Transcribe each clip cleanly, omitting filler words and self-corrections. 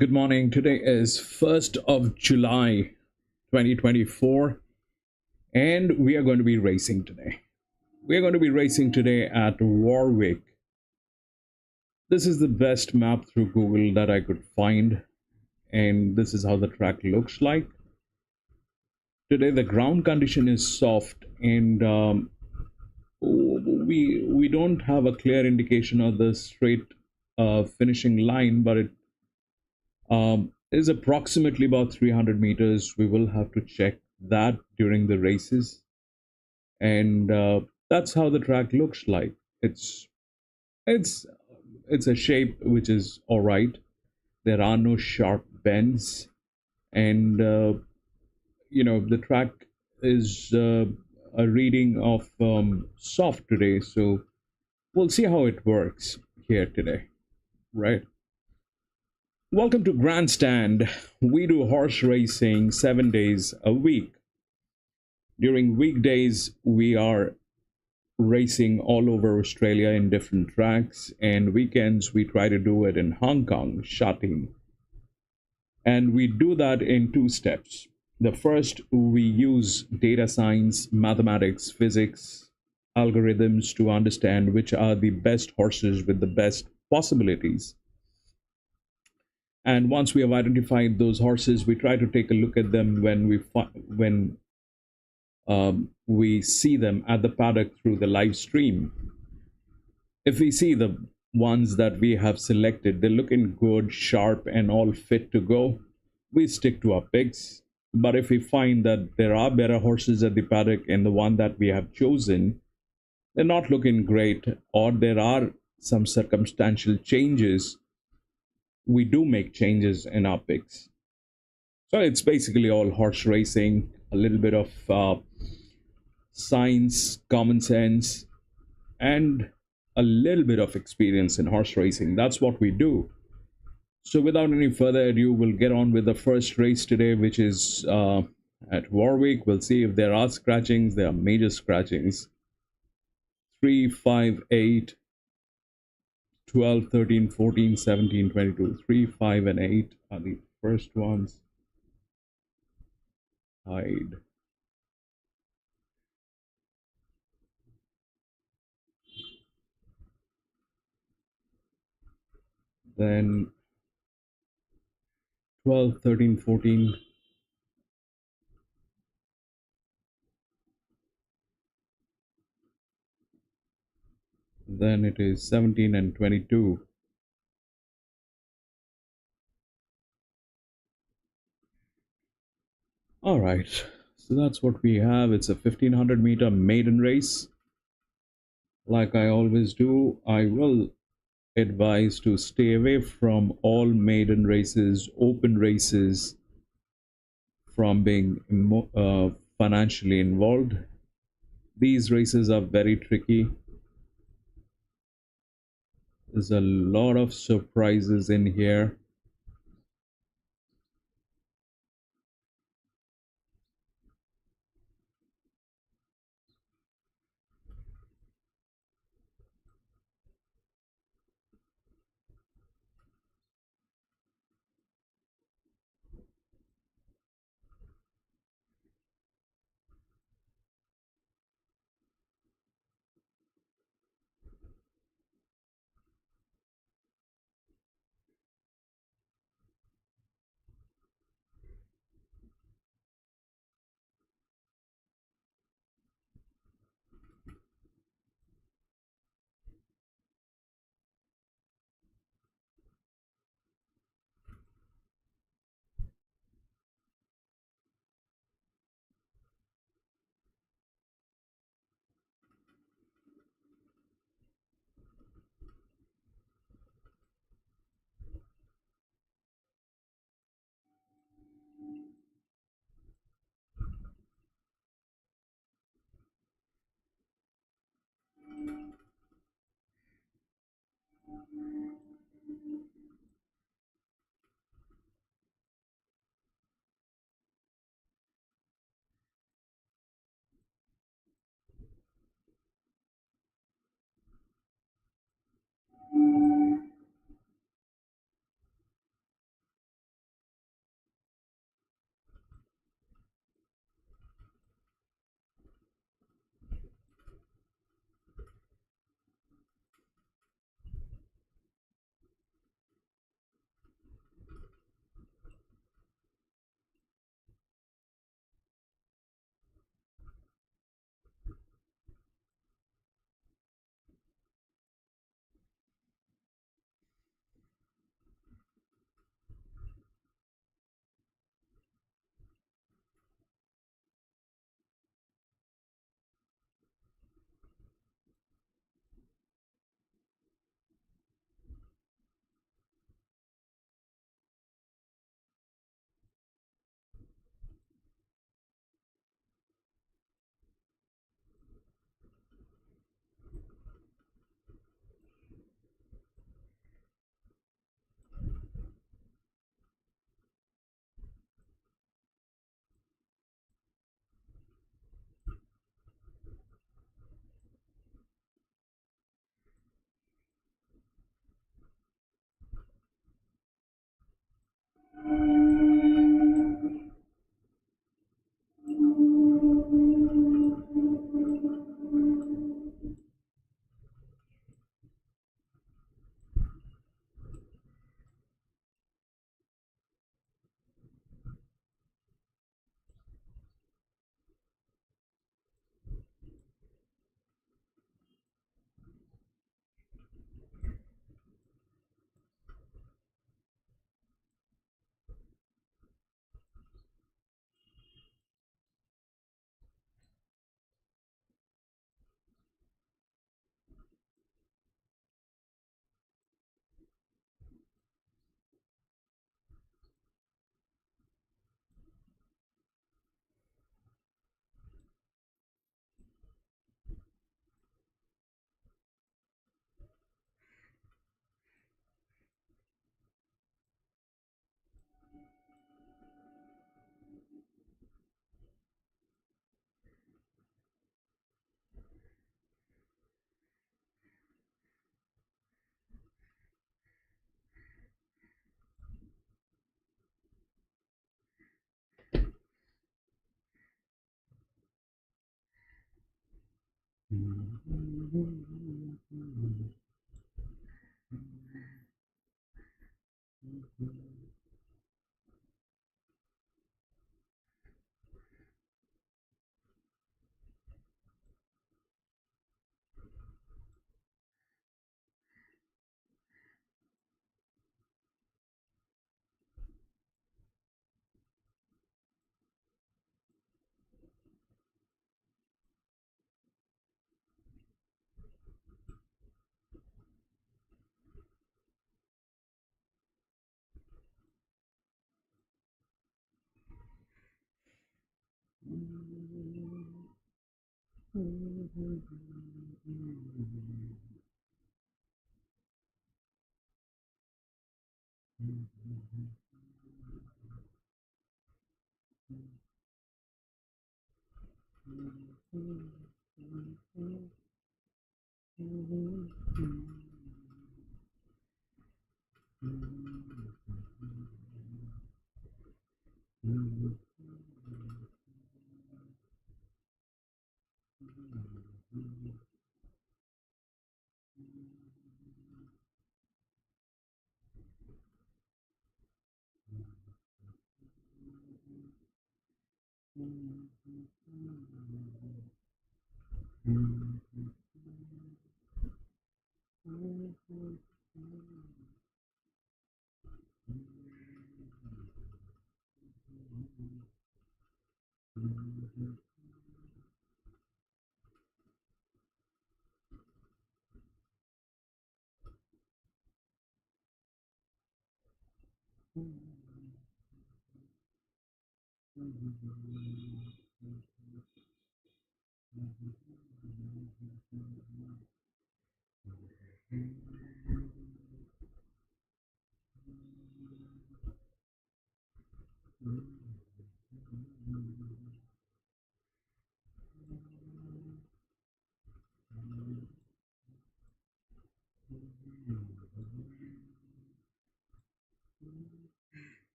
Good morning. Today is 1st of July 2024 and we are going to be racing today. We are going to be racing today at Warwick. This is the best map through Google that I could find, and this is how the track looks like. Today the ground condition is soft and we don't have a clear indication of the straight finishing line, but it is approximately about 300 meters. We will have to check that during the races, and that's how the track looks like. It's a shape which is all right. There are no sharp bends, and the track is a reading of soft today, so we'll see how it works here today, right? Welcome to Grandstand. We do horse racing 7 days a week. During weekdays, we are racing all over Australia in different tracks, and weekends we try to do it in Hong Kong, Shatin. And we do that in two steps. The first, we use data science, mathematics, physics, algorithms to understand which are the best horses with the best possibilities. And once we have identified those horses, we try to take a look at them when we see them at the paddock through the live stream. If we see the ones that we have selected, they're looking good, sharp, and all fit to go, we stick to our picks. But if we find that there are better horses at the paddock and the one that we have chosen, they're not looking great, or there are some circumstantial changes, we do make changes in our picks. So it's basically all horse racing, a little bit of science, common sense, and a little bit of experience in horse racing. That's what we do. So without any further ado, we'll get on with the first race today, which is at Warwick. We'll see if there are scratchings. There are major scratchings. 3, 5, 8, 12, 13, 14, 17, 22. 3, 5, and 8 are the first ones. Hide. Then 12, 13, 14. Then it is 17 and 22. All right, so that's what we have. It's a 1500-meter maiden race. Like I always do, I will advise to stay away from all maiden races, open races, from being financially involved. These races are very tricky. There's a lot of surprises in here.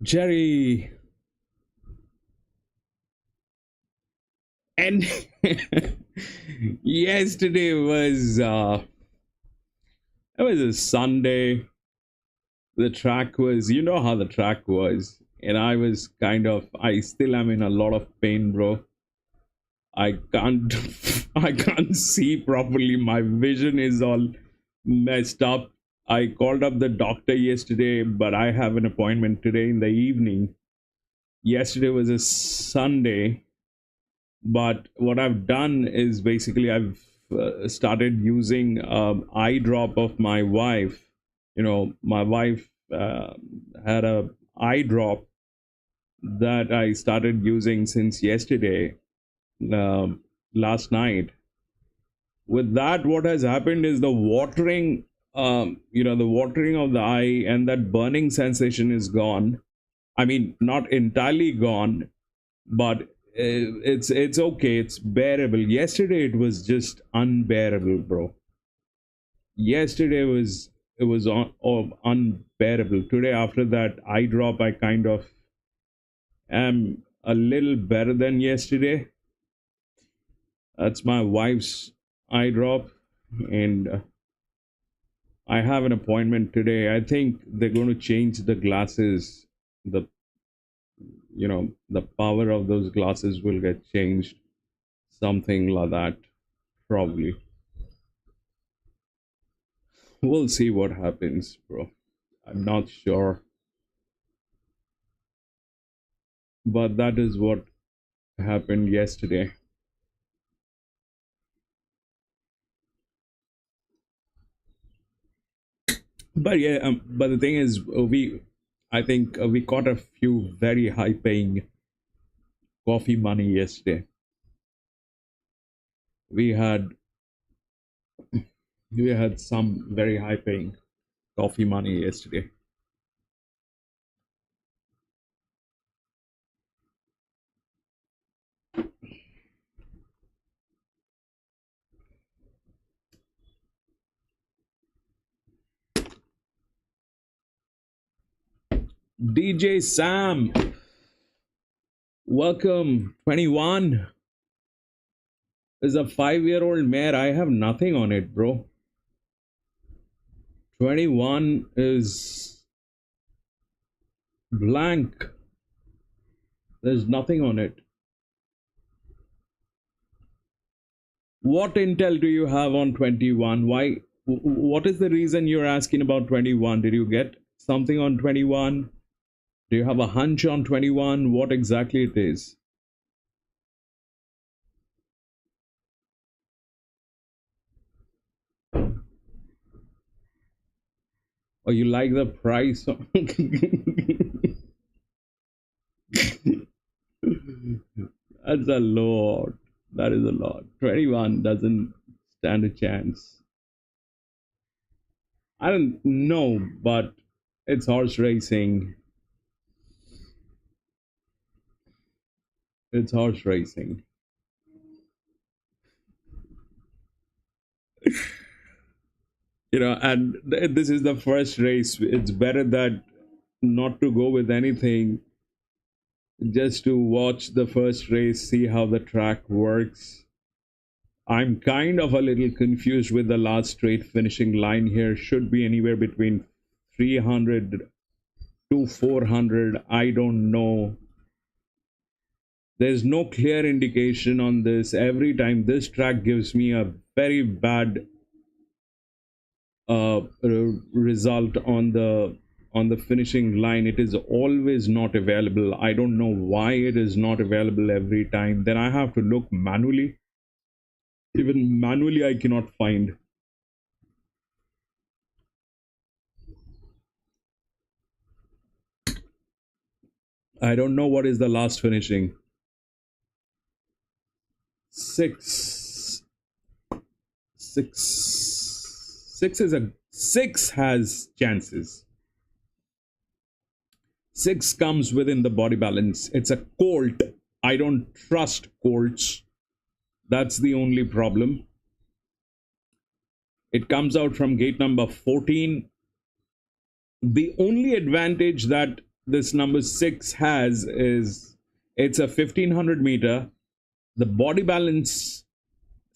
Jerry. And Yesterday was it was a Sunday. The track was, you know how the track was, and I was I still am in a lot of pain, bro. I can't I can't see properly. My vision is all messed up. I called up the doctor yesterday, but I have an appointment today in the evening. Yesterday was a Sunday, but what I've done is basically I've started using eye drop of my wife. You know, my wife had a eye drop that I started using since yesterday, last night. With that, what has happened is the watering, the watering of the eye and that burning sensation is gone. I mean, not entirely gone, but it's okay. It's bearable. Yesterday it was just unbearable, bro. Yesterday it was unbearable. Today, after that eye drop, I kind of am a little better than yesterday. That's my wife's eye drop, and I have an appointment today. I think they're going to change the glasses. The power of those glasses will get changed, something like that, probably. We'll see what happens, bro. I'm not sure, but that is what happened yesterday. But yeah, but the thing is, I think we caught a few very high paying coffee money yesterday. We had some very high paying coffee money yesterday. DJ Sam, welcome. 21 is a 5-year-old mare. I have nothing on it, bro. 21 is blank. There's nothing on it. What intel do you have on 21? Why? What is the reason you're asking about 21? Did you get something on 21? Do you have a hunch on 21? What exactly it is? Or you like the price? That's a lot. That is a lot. 21 doesn't stand a chance. I don't know, but it's horse racing. It's horse racing. And this is the first race. It's better that not to go with anything, just to watch the first race, see how the track works. I'm kind of a little confused with the last straight finishing line here. Should be anywhere between 300 to 400. I don't know. There's no clear indication on this. Every time this track gives me a very bad result on the finishing line. It is always not available. I don't know why it is not available every time. Then I have to look manually. Even manually I cannot find. I don't know what is the last finishing. 6 has chances. 6 comes within the body balance. It's a colt. I don't trust colts. That's the only problem. It comes out from gate number 14. The only advantage that this number 6 has is it's a 1500 meter. The body balance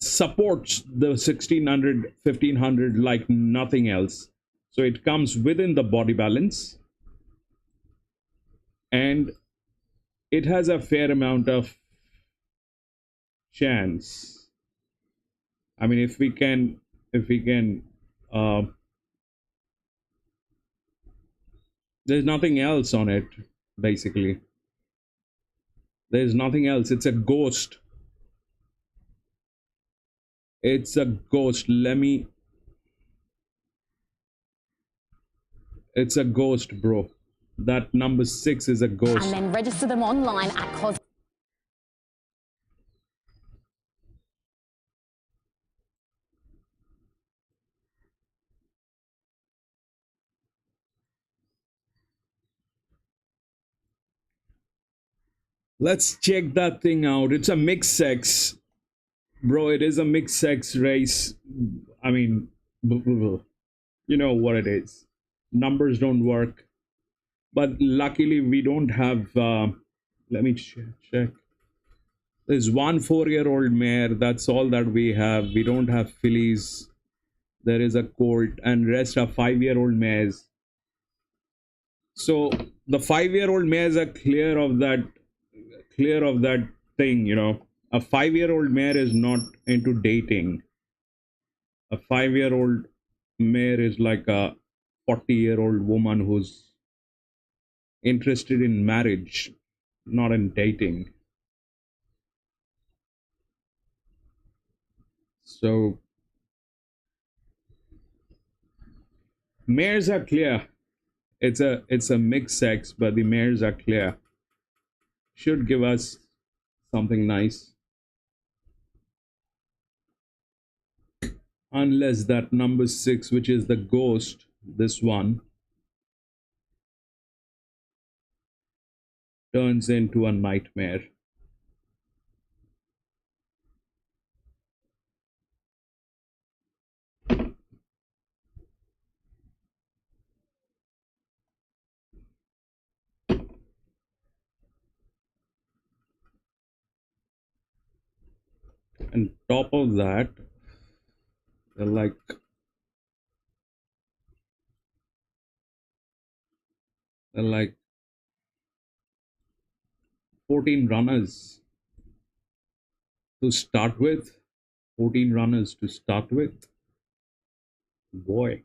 supports the 1600 1500 like nothing else. So it comes within the body balance, and it has a fair amount of chance. I mean, if we can uh, there's nothing else on it, basically. There's nothing else. It's a ghost. It's a ghost. It's a ghost, bro. That number 6 is a ghost. And then register them online at Cos. Let's check that thing out. It's a mixed sex. Bro, it is a mixed sex race. I mean, you know what it is. Numbers don't work. But luckily, we don't have. Let me check. There's one 4-year-old mare. That's all that we have. We don't have fillies. There is a colt, and rest are 5-year-old mares. So the 5-year-old mares are clear of that thing, you know. A 5-year-old mare is not into dating. A 5-year-old mare is like a 40-year-old woman who's interested in marriage, not in dating. So mares are clear. It's a mixed sex, but the mares are clear. Should give us something nice. Unless that number 6, which is the ghost, this one, turns into a nightmare. And top of that, they're like 14 runners to start with. 14 runners to start with. Boy.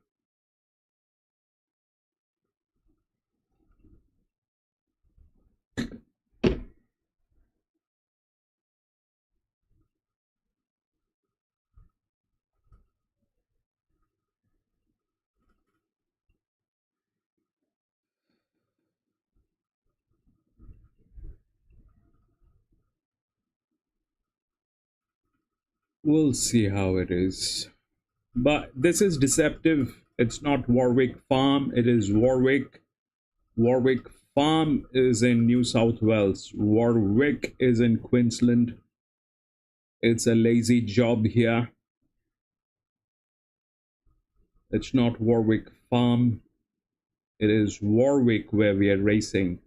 We'll see how it is. But this is deceptive. It's not Warwick Farm, it is Warwick. Warwick Farm is in New South Wales. Warwick is in Queensland. It's a lazy job here. It's not Warwick Farm. It is Warwick where we are racing.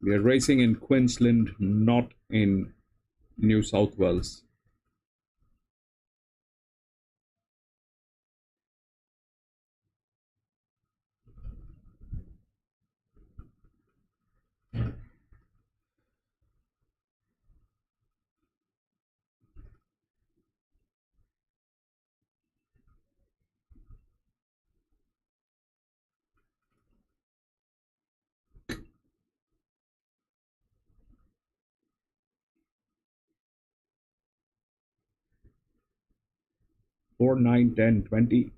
We are racing in Queensland, not in New South Wales. Four, 9, 10, 20.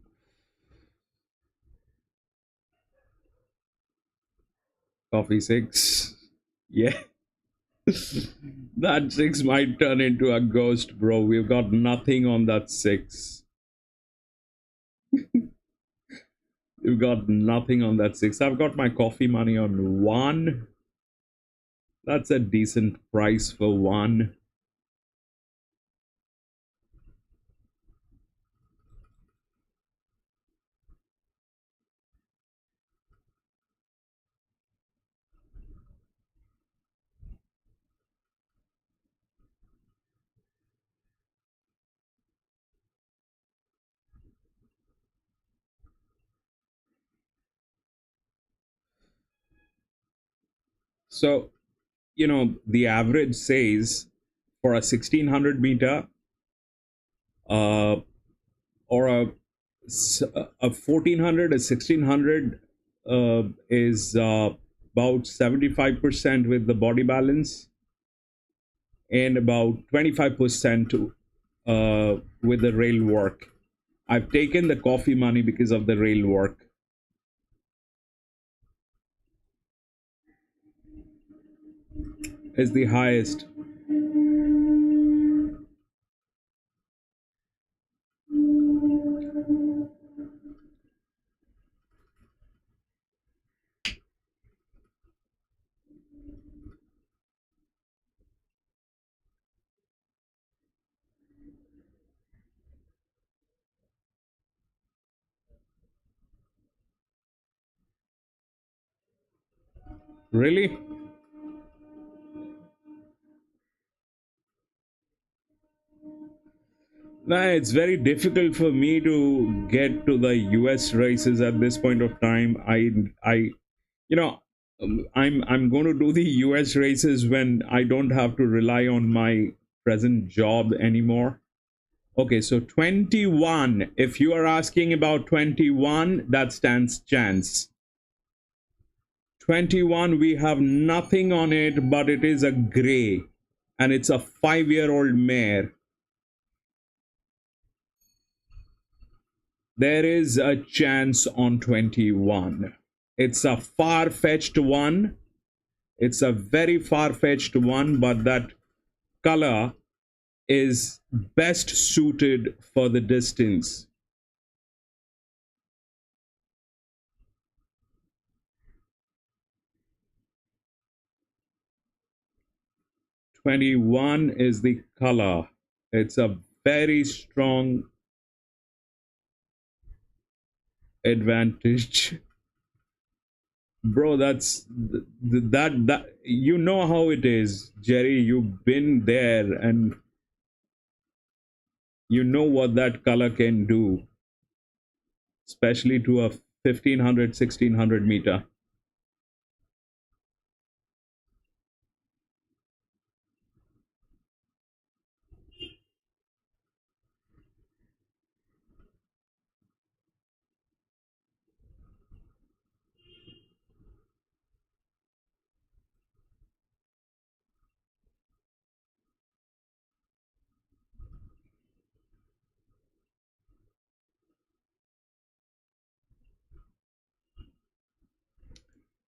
Coffee 6. Yeah. That 6 might turn into a ghost, bro. We've got nothing on that 6. We've got nothing on that 6. I've got my coffee money on 1. That's a decent price for 1. So, you know, the average says for a 1600 meter uh, or a 1400, a 1600 is about 75% with the body balance and about 25% with the rail work. I've taken the coffee money because of the rail work. Is the highest. Really? Nah, it's very difficult for me to get to the US races at this point of time. You know, I'm going to do the US races when I don't have to rely on my present job anymore. Okay, so 21. If you are asking about 21, that stands chance. 21, we have nothing on it, but it is a gray, and it's a 5-year-old mare. There is a chance on 21. It's a far-fetched one. It's a very far-fetched one, but that color is best suited for the distance. #21 is the color. It's a very strong advantage. Bro, that's that you know how it is, Jerry. You've been there and you know what that color can do, especially to a 1500, 1600 meter.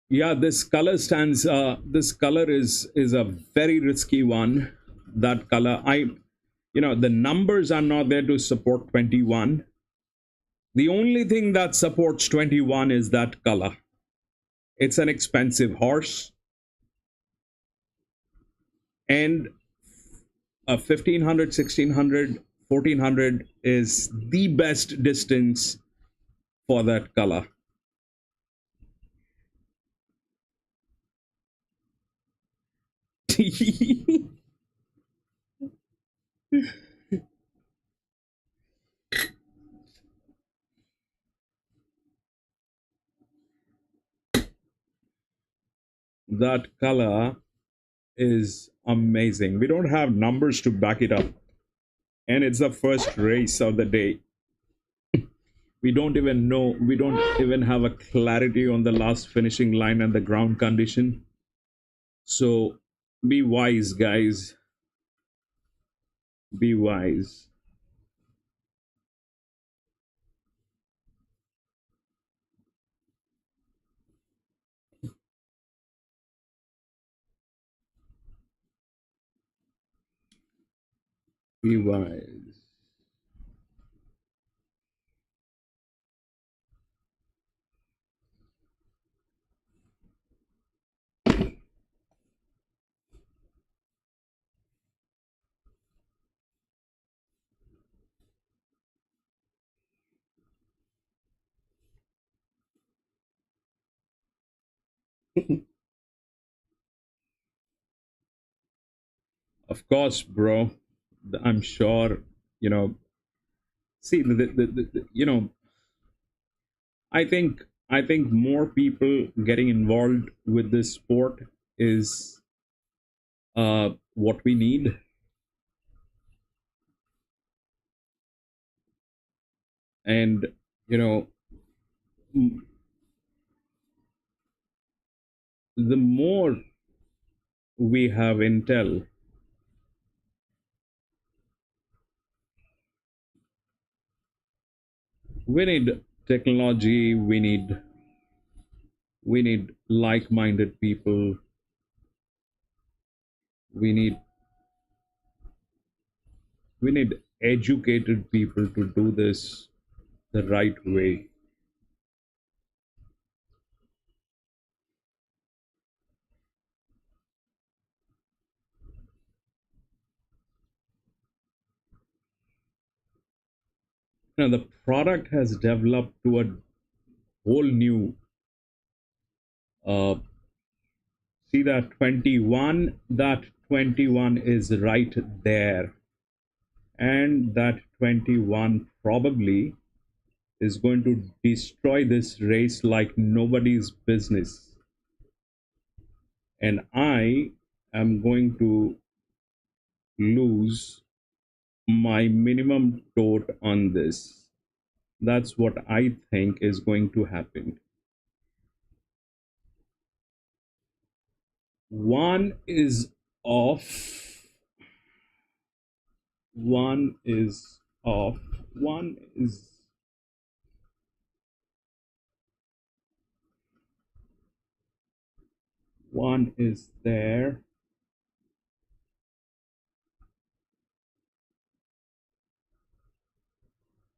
Yeah, this color stands. This color is a very risky one. That color, the numbers are not there to support 21. The only thing that supports 21 is that color. It's an expensive horse, and a 1500, 1600, 1400 is the best distance for that color. That color is amazing. We don't have numbers to back it up, and it's the first race of the day. We don't even know, we don't even have a clarity on the last finishing line and the ground condition. So be wise, guys. Be wise. Be wise. Of course, bro. I'm sure, you know, see, I think more people getting involved with this sport is what we need. And you know, the more we have intel, we need technology, we need like-minded people, we need educated people to do this the right way. Now the product has developed to a whole new see that 21, that 21 is right there, and that 21 probably is going to destroy this race like nobody's business. And I am going to lose my minimum tote on this. That's what I think is going to happen. One is off. One is off. One is there.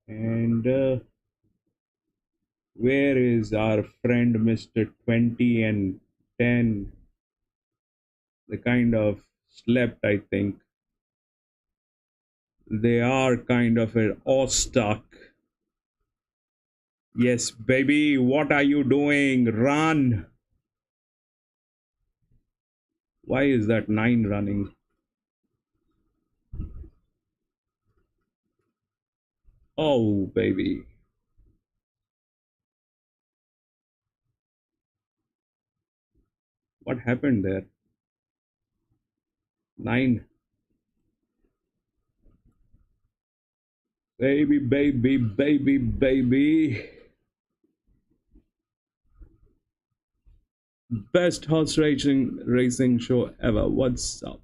And where is our friend Mr. 20 and 10? They kind of slept, I think. They are kind of awestruck. Yes, baby, what are you doing? Run! Why is that 9 running? Oh, baby. What happened there? 9. Baby, baby, baby, baby. Best horse racing show ever. What's up?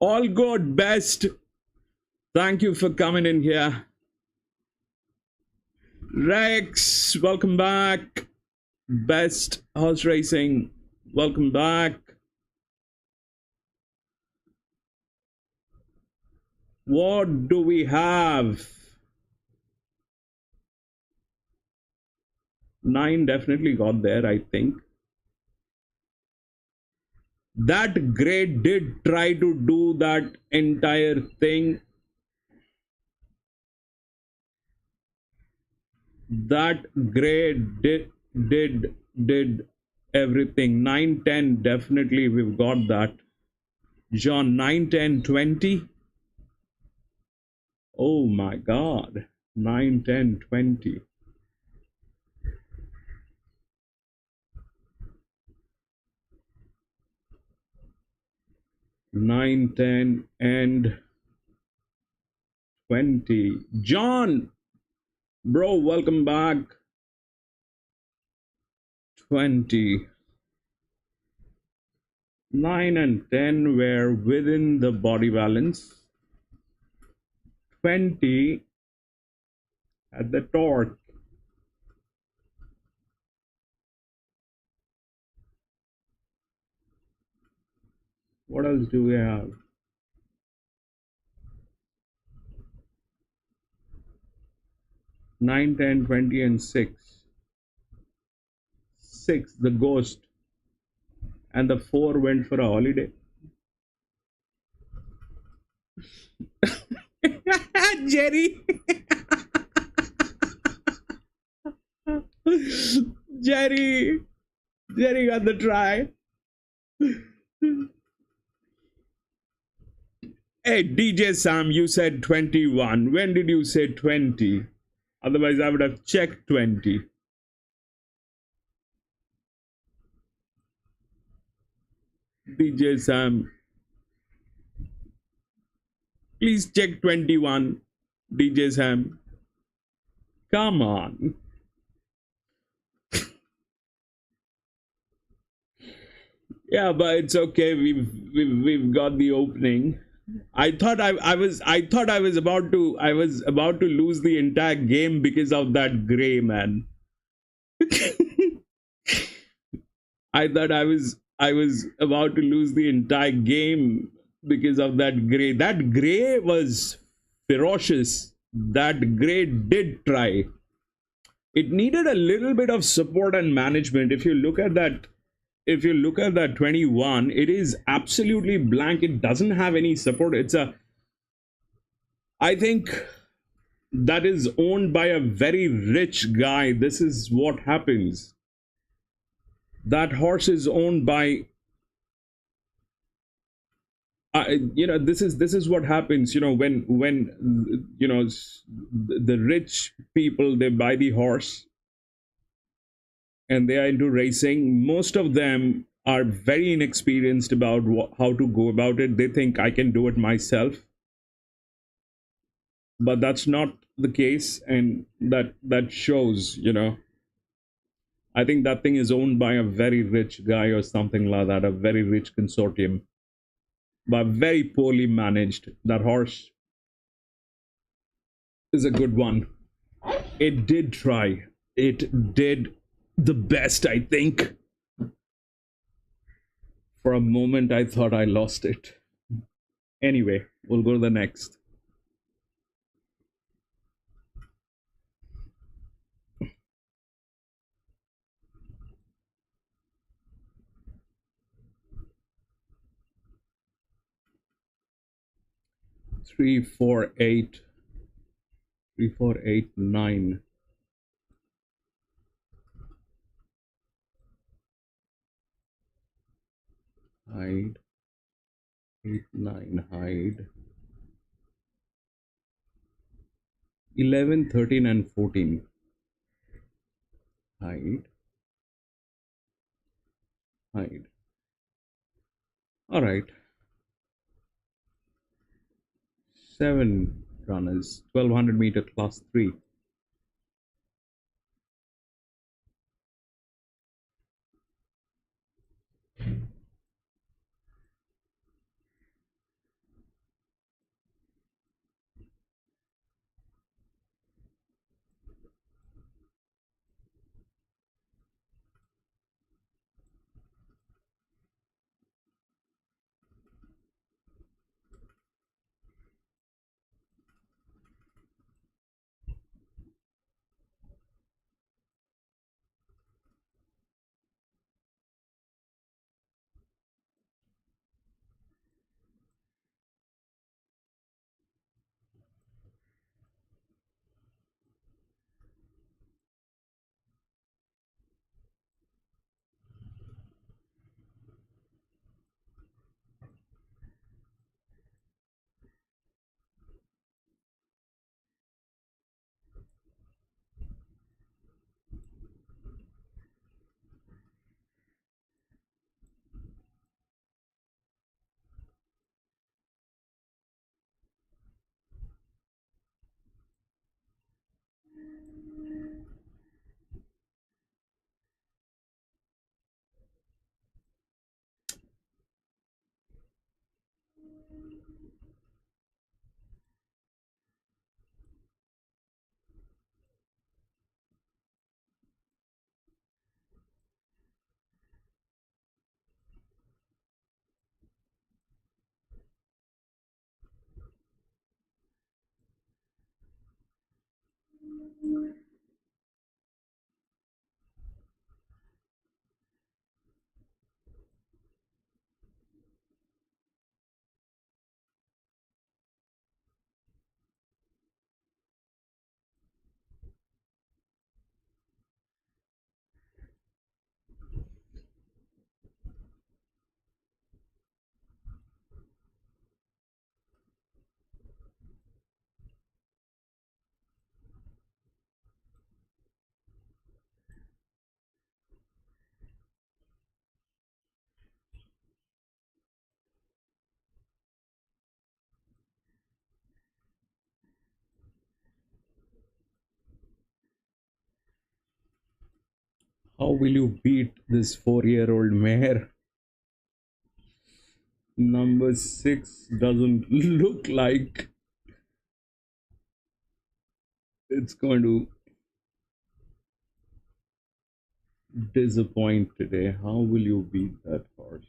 All good, best. Thank you for coming in here. Rex, welcome back. Best horse racing, welcome back. What do we have? 9 definitely got there, I think. That grade did try to do that entire thing. That grade did everything. 9, 10, definitely we've got that. John, 9, 10, 20. Oh my God. 9, 10, 20. Nine, 10, and 20. John, bro, welcome back. 20. 9 and 10 were within the body balance. 20 at the torque. What else do we have? 9, 10, 20, and 6. 6, the ghost. And the 4 went for a holiday. Jerry. Jerry got the try. Hey, DJ Sam, you said 21. When did you say 20? Otherwise, I would have checked 20. DJ Sam, please check 21. DJ Sam, come on. Yeah, but it's okay. We've got the opening. I was about to lose the entire game because of that gray, man. I was about to lose the entire game because of that gray. That gray was ferocious. That gray did try. It needed a little bit of support and management. If you look at that 21, it is absolutely blank. It doesn't have any support. I think that is owned by a very rich guy. This is what happens. That horse is owned by this is what happens, when the rich people, they buy the horse and they are into racing. Most of them are very inexperienced about how to go about it. They think I can do it myself, but that's not the case, and that shows. I think that thing is owned by a very rich guy or something like that, a very rich consortium, but very poorly managed. That horse is a good one. It did try. It did the best, I think. For a moment, I thought I lost it. Anyway, we'll go to the next. Three, four, eight. 3, 4, 8, 9. Hide. 8, 9, hide. 11, 13, and 14. Hide. Hide. All right. 7 runners. 1200-meter class 3. How will you beat this 4-year-old mare? Number 6 doesn't look like it's going to disappoint today. How will you beat that horse?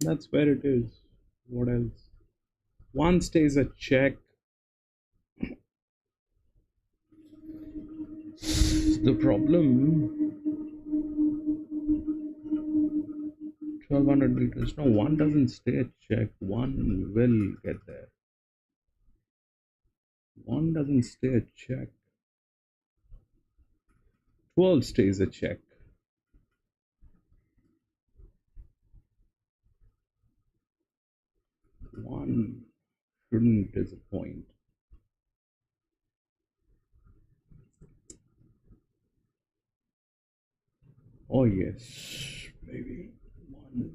That's where it is. What else? One stays a check. The problem, 1200 meters. No, one doesn't stay a check. One will get there. One doesn't stay a check. 12 stays a check. One shouldn't disappoint. Oh yes, maybe one.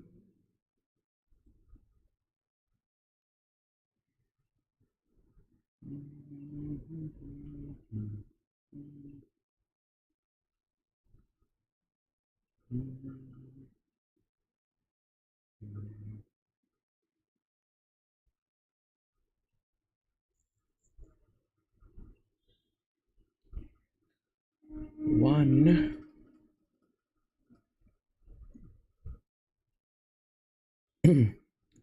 One.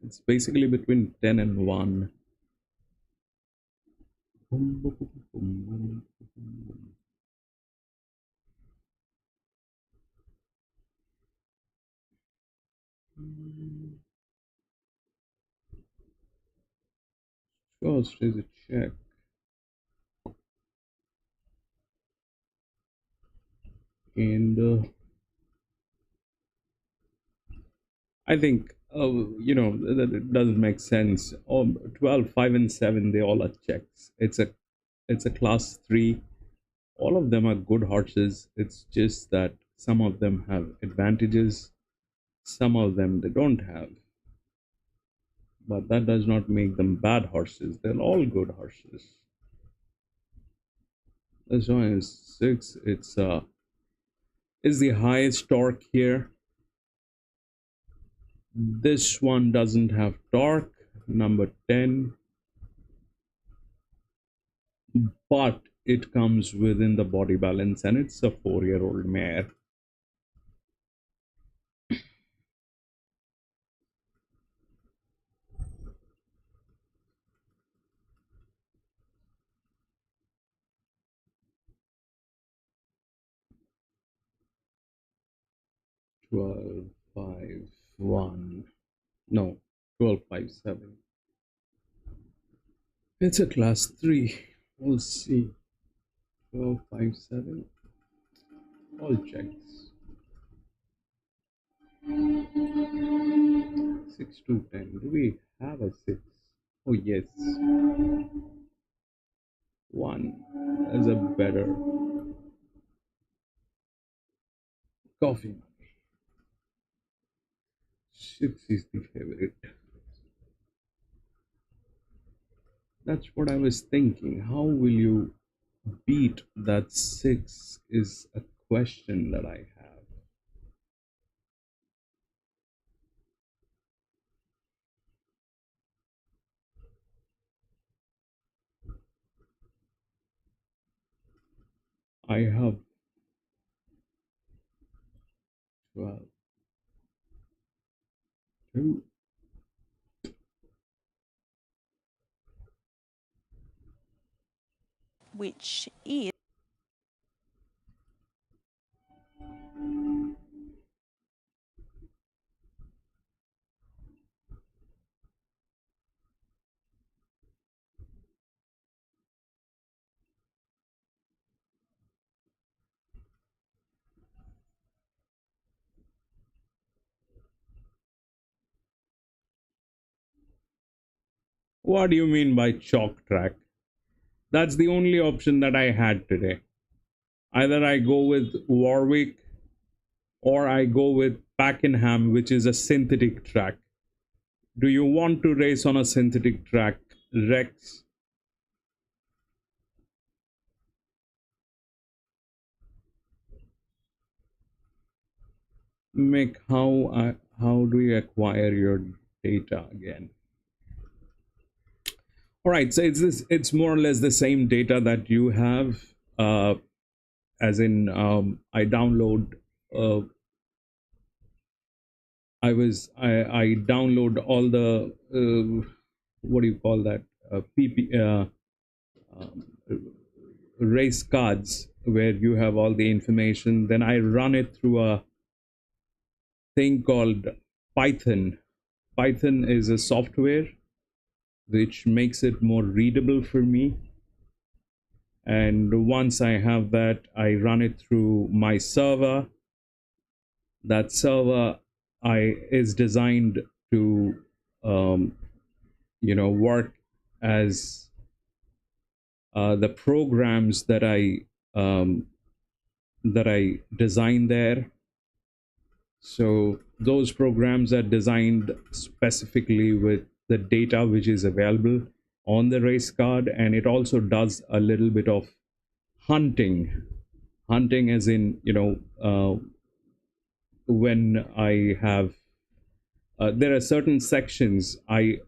It's basically between 10 and 1. First is a check. And I think, that it doesn't make sense. 12, 5, and 7, they all are checks. It's a class 3. all of them are good horses. It's just that some of them have advantages, some of them they don't have. But that does not make them bad horses. They're all good horses. This one is 6. It's is the highest torque here. This one doesn't have torque, number 10, but it comes within the body balance, and it's a 4-year-old mare. Twelve five one, no, 12.57. It's a class 3. We'll see. 12.57. All checks. 6 to 10. Do we have a 6? Oh yes. 1 is a better coffee. 6 is the favorite. That's what I was thinking. How will you beat that 6 is a question that I have. I have 12, 2, which is What do you mean by chalk track? That's the only option that I had today. Either I go with Warwick or I go with Pakenham, which is a synthetic track. Do you want to race on a synthetic track, Rex? Mick, how do you acquire your data again? All right, so it's more or less the same data that you have, as in I download I download all the what do you call that, race cards where you have all the information. Then I run it through a thing called Python. Python is a software which makes it more readable for me. And once I have that, I run it through my server. That server is designed to work as the programs that I design there. So those programs are designed specifically with the data which is available on the race card, and it also does a little bit of hunting as in, when I have there are certain sections I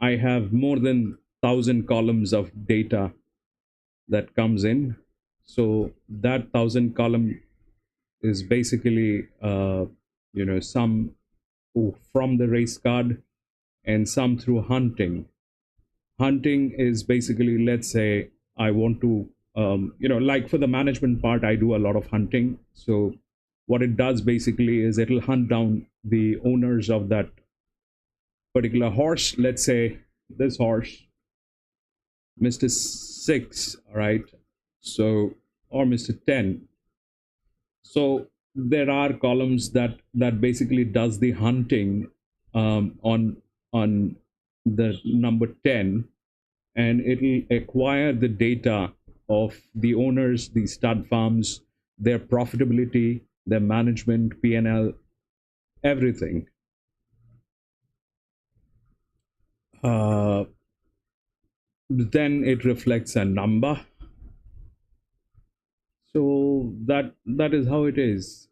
have more than 1,000 columns of data that comes in. So that 1,000 column is basically some from the race card and some through hunting. Hunting is basically, let's say I want to like for the management part, I do a lot of hunting. So what it does basically is it'll hunt down the owners of that particular horse. Let's say this horse, Mr. 6, all right, so, or Mr. 10. So there are columns that basically does the hunting on the number 10, and it'll acquire the data of the owners, the stud farms, their profitability, their management, P&L, everything. Then it reflects a number. So that is how it is.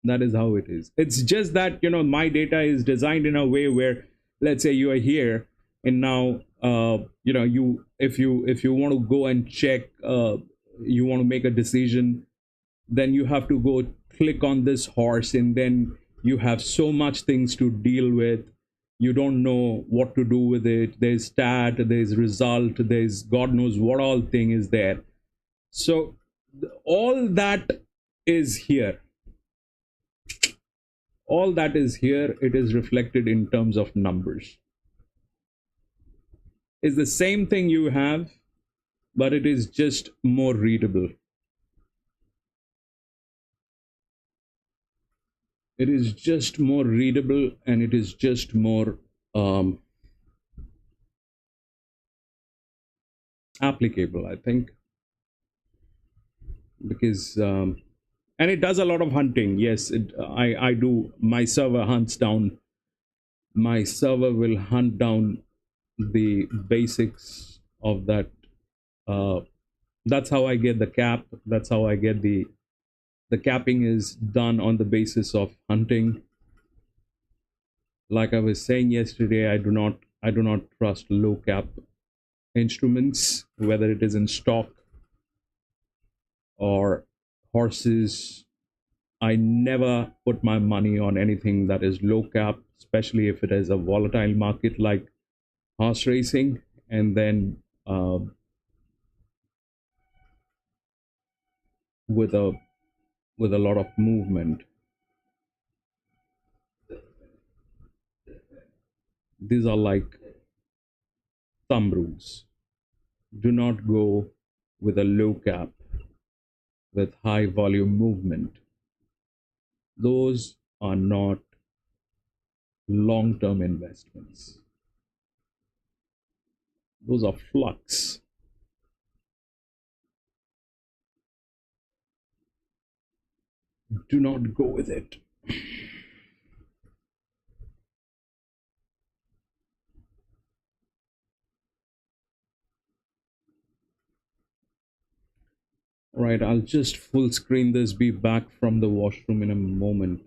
That is how it is. It's just that, you know, my data is designed in a way where, let's say you are here, and now you know, you if you want to go and check, you want to make a decision, then you have to go click on this horse, and then you have so much things to deal with. You don't know what to do with it. There's stat, there's result, there's god knows what all thing is there. So all that is here. All that is here. It is reflected in terms of numbers. It's the same thing you have, but it is just more readable. It is just more readable, and it is just more applicable, I think, because and it does a lot of hunting. Yes, I do. My server hunts down. My server will hunt down the basics of that. That's how I get the cap. That's how I get the capping is done on the basis of hunting. Like I was saying yesterday, I do not trust low cap instruments, whether it is in stock or horses. I never put my money on anything that is low cap, especially if it is a volatile market like horse racing, and then with a lot of movement. These are like thumb rules. Do not go with a low cap with high volume movement. Those are not long term investments. Those are flux. Do not go with it. All right, I'll just full screen this, be back from the washroom in a moment.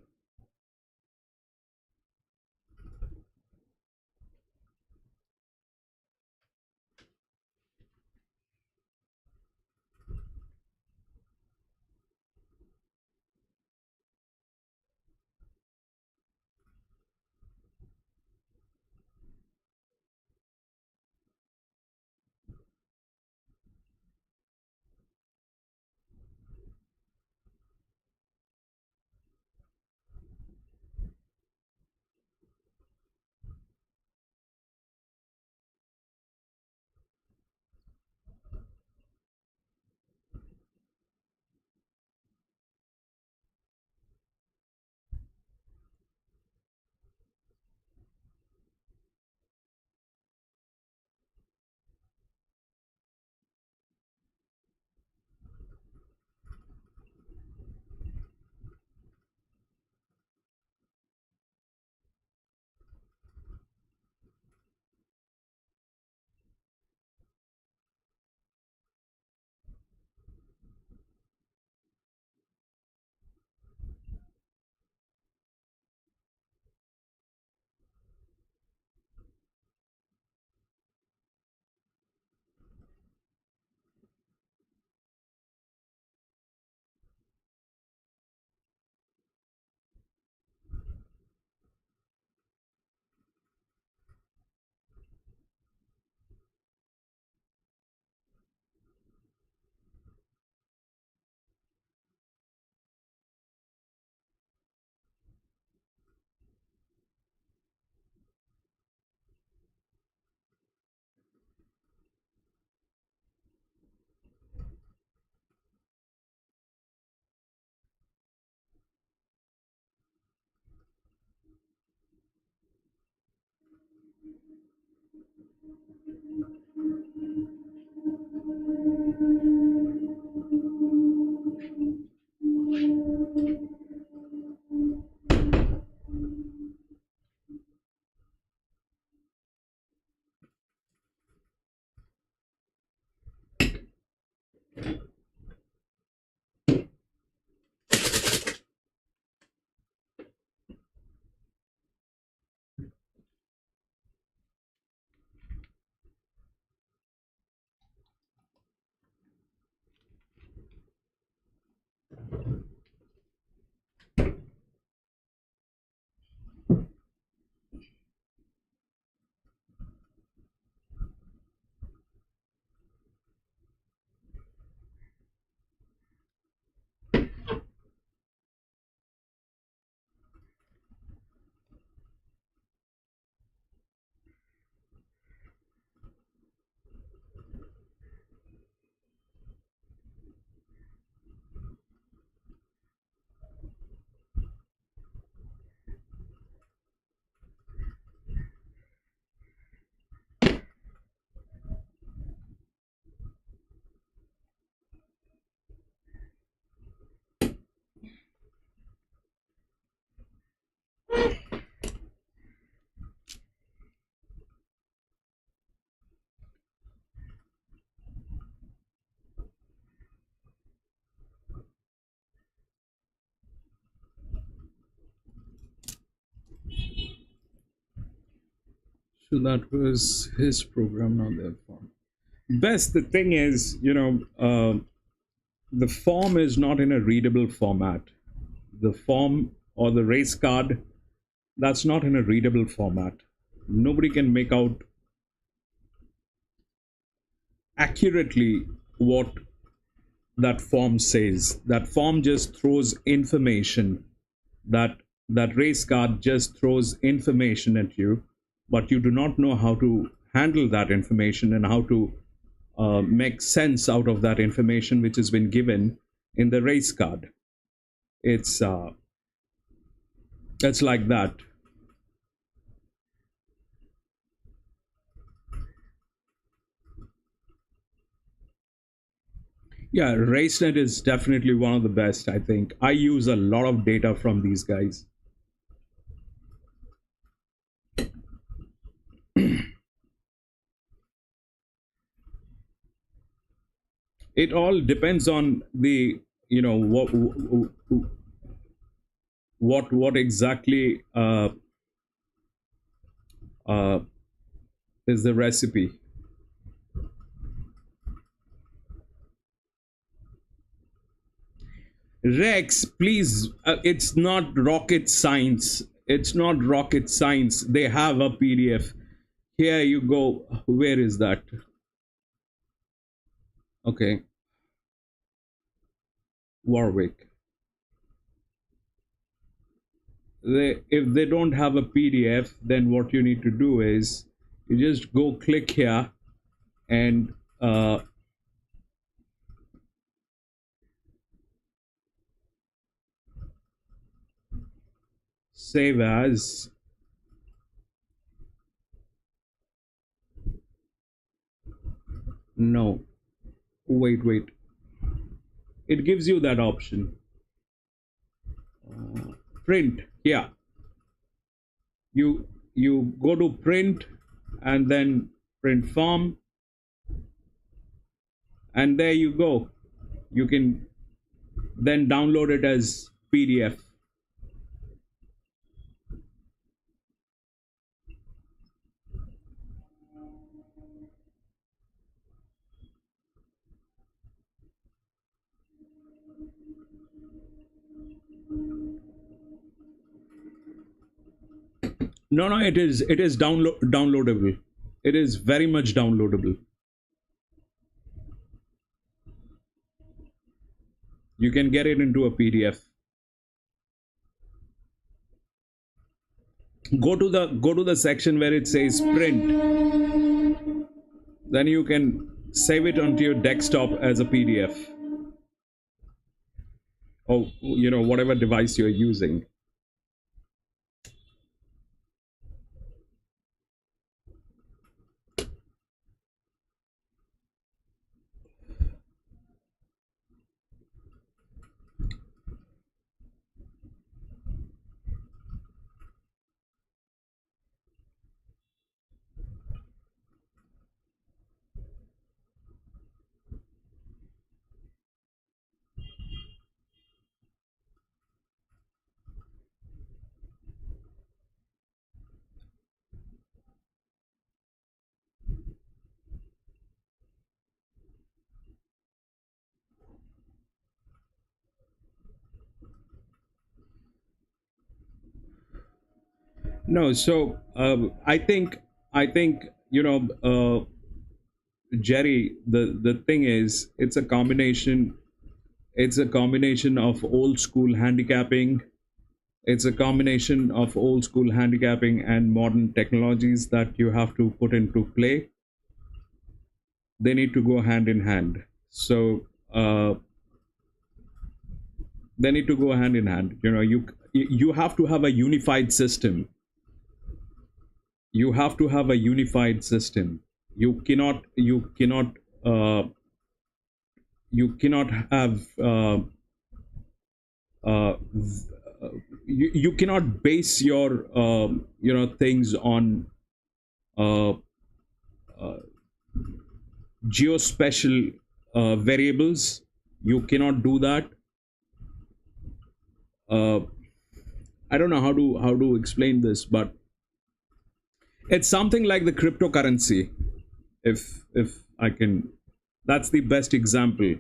So that was his program, not their form. Best, the thing is, the form is not in a readable format. The form or the race card, that's not in a readable format. Nobody can make out accurately what that form says. That form just throws information. That race card just throws information at you, but you do not know how to handle that information and how to make sense out of that information which has been given in the race card. It's like that. Yeah, RaceNet is definitely one of the best, I think. I use a lot of data from these guys. It all depends on the, what exactly is the recipe. Rex, please, it's not rocket science. It's not rocket science. They have a PDF. Here you go. Where is that? Okay. Warwick. If they don't have a PDF, then what you need to do is you just go click here and save as. No, wait. It gives you that option. Print. Yeah. You go to print and then print form, and there you go. You can then download it as PDF. No, it is downloadable. It is very much downloadable. You can get it into a PDF. Go to the section where it says print. Then you can save it onto your desktop as a PDF. Or whatever device you're using. No, so I think Jerry. The thing is, it's a combination. It's a combination of old school handicapping. It's a combination of old school handicapping and modern technologies that you have to put into play. They need to go hand in hand. So they need to go hand in hand. You have to have a unified system. You have to have a unified system. You cannot have you cannot base your things on geospatial variables. You cannot do that. I don't know how to explain this, but It's something like the cryptocurrency. If I can, that's the best example.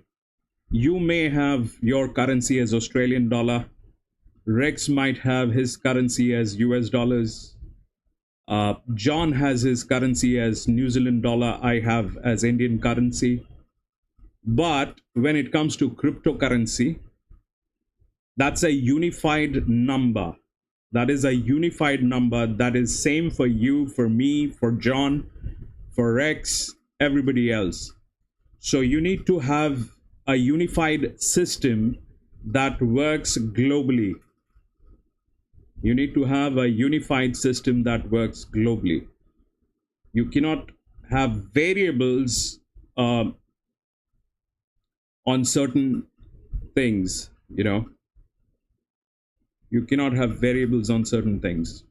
You may have your currency as Australian dollar. Rex might have his currency as US dollars. John has his currency as New Zealand dollar. I have as Indian currency. But when it comes to cryptocurrency, that's a unified number. That is a unified number that is same for you, for me, for John, for Rex, everybody else. So you need to have a unified system that works globally. You need to have a unified system that works globally. You cannot have variables on certain things, you know. You cannot have variables on certain things.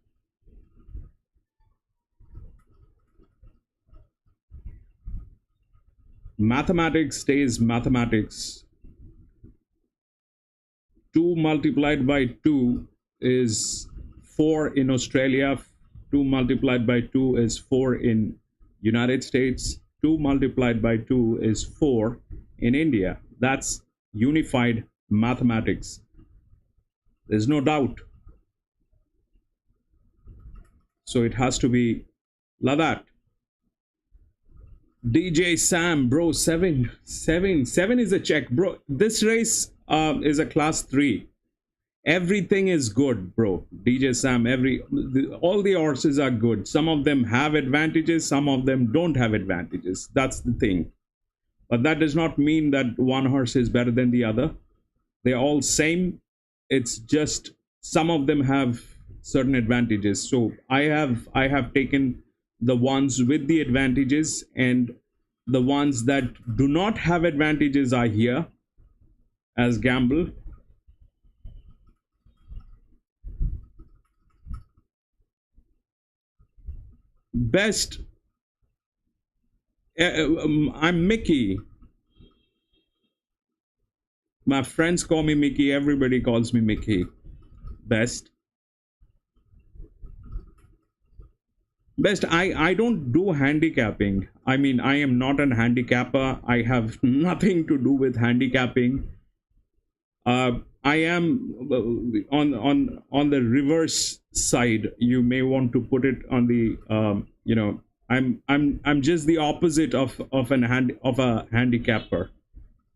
Mathematics stays mathematics. 2 multiplied by 2 is 4 in Australia. 2 multiplied by 2 is 4 in United States. 2 multiplied by 2 is 4 in India. That's unified mathematics. There's no doubt. So it has to be like that. DJ Sam, bro, 7 is a check, bro. This race is a class 3. Everything is good, bro. DJ Sam, all the horses are good. Some of them have advantages, some of them don't have advantages. That's the thing. But that does not mean that one horse is better than the other. They're all same. It's just some of them have certain advantages. So I have taken the ones with the advantages, and the ones that do not have advantages are here as gamble. Best, I'm Mickey. My friends call me Mickey. Everybody calls me Mickey. Best. I don't do handicapping. I mean, I am not an handicapper. I have nothing to do with handicapping. I am on the reverse side. You may want to put it on the I'm just the opposite of a handicapper.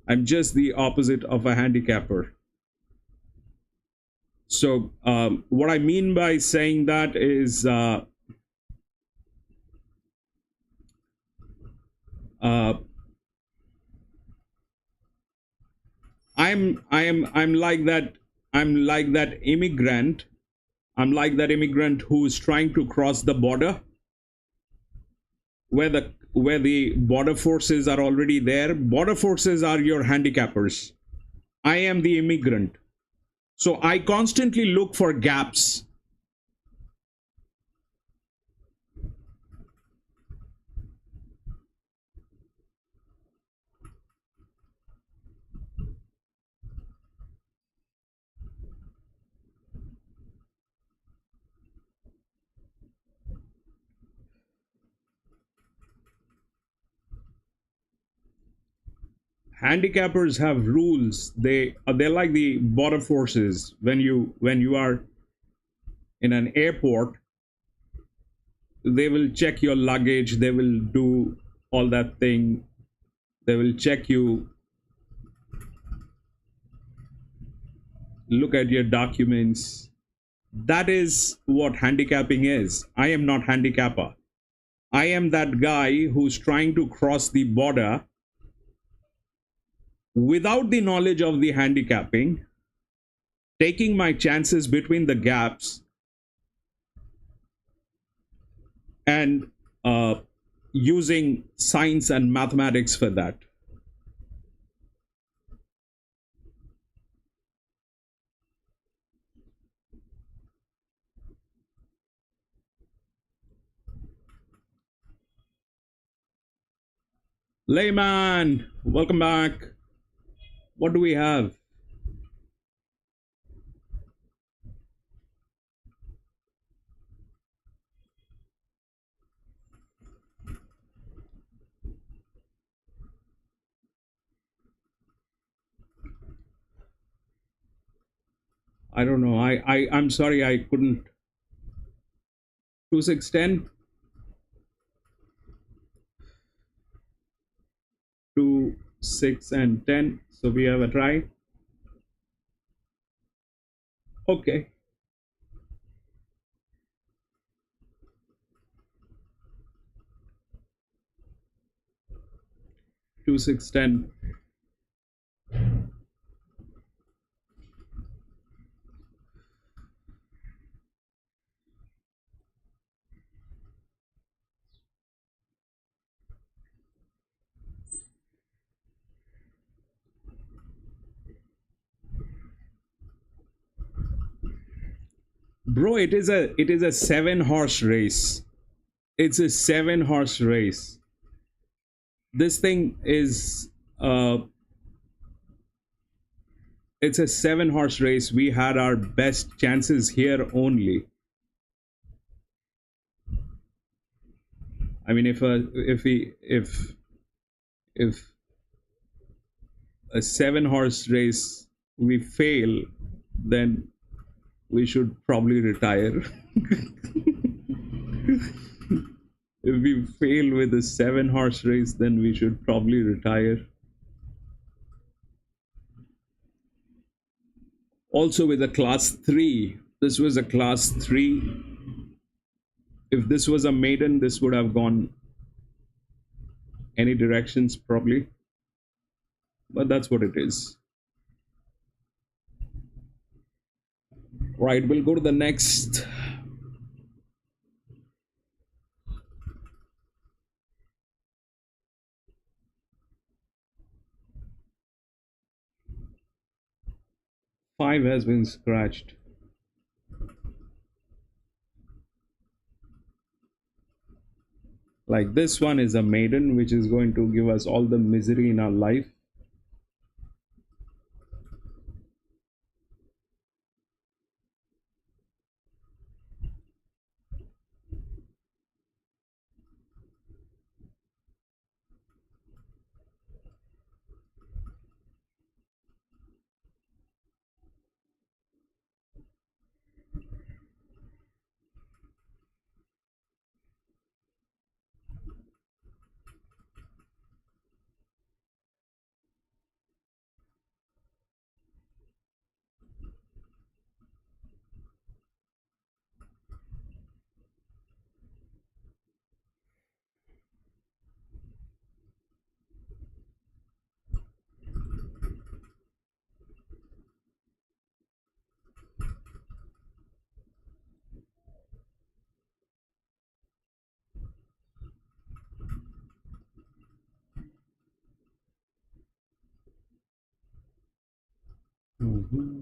I'm just the opposite of a handicapper. So what I mean by saying that is I'm like that. I'm like that immigrant. I'm like that immigrant who is trying to cross the border, where the border forces are already there. Border forces are your handicappers. I am the immigrant. So I constantly look for gaps. Handicappers have rules. They're like the border forces. When you are in an airport, they will check your luggage. They will do all that thing. They will check you, look at your documents. That is what handicapping is. I am not handicapper. I am that guy who's trying to cross the border without the knowledge of the handicapping, taking my chances between the gaps, and using science and mathematics for that. Layman, welcome back. What do we have? I don't know. I'm sorry I couldn't. 2610, 2, 6, and 10. So we have a try. Okay. 2, 6, 10. Bro, it is a 7-horse race. It's a 7-horse race. This thing is it's a 7-horse race. We had our best chances here only. I mean, if a 7-horse race we fail, then we should probably retire. If we fail with a 7-horse race, then we should probably retire. Also with a class 3, this was a class 3. If this was a maiden, this would have gone any directions probably, but that's what it is. Right, we'll go to the next. Five has been scratched. Like this one is a maiden, which is going to give us all the misery in our life. Mm-hmm.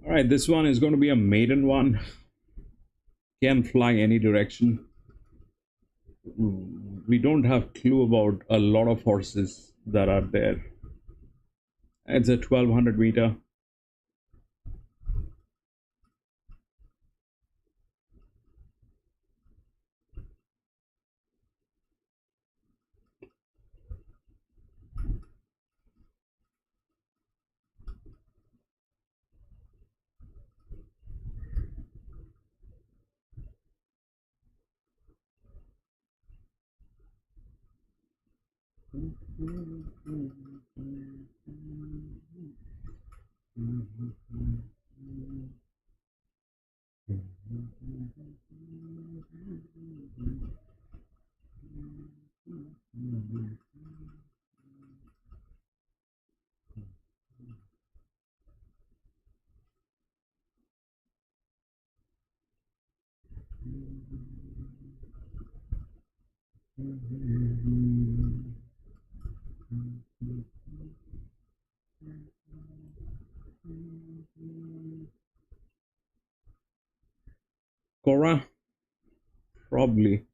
All right, this one is going to be a maiden one. Can fly any direction. We don't have clue about a lot of horses that are there. It's a 1200 meter. Corowa? Probably.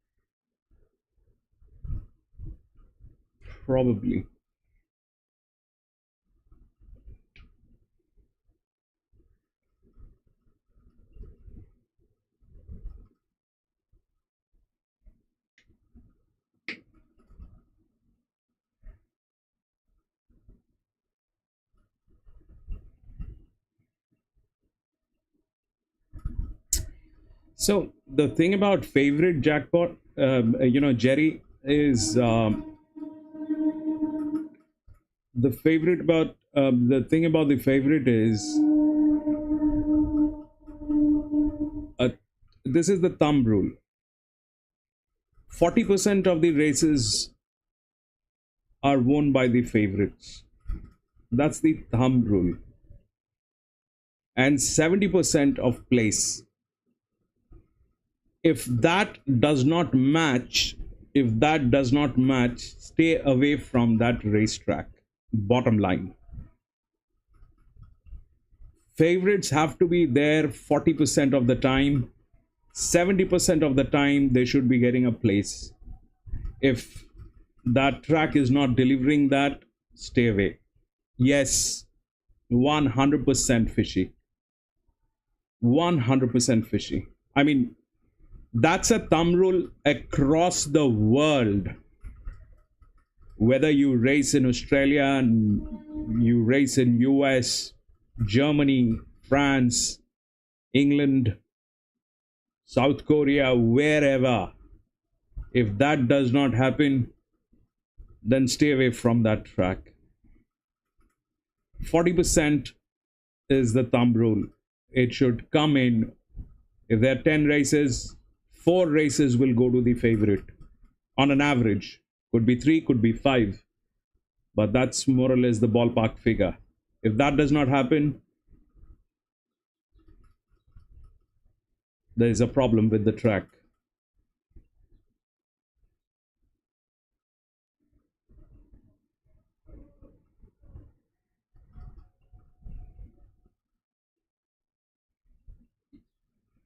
So the thing about favorite jackpot, Jerry, is the favorite about the thing about the favorite is this is the thumb rule. 40% of the races are won by the favorites. That's the thumb rule. And 70% of place. If that does not match, stay away from that racetrack. Bottom line. Favorites have to be there 40% of the time. 70% of the time they should be getting a place. If that track is not delivering that, stay away. Yes, 100% fishy. 100% fishy. I mean, that's a thumb rule across the world. Whether you race in Australia and you race in US, Germany, France, England, South Korea, wherever, if that does not happen, then stay away from that track. 40% is the thumb rule. It should come in. If there are 10 races, 4 races will go to the favorite on an average. Could be 3, could be 5, but that's more or less the ballpark figure. If that does not happen, there is a problem with the track.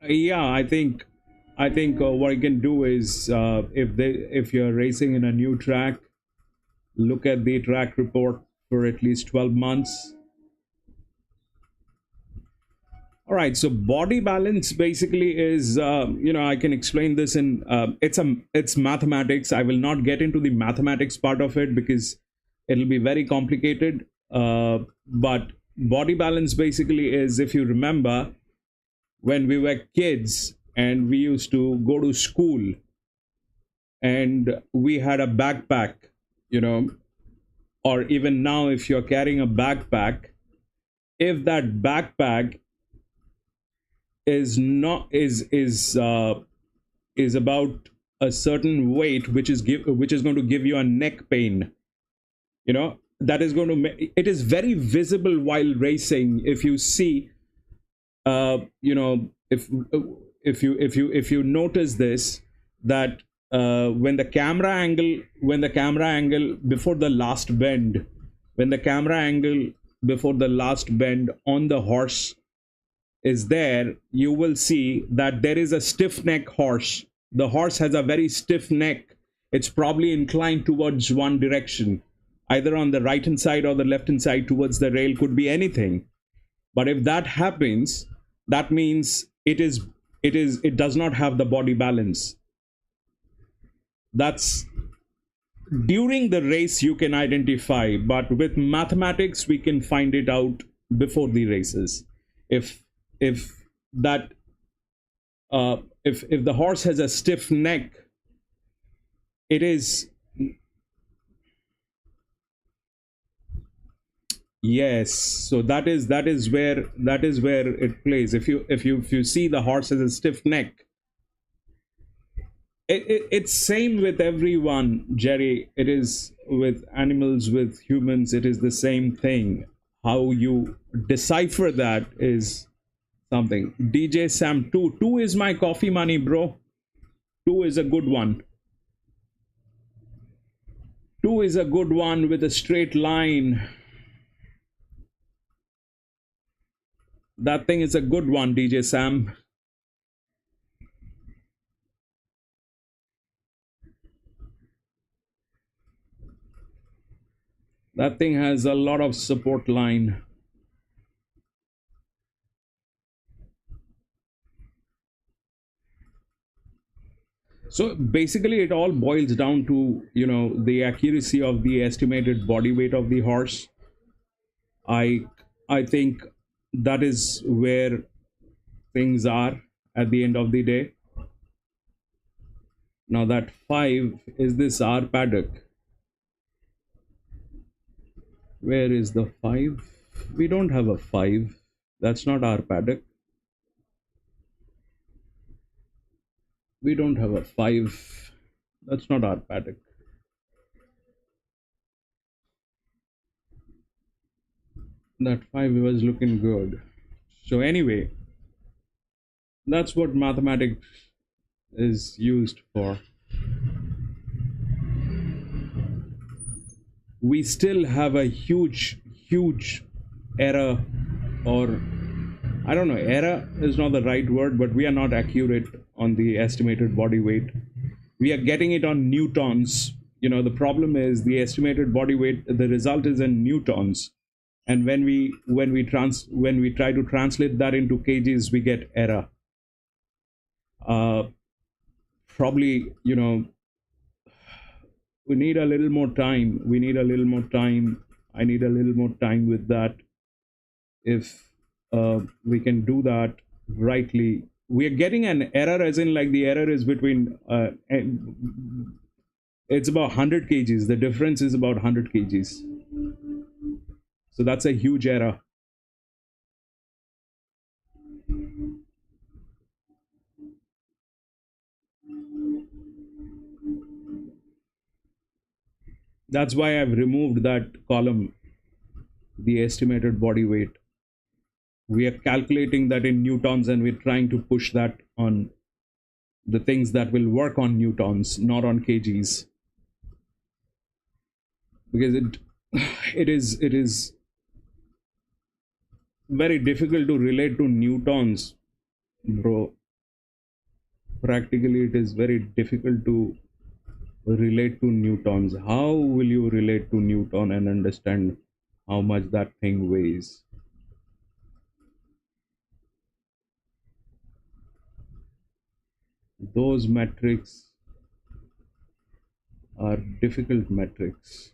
Yeah, I think what you can do is if you're racing in a new track, look at the track report for at least 12 months. All right, so body balance basically is I can explain this in it's mathematics. I will not get into the mathematics part of it because it'll be very complicated, but body balance basically is, if you remember, when we were kids and we used to go to school and we had a backpack, or even now if you're carrying a backpack, if that backpack is about a certain weight, which is going to give you a neck pain, that is going to it is very visible while racing. If you see if you notice this, that when the camera angle before the last bend, when the camera angle before the last bend on the horse is there, you will see that there is a stiff neck horse. The horse has a very stiff neck. It's probably inclined towards one direction, either on the right hand side or the left hand side towards the rail, could be anything. But if that happens, that means it does not have the body balance. That's during the race you can identify, but with mathematics we can find it out before the races. If that if the horse has a stiff neck, it is, yes, so that is where it plays. If you see the horse has a stiff neck, it's same with everyone, Jerry. It is with animals, with humans, it is the same thing. How you decipher that is something. DJ Sam, two is my coffee money, bro. 2 is a good one. 2 is a good one with a straight line. That thing is a good one, DJ Sam. That thing has a lot of support line. So basically it all boils down to, you know, the accuracy of the estimated body weight of the horse. I think that is where things are at the end of the day. Now that 5 is this our paddock. Where is the 5? We don't have a 5. That's not our paddock. We don't have a 5. That's not our paddock. That 5 was looking good. So anyway, that's what mathematics is used for. We still have a huge error, or I don't know, error is not the right word, but we are not accurate on the estimated body weight. We are getting it on newtons. You know, the problem is the estimated body weight, the result is in newtons, and when we try to translate that into kgs, we get error. Probably, you know, we need a little more time. I need a little more time with that. If we can do that rightly, we are getting an error, as in like the error is between it's about 100 kgs. The difference is about 100 kgs. So that's a huge error. That's why I've removed that column, the estimated body weight. We are calculating that in newtons, and we're trying to push that on the things that will work on newtons, not on kgs, because it is very difficult to relate to newtons, bro. Practically, it is very difficult to relate to newtons. How will you relate to newton and understand how much that thing weighs? Those metrics are difficult metrics.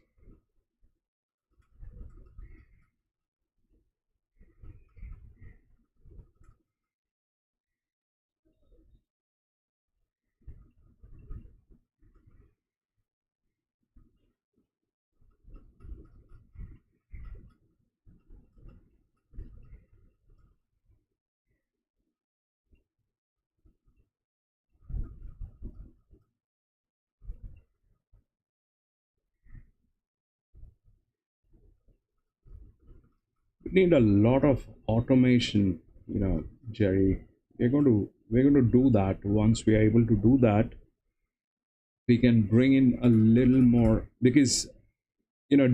We need a lot of automation, you know, Jerry. We're going to do that. Once we are able to do that, we can bring in a little more, because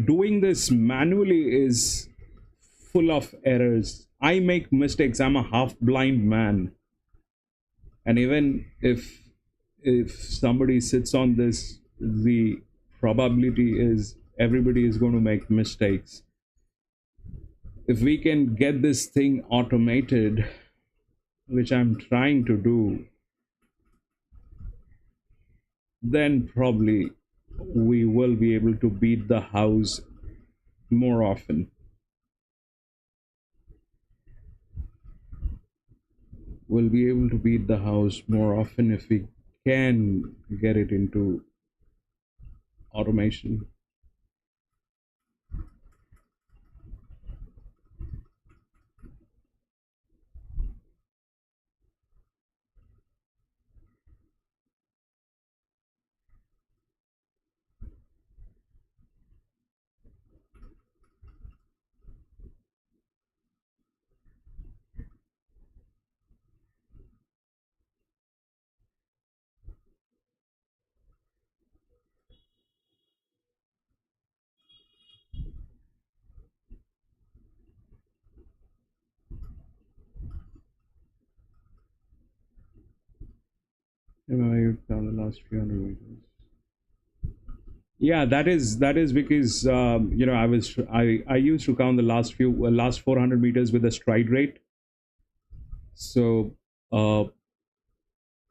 doing this manually is full of errors. I make mistakes. I'm a half blind man, and even if somebody sits on this, the probability is everybody is going to make mistakes. If we can get this thing automated, which I'm trying to do, then probably we will be able to beat the house more often. We'll be able to beat the house more often if we can get it into automation. You've done the last few hundred meters. Yeah, that is because I used to count the last 400 meters with a stride rate. So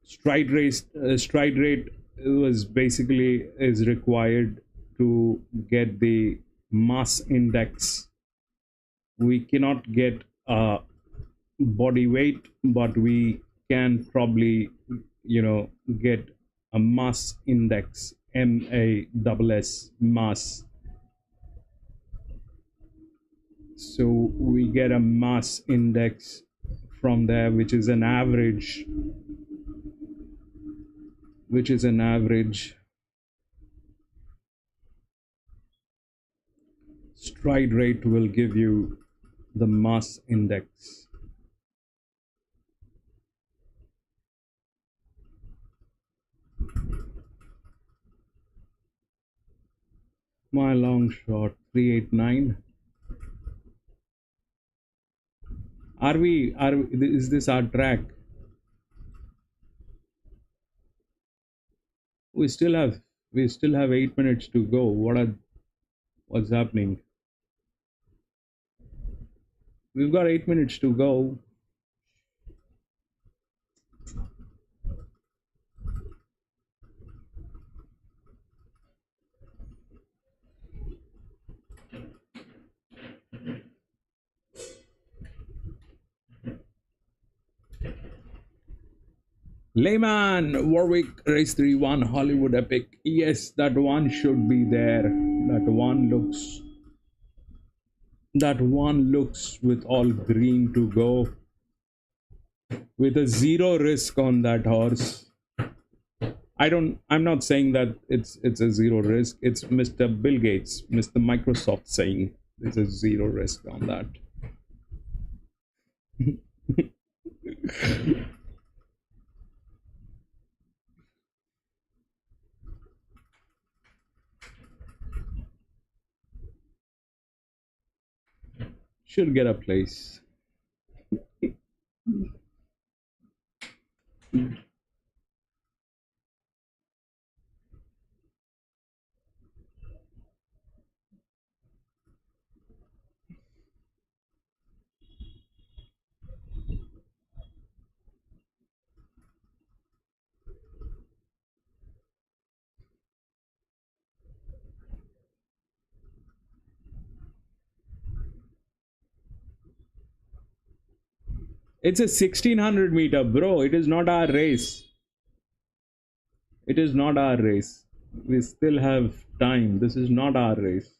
stride rate was basically is required to get the mass index. We cannot get body weight, but we can probably get a mass index, MASS mass. So we get a mass index from there, which is an average stride rate will give you the mass index. My long shot 389. Is this our track? We still have 8 minutes to go. What's happening? We've got 8 minutes to go. Layman, Warwick, race 3-1, Hollywood epic. Yes, that one should be there. That one looks with all green to go. With a zero risk on that horse. I'm not saying that it's a zero risk. It's Mr. Bill Gates, Mr. Microsoft saying there's a zero risk on that. Should get a place. It's a 1600 meter, bro. It is not our race. It is not our race. We still have time. This is not our race.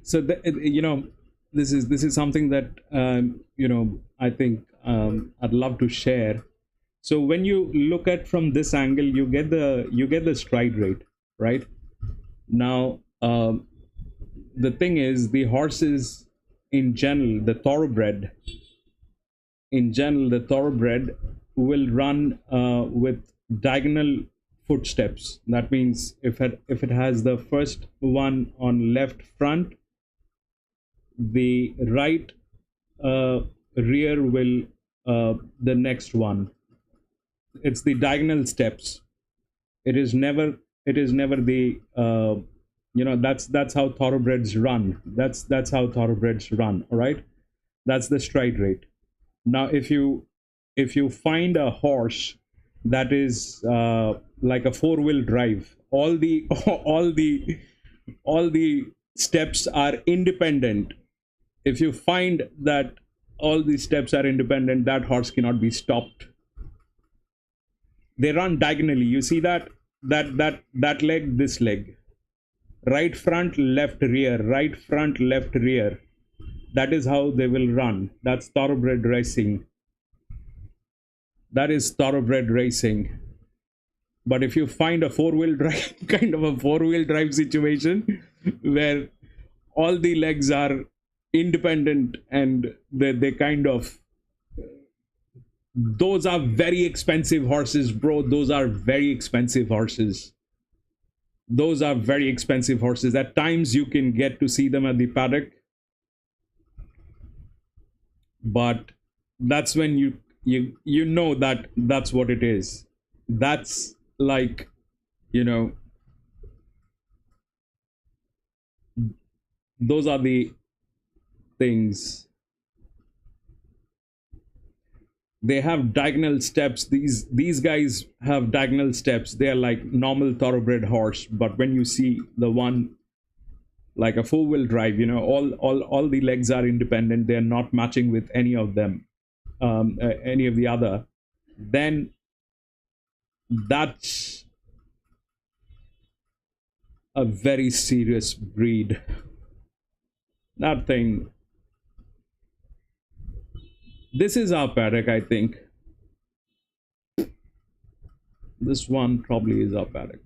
So this is something that I think I'd love to share. So when you look at from this angle, you get the stride rate, right? Now the thing is, the horses in general, the thoroughbred will run with diagonal footsteps. That means if it has the first one on left front, the right rear will the next one. It's the diagonal steps. It is never the that's how thoroughbreds run. That's how thoroughbreds run. All right, that's the stride rate. Now if you find a horse that is like a four-wheel drive, all the all the steps are independent. If you find that all the steps are independent, that horse cannot be stopped. They run diagonally. You see that leg, this leg, right front, left rear, right front, left rear. That is how they will run. That's thoroughbred racing. That is thoroughbred racing. But if you find a four-wheel drive, kind of a four-wheel drive situation where all the legs are independent and they kind of, those are very expensive horses, bro. Those are very expensive horses. Those are very expensive horses. At times you can get to see them at the paddock, but that's when you know that that's what it is. That's like, those are the things. They have diagonal steps. These guys have diagonal steps. They're like normal thoroughbred horse, but when you see the one like a four-wheel drive, all the legs are independent. They're not matching with any of them, any of the other. Then that's a very serious breed. That thing. This is our paddock, I think. This one probably is our paddock.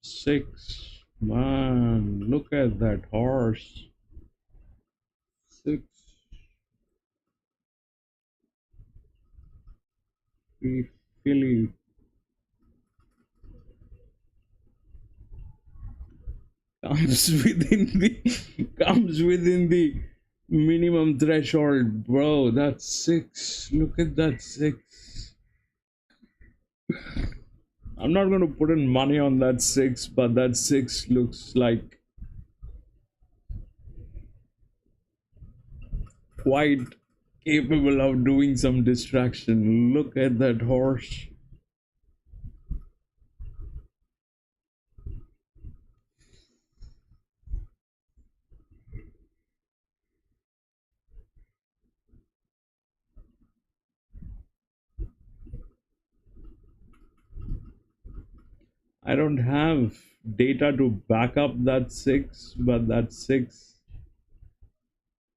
Six, man, look at that horse. Six, three filly. Comes within the minimum threshold, bro. That's six. Look at that six. I'm not going to put in money on that six, but that six looks like quite capable of doing some distraction. Look at that horse. I don't have data to back up that six, but that six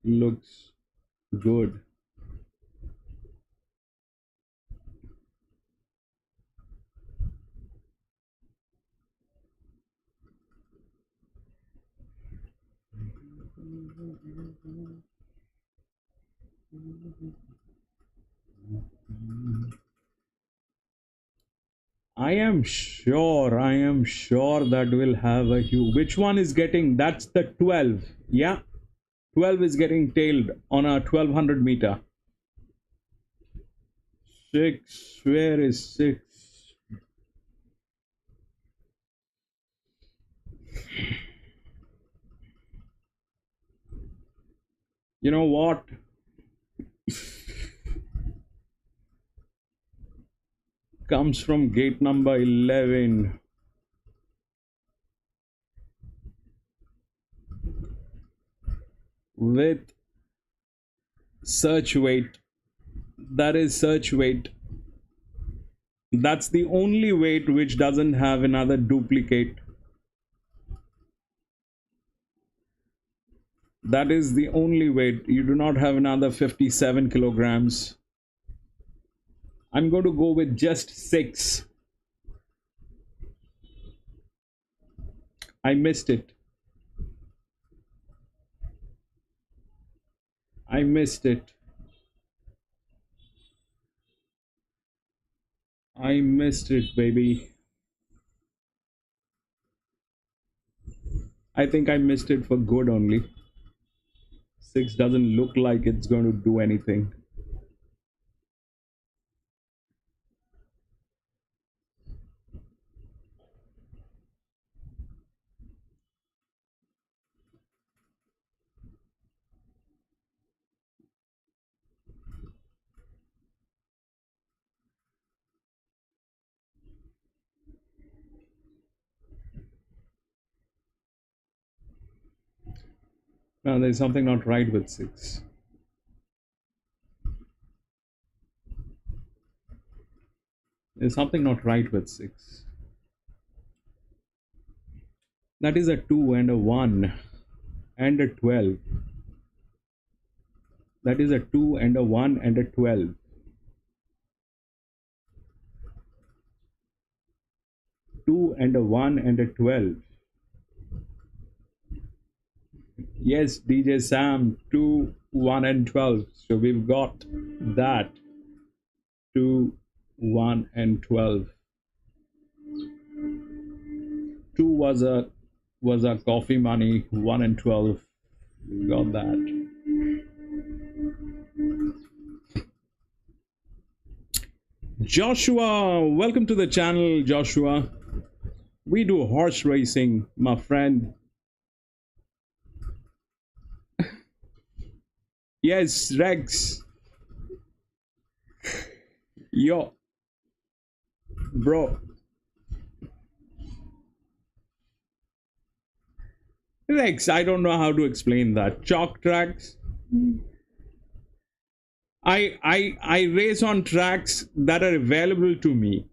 looks good. I am sure that we'll have a huge. Which one is getting? That's the 12. Yeah, 12 is getting tailed on a 1200 meter. 6. Where is 6? You know what? Comes from gate number 11. With search weight. That is search weight. That's the only weight which doesn't have another duplicate. That is the only weight. You do not have another 57 kilograms. I'm going to go with just 6. I missed it. I missed it. I missed it, baby. I think I missed it for good only. 6 doesn't look like it's going to do anything. No, there's something not right with 6. There's something not right with 6. That is a 2 and a 1 and a 12. That is a 2 and a 1 and a 12. 2 and a 1 and a 12. Yes, DJ Sam, 2, 1 and 12. So we've got that. 2, 1 and 12. 2 was a coffee money. 1 and 12. We got that. Joshua, welcome to the channel, Joshua. We do horse racing, my friend. Yes, Rex. Yo, bro. Rex, I don't know how to explain that. Chalk tracks. I race on tracks that are available to me.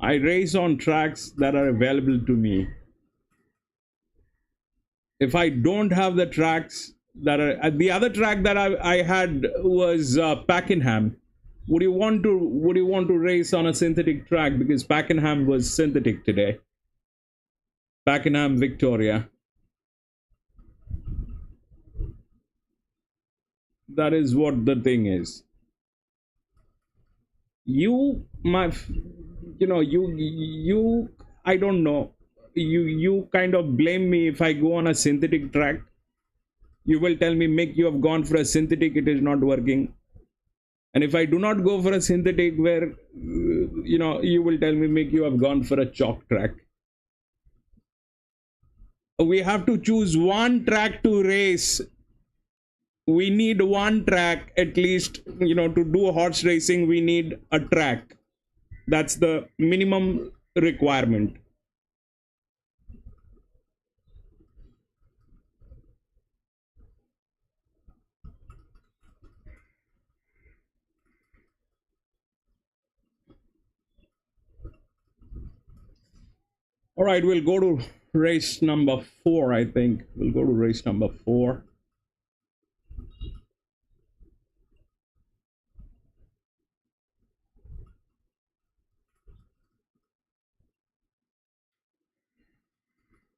I race on tracks that are available to me. If I don't have the tracks that are the other track that I had was Pakenham. Would you want to race on a synthetic track, because Pakenham was synthetic today? Pakenham, Victoria. That is what the thing is. You I don't know. You kind of blame me if I go on a synthetic track. You will tell me, Mick, you have gone for a synthetic, it is not working. And if I do not go for a synthetic, where you will tell me, Mick, you have gone for a chalk track. We have to choose one track to race. We need one track at least, to do horse racing. We need a track. That's the minimum requirement. All right, we'll go to race number 4, I think. We'll go to race number 4.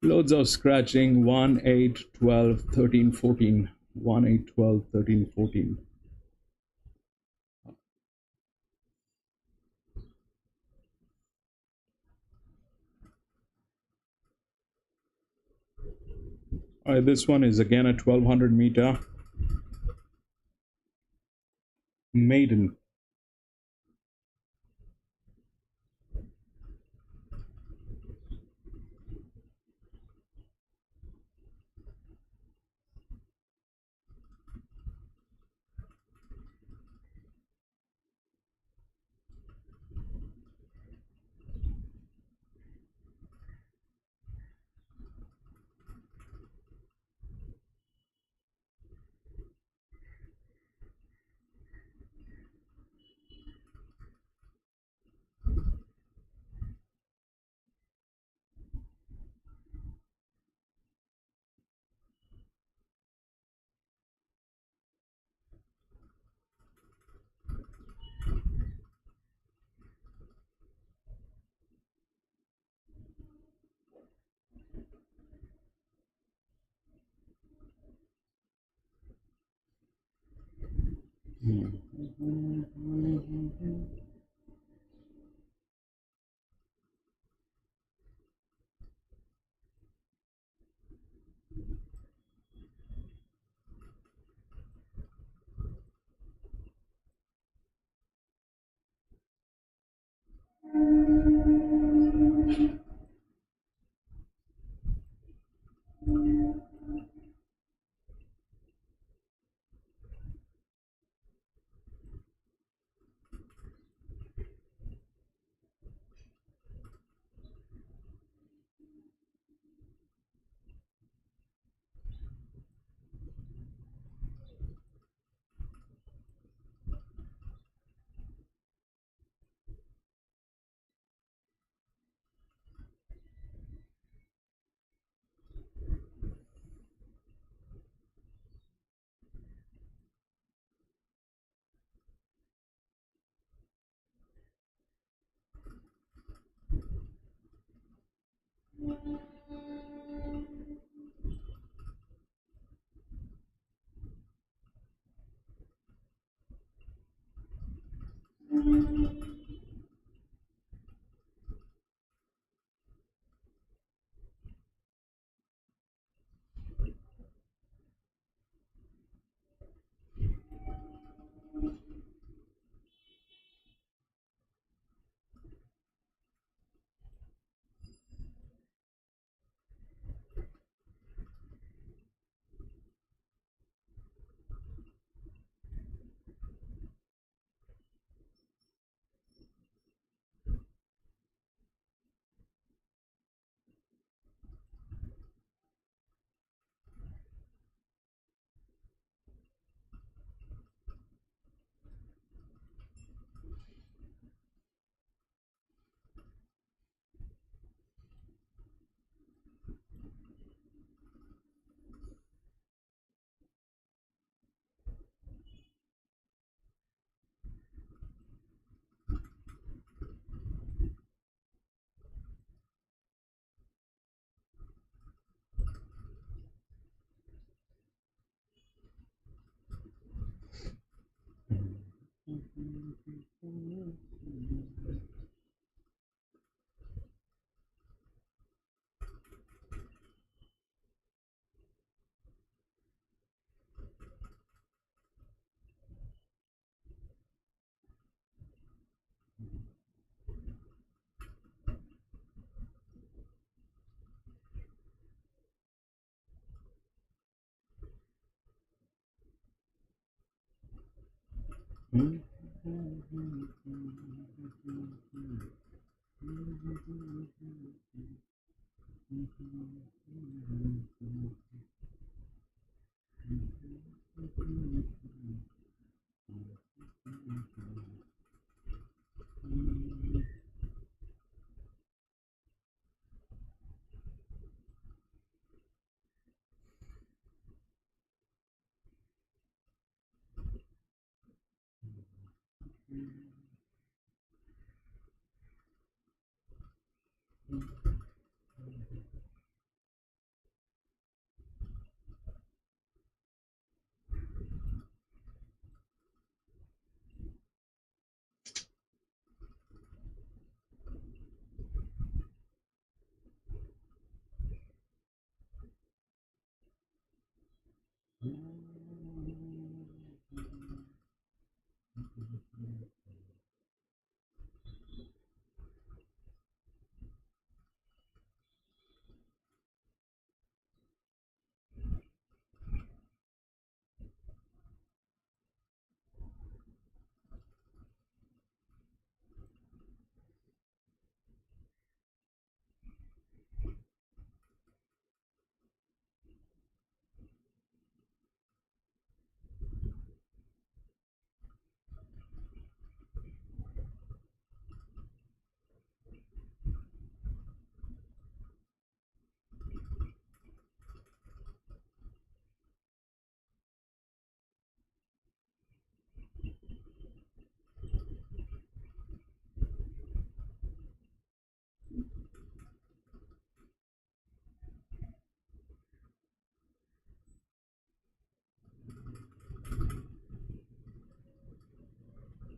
Loads of scratching. 1, 8, 12, 13, 14. 1, 8, 12, 13, 14. All right, this one is again a 1200 meter maiden.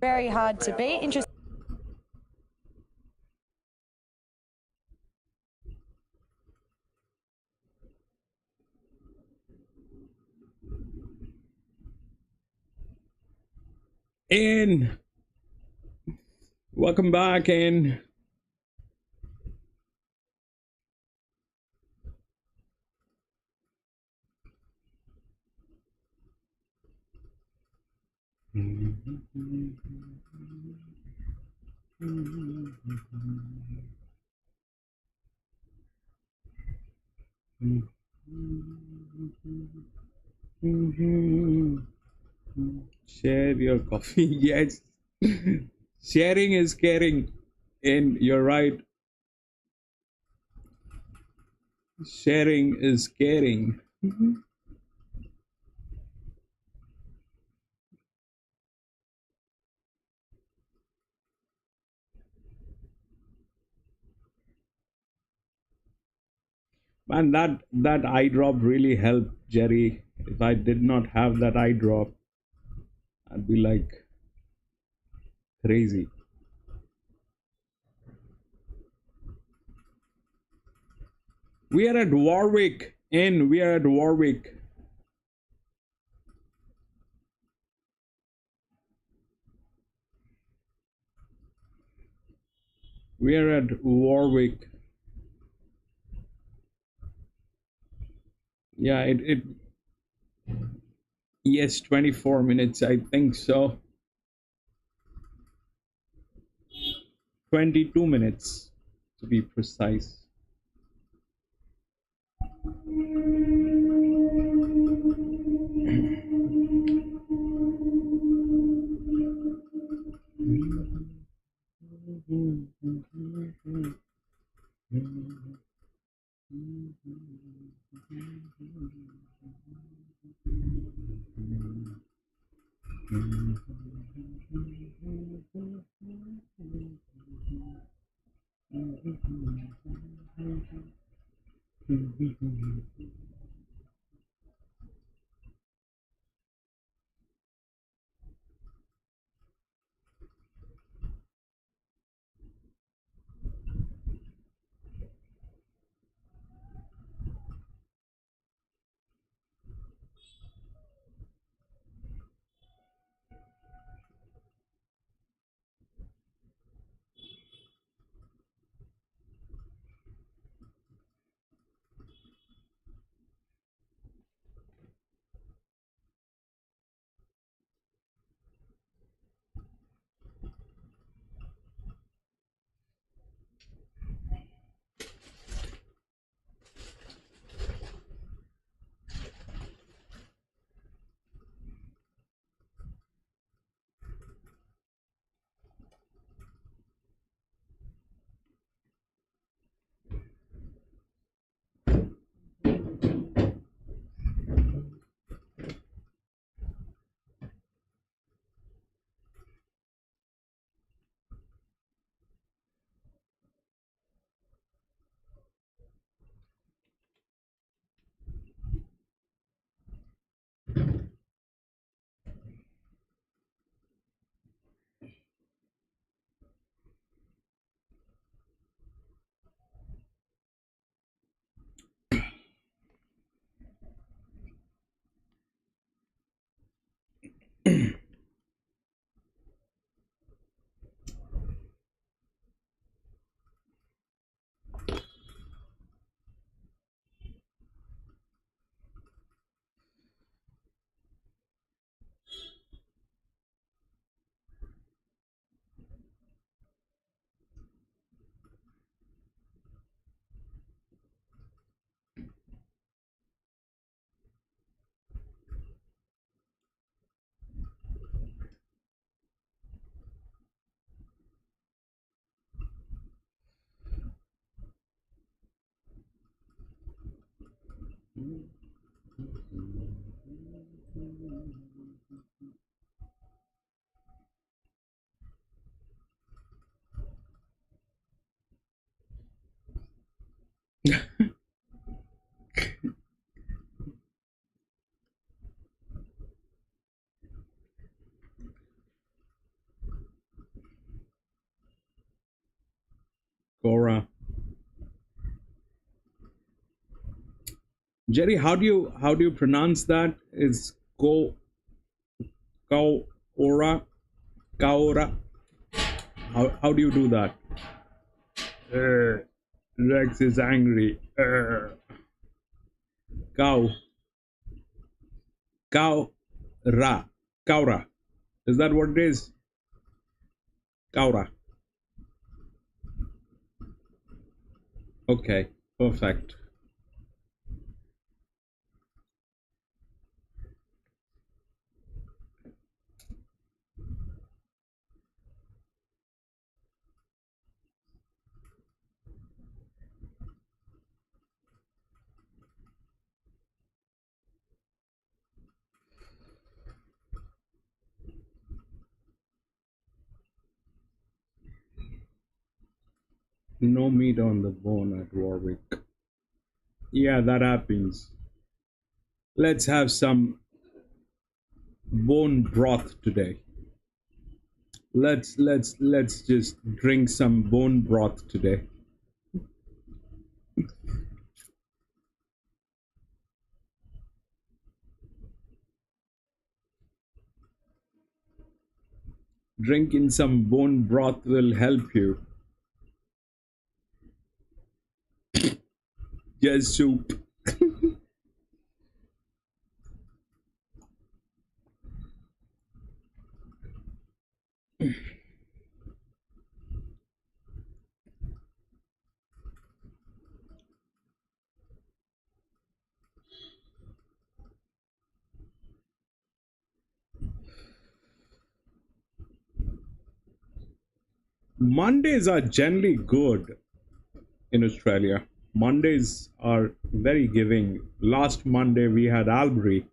Very hard to beat. Interesting. In. Welcome back in. Share your coffee. Yes. Sharing is caring. And you're right. Sharing is caring. Man, that eye drop really helped, Jerry. If I did not have that eye drop, I'd be like crazy. We are at Warwick. We are at Warwick. We are at Warwick. Yeah, it yes, 24 minutes, I think so. 22 minutes to be precise. Cora. Jerry, how do you pronounce that? Is Cora? Kaora? How do you do that? Rex is angry. Cow. Ra. Kaura. Is that what it is? Kaura. Okay, perfect. No meat on the bone at Warwick. Yeah, that happens. Let's have some bone broth today. Let's just drink some bone broth today. Drinking some bone broth will help you. Just soup. Mondays are generally good in Australia. Mondays are very giving. Last Monday we had Albury.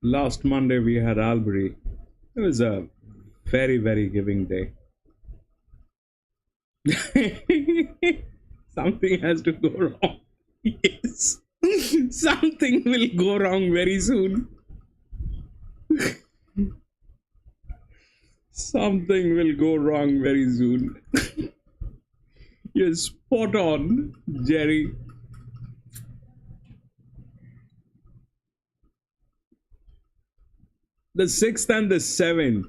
Last Monday we had Albury. It was a very, very giving day. Something has to go wrong. Yes. Something will go wrong very soon. Something will go wrong very soon. You're spot on, Jerry. The 6th and the 7th.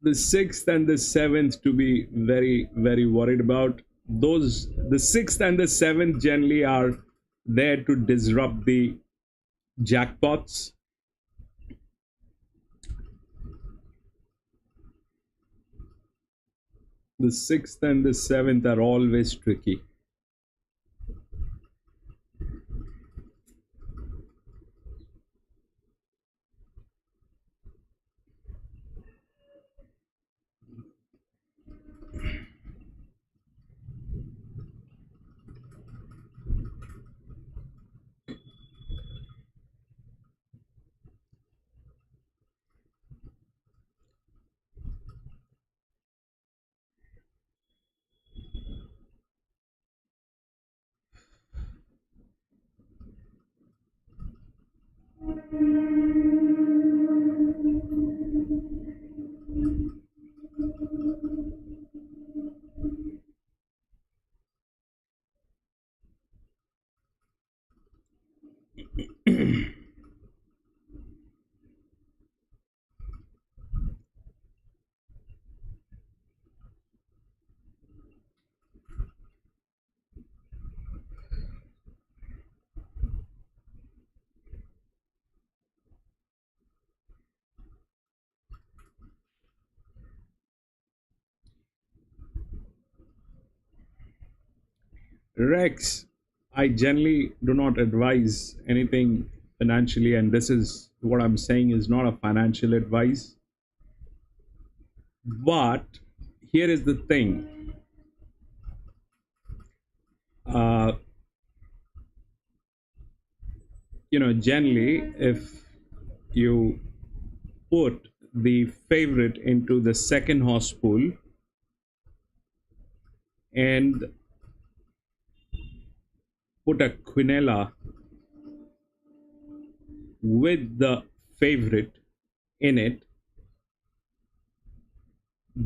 The 6th and the 7th to be very, very worried about. Those, the 6th and the 7th generally are there to disrupt the jackpots. The 6th and the 7th are always tricky. Rex, I generally do not advise anything financially, and this is what I'm saying is not a financial advice. But here is the thing. Generally, if you put the favorite into the second horse pool and put a quinella with the favorite, in it,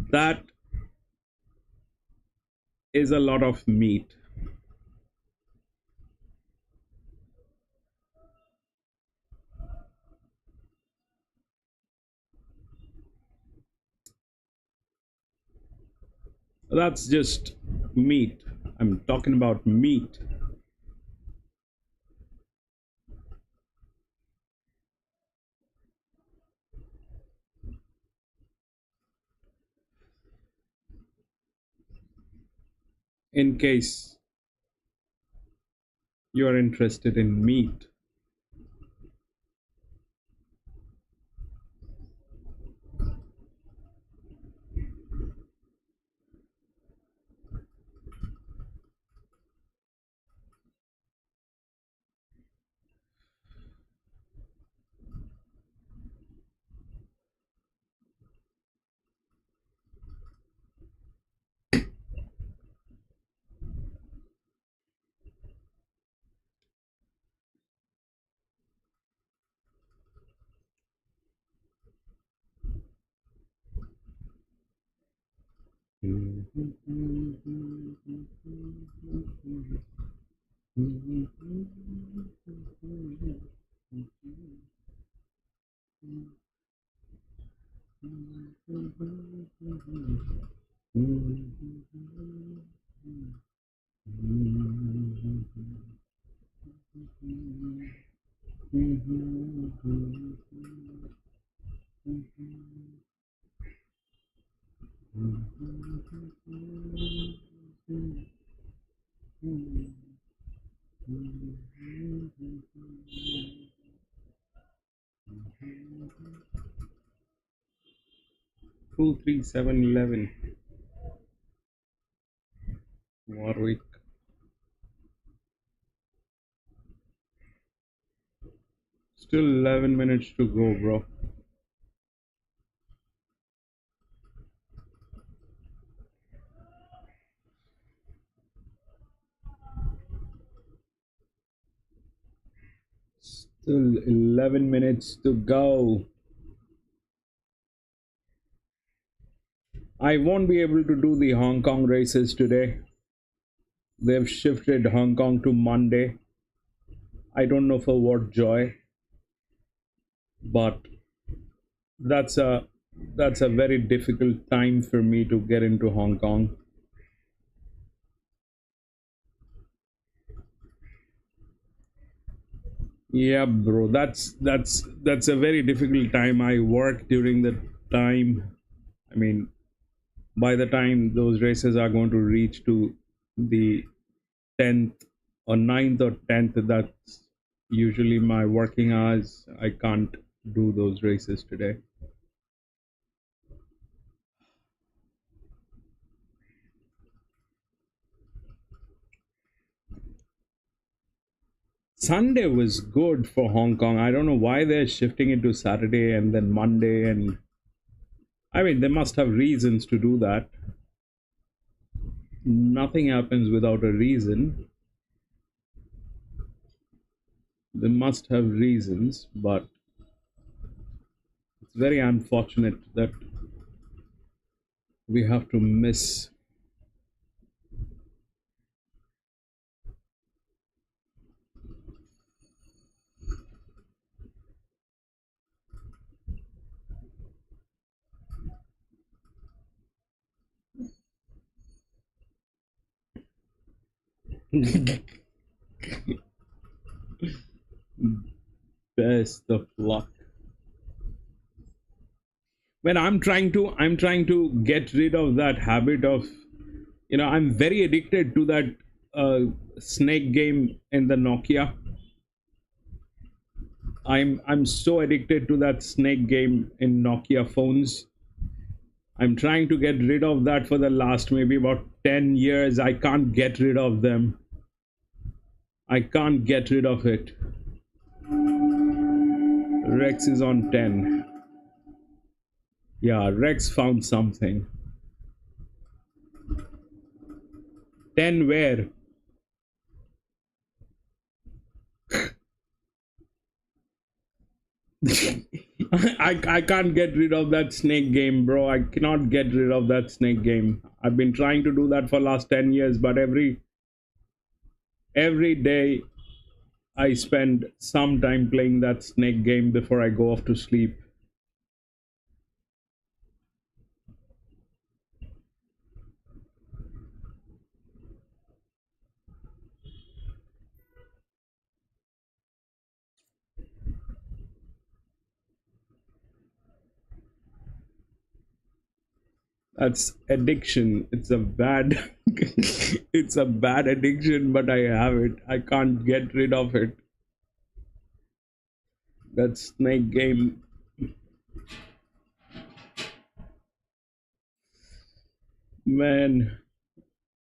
that is a lot of meat. That's just meat. I'm talking about meat. In case you are interested in meat. Full 3711 Warwick. Still 11 minutes to go, bro. Still 11 minutes to go. I won't be able to do the Hong Kong races today. They've shifted Hong Kong to Monday. I don't know for what joy, but that's a very difficult time for me to get into Hong Kong. Yeah, bro, that's a very difficult time. I work during the time. I mean, by the time those races are going to reach to the 10th or 9th or 10th, that's usually my working hours. I can't do those races today. Sunday was good for Hong Kong. I don't know why they're shifting it to Saturday and then Monday, and I mean, they must have reasons to do that. Nothing happens without a reason. They must have reasons, but it's very unfortunate that we have to miss. Best of luck. When I'm trying to get rid of that habit of, I'm very addicted to that snake game in the Nokia. I'm so addicted to that snake game in Nokia phones. I'm trying to get rid of that for the last maybe about 10 years. I can't get rid of them. I can't get rid of it. Rex is on 10. Yeah, Rex found something. 10 where? I can't get rid of that snake game, bro. I cannot get rid of that snake game. I've been trying to do that for last 10 years, but every day I spend some time playing that snake game before I go off to sleep. That's addiction. It's a bad it's a bad addiction, but I have it. I can't get rid of it. That snake game. Man,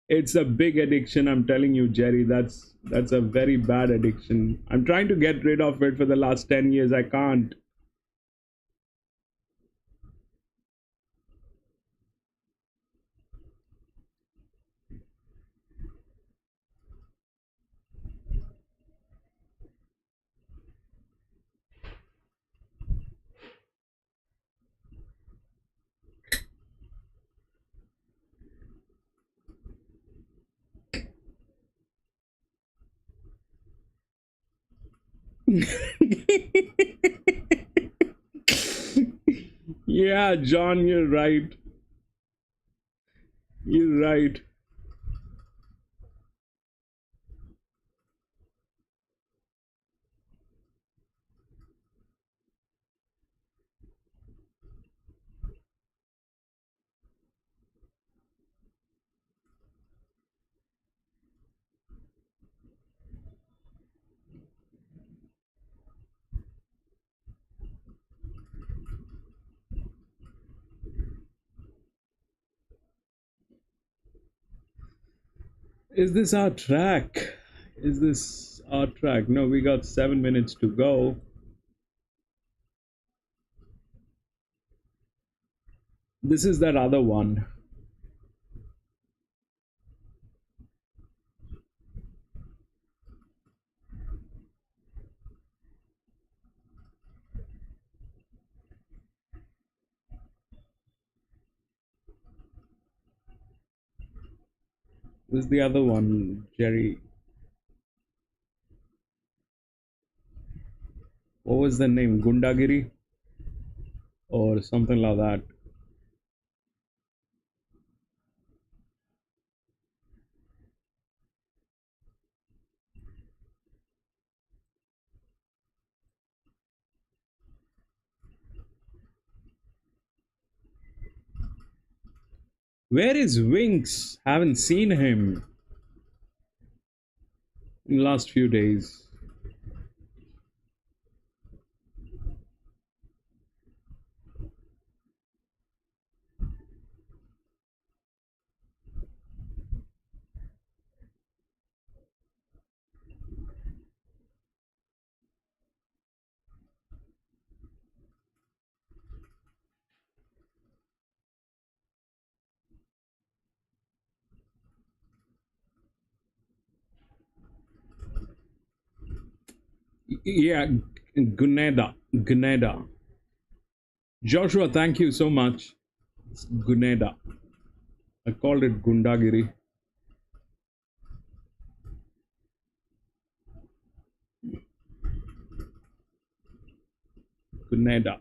it's a big addiction, I'm telling you, Jerry. That's a very bad addiction. I'm trying to get rid of it for the last 10 years. I can't. Yeah, John, you're right. You're right. Is this our track? Is this our track? No, we got 7 minutes to go. This is that other one. This is the other one, Jerry. What was the name? Gundagiri? Or something like that. Where is Winks? Haven't seen him in the last few days. Yeah, Guneda. Joshua, thank you so much. It's Guneda. I called it Gundagiri. Guneda.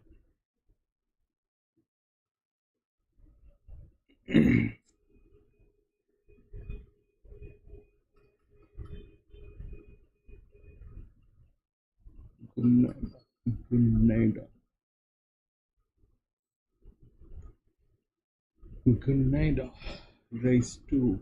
Guneda. Guneda. Guneda. Race 2.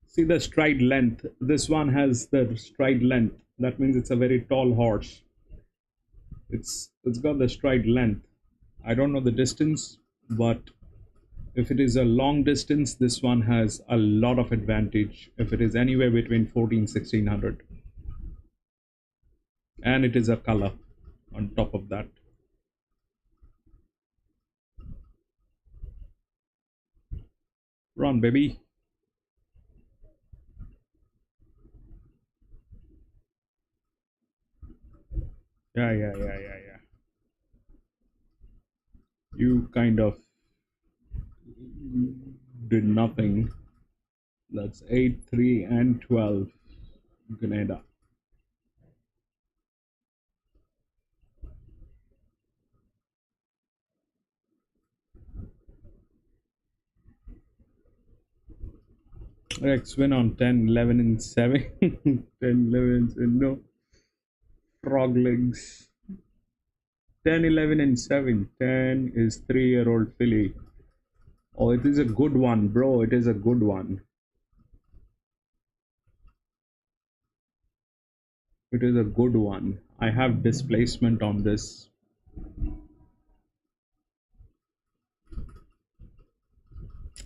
See the stride length. This one has the stride length. That means it's a very tall horse. It's got the stride length. I don't know the distance, but If it is a long distance, this one has a lot of advantage. If it is anywhere between 14, 1600. And it is a color on top of that. Run, baby. Yeah. You kind of did nothing. That's 8, 3, and 12. Grenada. Rex win on 10, 11, and 7. 10, 11, and no. Frog legs. 10, 11, and 7. 10 is 3-year-old filly. Oh, it is a good one, bro. It is a good one. It is a good one. I have displacement on this.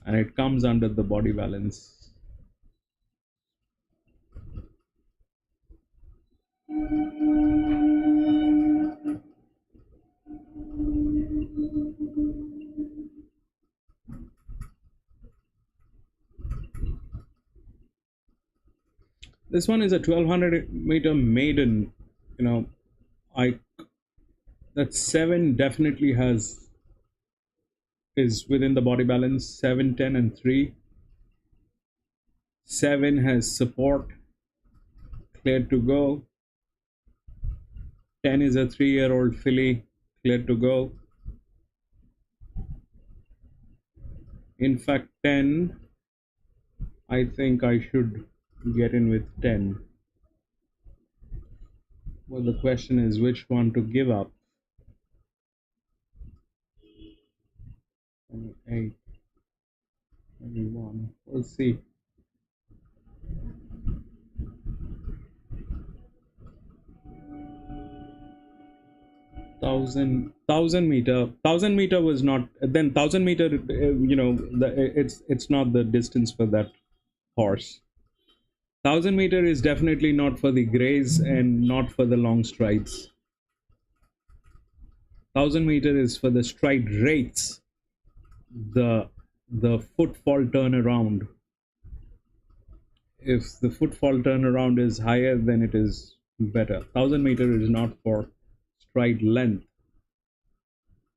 And it comes under the body balance. This one is a 1200-meter maiden. You know, that 7 definitely is within the body balance. 7, 10, and 3. 7 has support, cleared to go. 10 is a 3-year-old filly, cleared to go. In fact, 10, I think I should get in with 10. Well, the question is which one to give up. 8, 21. We'll see. Thousand meter was not. Then 1,000 meter. It's not the distance for that horse. 1,000 meter is definitely not for the grays and not for the long strides. 1,000 meter is for the stride rates. The footfall turnaround. If the footfall turnaround is higher, then it is better. 1,000 meter is not for stride length.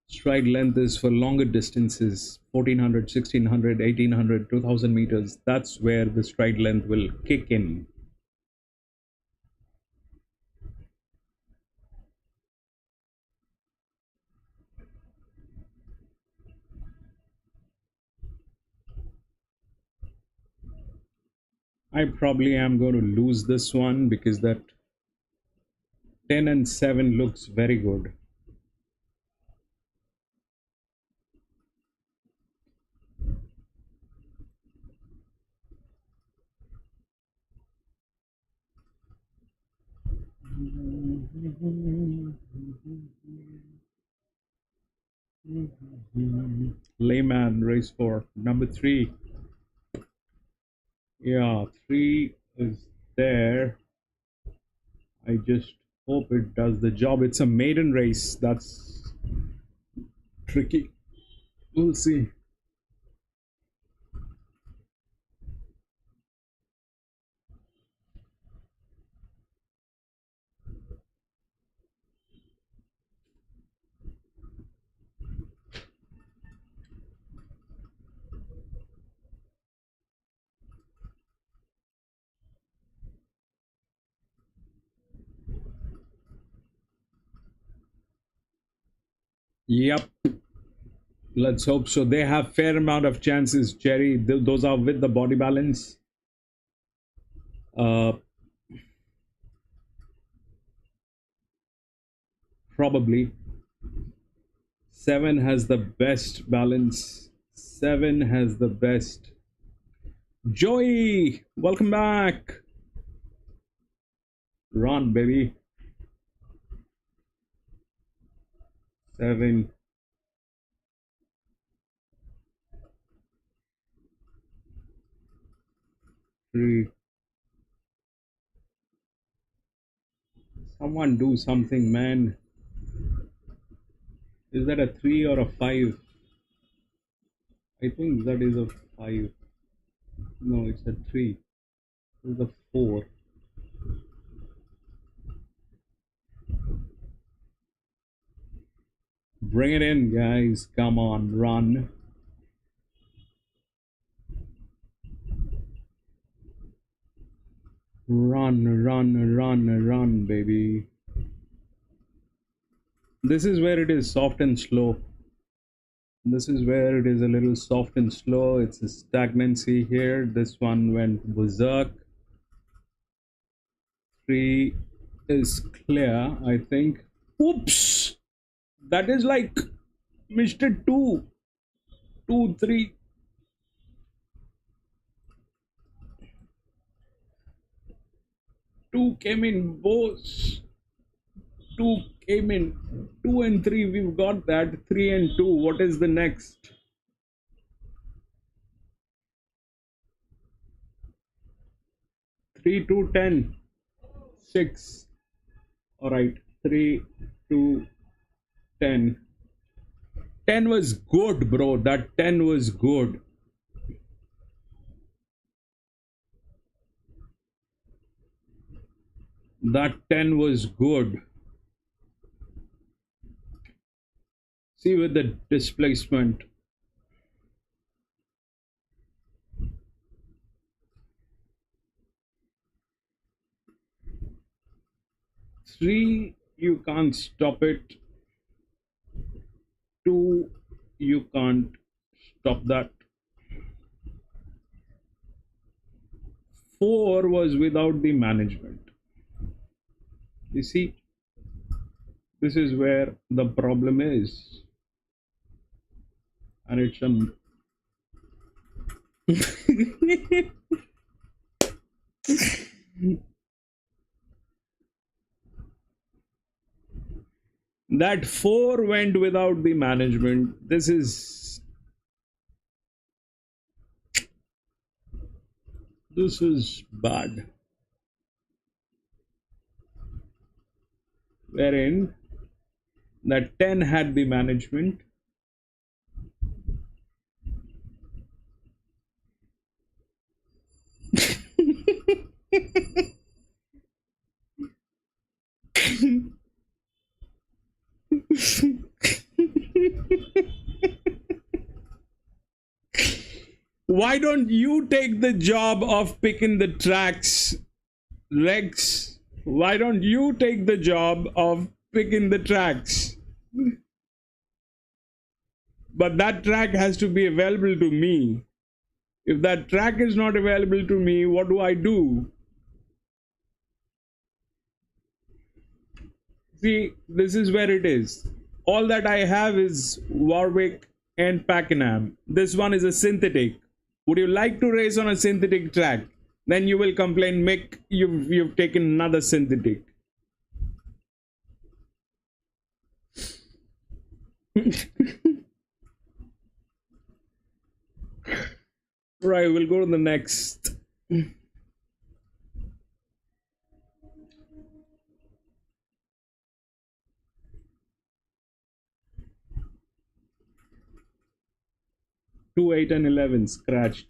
Stride length is for longer distances, 1,400, 1,600, 1,800, 2,000 meters. That's where the stride length will kick in. I probably am going to lose this one because that 10 and 7 looks very good. Layman, race 4, number 3. Yeah, 3 is there. I just hope it does the job. It's a maiden race. That's tricky. We'll see. Yep. Let's hope so. They have fair amount of chances, Jerry. Those are with the body balance. Probably. 7 has the best balance. 7 has the best. Joey, welcome back. Run, baby. 7. tree. Someone do something, man. Is that a 3 or a 5? I think that is a 5. No, it's a 3. It's a 4. Bring it in, guys. Come on, run. Run, baby. This is where it is soft and slow. This is where it is a little soft and slow. It's a stagnancy here. This one went berserk. 3 is clear, I think. Oops! That is like Mr. 2. 2, 3. 2 came in, boss. 2 came in. 2 and 3, we've got that. 3 and 2. What is the next? 3, 2, 10. 6. Alright. 3, 2, 10. 10 was good, bro. That 10 was good. That 10 was good. See with the displacement. Three, you can't stop it. 2, you can't stop that. 4 was without the management. You see, this is where the problem is. And it's that 4 went without the management. This is bad. Wherein that 10 had the management. Why don't you take the job of picking the tracks, Rex? Why don't you take the job of picking the tracks? But that track has to be available to me. If that track is not available to me, what do I do? See, this is where it is. All that I have is Warwick and Pakenham. This one is a synthetic. Would you like to race on a synthetic track? Then you will complain, Mick, you've taken another synthetic. Right, we'll go to the next. Two, 8, and 11 scratched.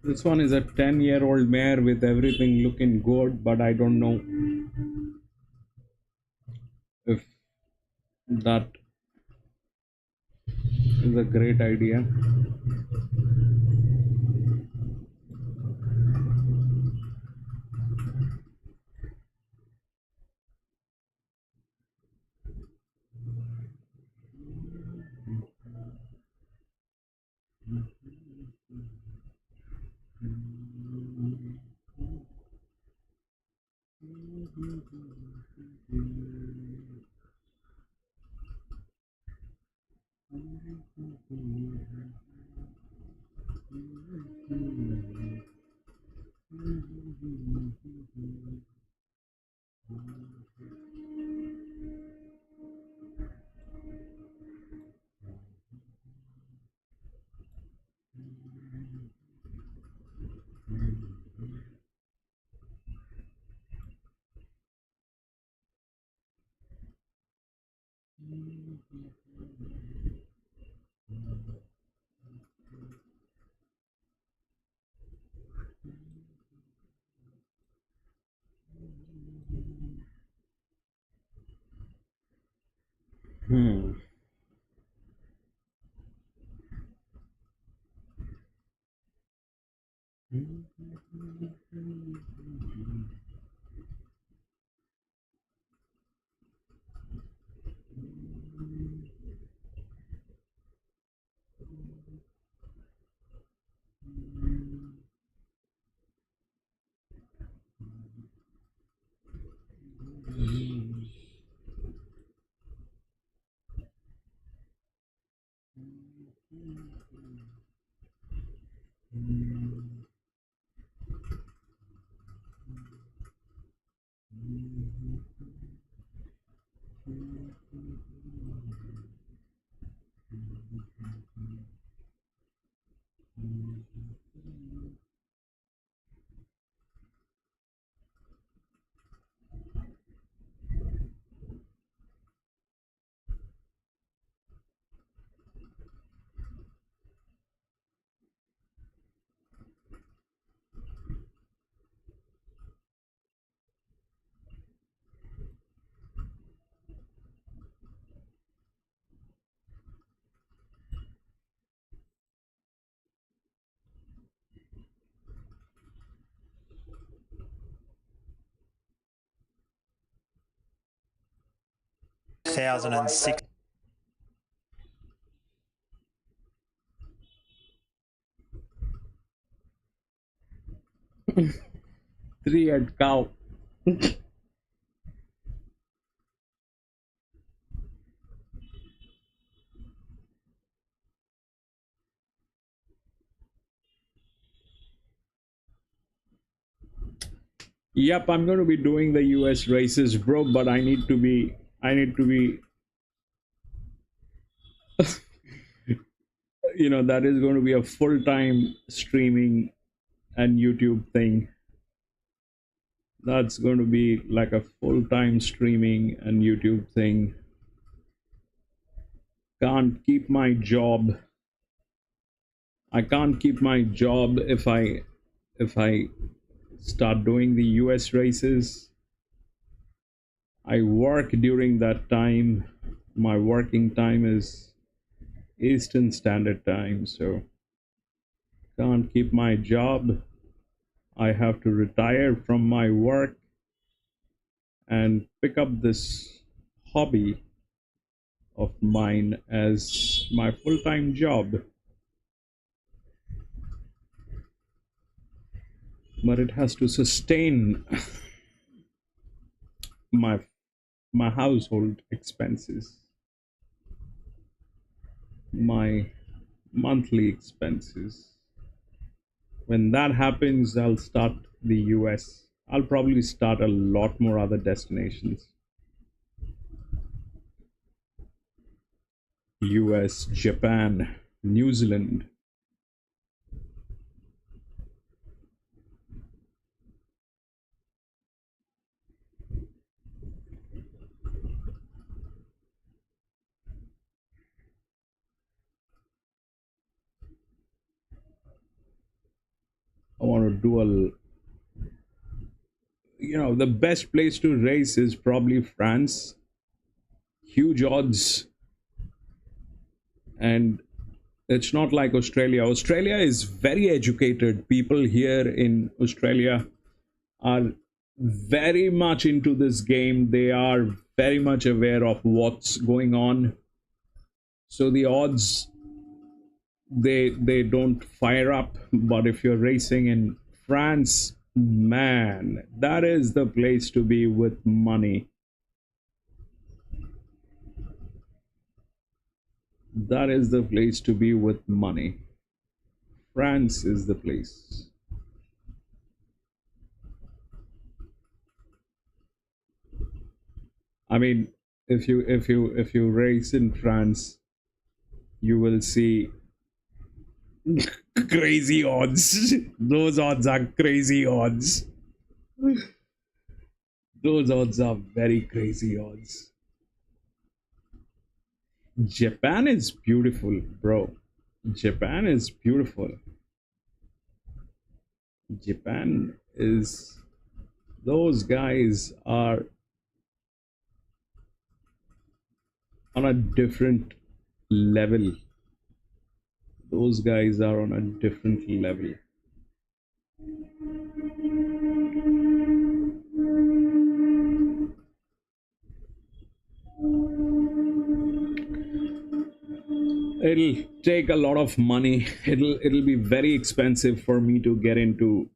This one is a 10-year-old mare with everything looking good, but I don't know if that is a great idea. 2006. Three-head cow. Yep, I'm going to be doing the US races, bro, but I need to be you know, that is going to be a full-time streaming and YouTube thing. That's going to be like a full-time streaming and YouTube thing. Can't keep my job. I can't keep my job if I start doing the US races. I work during that time. My working time is Eastern Standard Time, so can't keep my job. I have to retire from my work and pick up this hobby of mine as my full-time job. But it has to sustain my household expenses, my monthly expenses. When that happens, I'll start the US. I'll probably start a lot more other destinations. US, Japan, New Zealand. I want to do you know, the best place to race is probably France. Huge odds. And it's not like Australia. Australia is very educated. People here in Australia are very much into this game. They are very much aware of what's going on. So the odds, they don't fire up. But if you're racing in France, man, that is the place to be with money. That is the place to be with money. France is the place. I mean, if you race in France, you will see crazy odds. Those odds are crazy odds. Those odds are very crazy odds. Japan is beautiful, bro. Japan is beautiful. Japan is, those guys are on a different level. Those guys are on a different level. It'll take a lot of money. It'll be very expensive for me to get into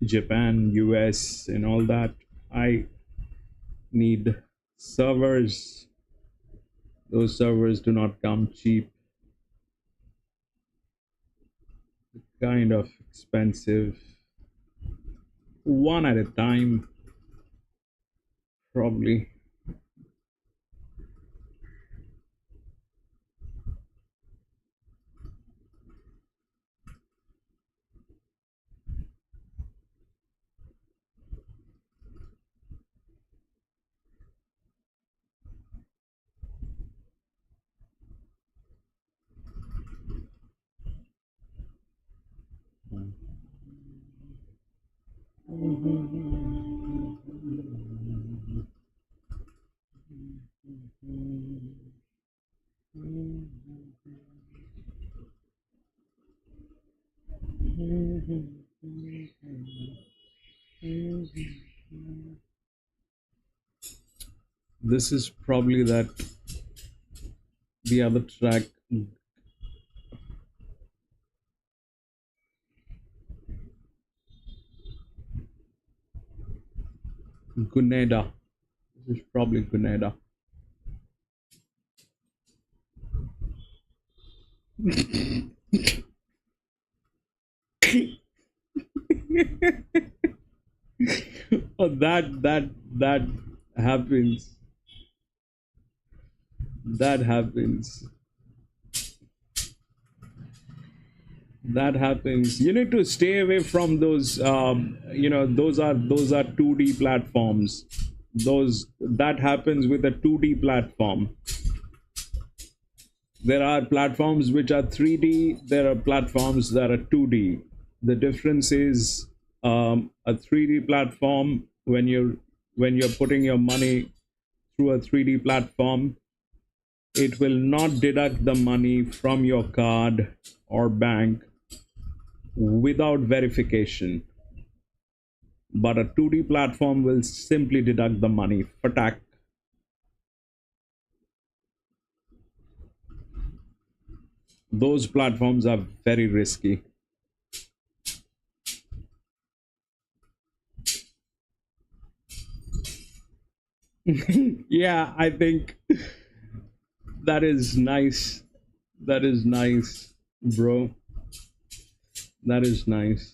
Japan, US, and all that. I need servers. Those servers do not come cheap. Kind of expensive. One at a time, probably. This is probably that the other track. Guneda. This is probably Guneda. Oh, that happens. That happens. That happens. You need to stay away from those. Those are 2D platforms. That happens with a 2D platform. There are platforms which are 3D. There are platforms that are 2D. The difference is a 3D platform, when you're putting your money through a 3D platform, it will not deduct the money from your card or bank without verification. But a 2D platform will simply deduct the money. Fatak. Those platforms are very risky. Yeah, I think that is nice. That is nice, bro. That is nice.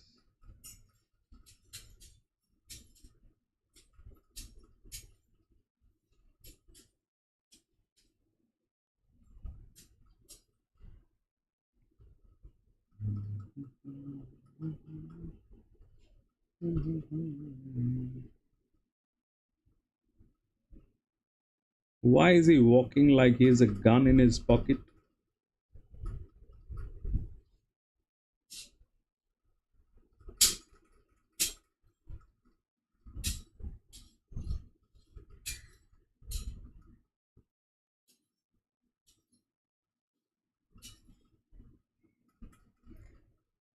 Why is he walking like he has a gun in his pocket?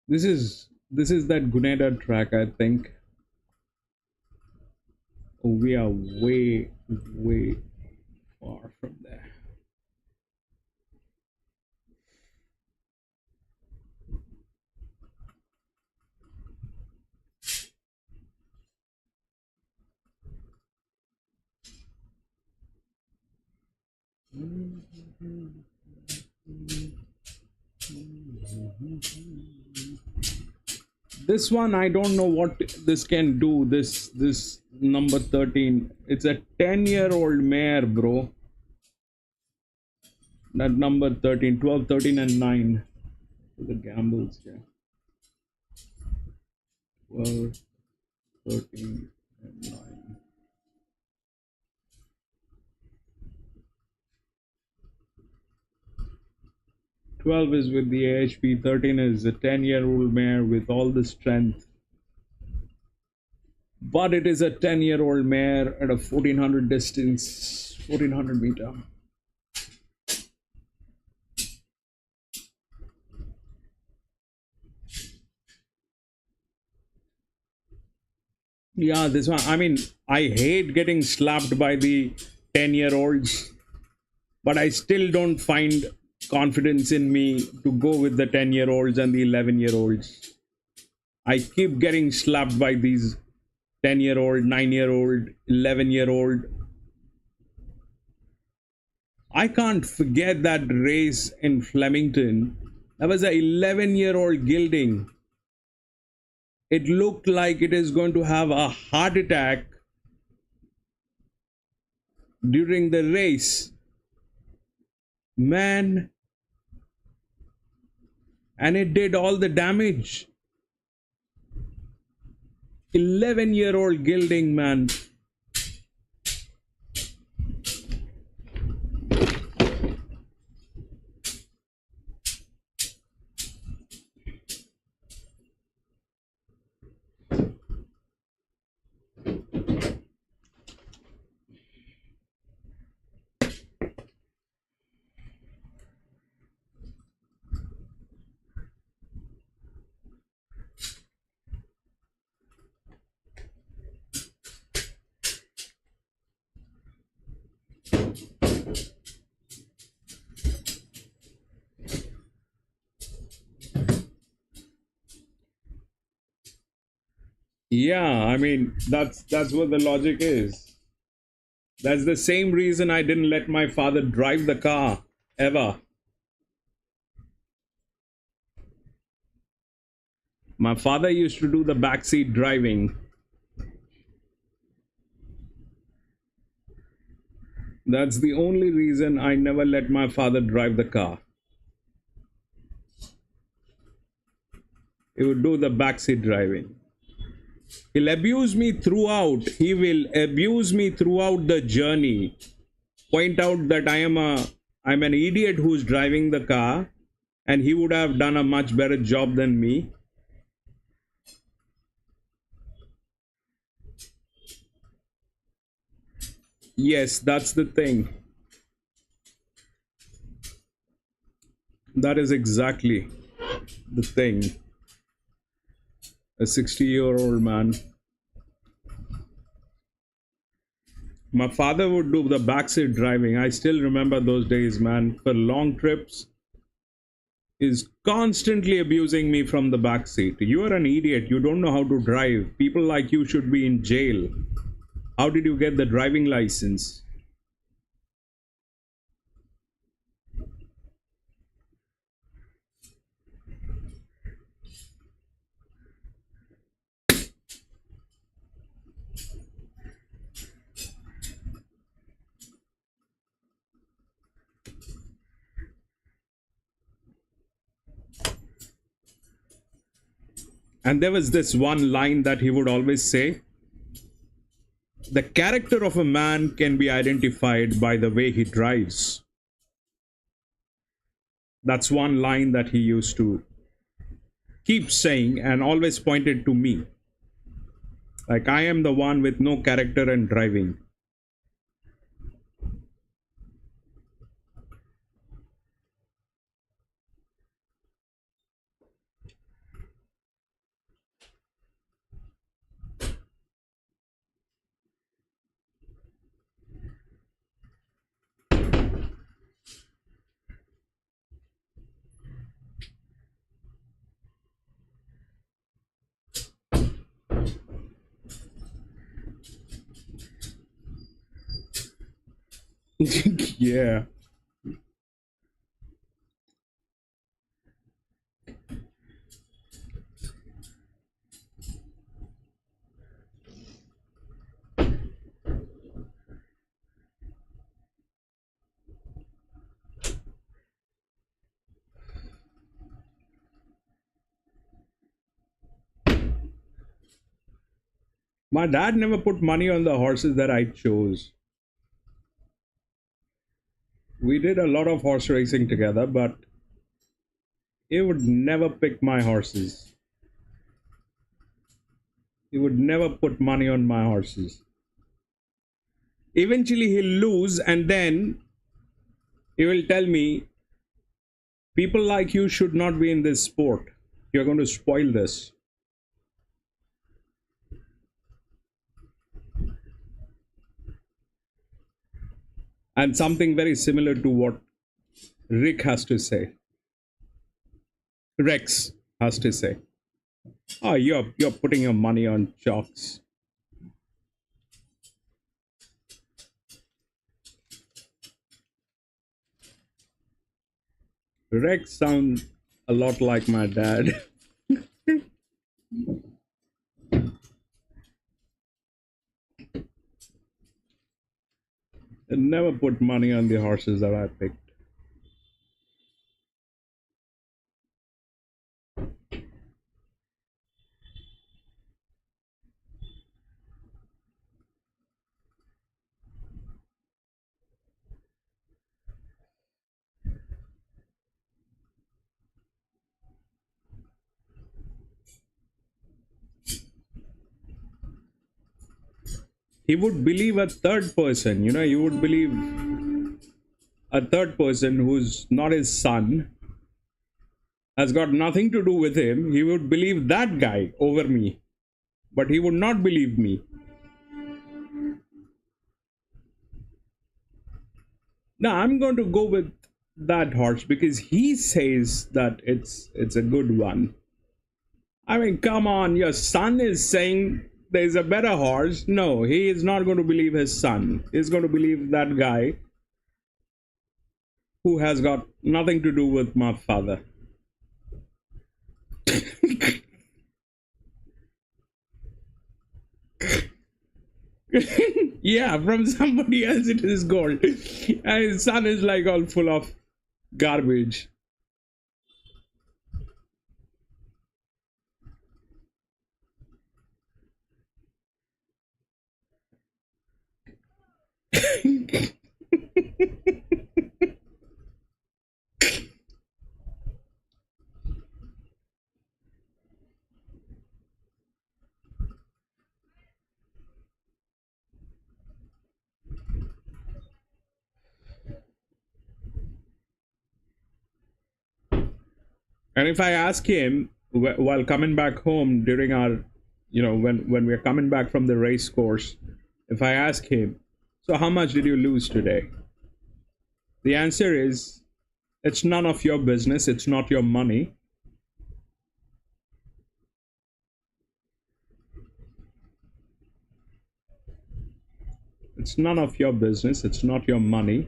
This is that Guneda track, I think. Oh, we are way far from there. This one, I don't know what this can do. This number 13. It's a 10-year-old mare, bro. That number 13, 12, 13, and 9. The gambles here. 12, 13, and 9. 12 is with the AHP, 13 is a 10-year-old mare with all the strength. But it is a 10-year-old mare at a 1400 distance, 1400 meter. Yeah, this one, I mean, I hate getting slapped by the 10-year-olds, but I still don't find confidence in me to go with the 10-year-olds and the 11-year-olds. I keep getting slapped by these 10-year-old, 9-year-old, 11-year-old. I can't forget that race in Flemington. That was an 11-year-old gelding. It looked like it is going to have a heart attack during the race. Man. And it did all the damage. 11-year-old gelding, man. Yeah, I mean, that's what the logic is. That's the same reason I didn't let my father drive the car ever. My father used to do the backseat driving. That's the only reason I never let my father drive the car. He would do the backseat driving. He'll abuse me throughout. He will abuse me throughout the journey. Point out that I'm an idiot who's driving the car, and he would have done a much better job than me. Yes, that's the thing. That is exactly the thing. A 60-year-old man. My father would do the backseat driving. I still remember those days, man. For long trips, is constantly abusing me from the backseat. You are an idiot. You don't know how to drive. People like you should be in jail. How did you get the driving license? And there was this one line that he would always say: the character of a man can be identified by the way he drives. That's one line that he used to keep saying and always pointed to me. Like, I am the one with no character and driving. Yeah. My dad never put money on the horses that I chose. We did a lot of horse racing together, but He would never pick my horses. He would never put money on my horses. Eventually he'll lose, and then he will tell me, people like you should not be in this sport. You're going to spoil this. And something very similar to what Rick has to say. Rex has to say. Oh, you're putting your money on chalks. Rex sounds a lot like my dad. I never put money on the horses that I picked. He would believe a third person, you would believe a third person who's not his son, has got nothing to do with him. He would believe that guy over me, but he would not believe me. Now I'm going to go with that horse because he says that it's a good one. I mean, come on, your son is saying there's a better horse. No, he is not going to believe his son. He's going to believe that guy who has got nothing to do with my father. Yeah, from somebody else it is gold. And his son is like all full of garbage. And if I ask him while coming back home during our, when we're coming back from the race course, if I ask him, so how much did you lose today? The answer is, it's none of your business. It's not your money. It's none of your business. It's not your money.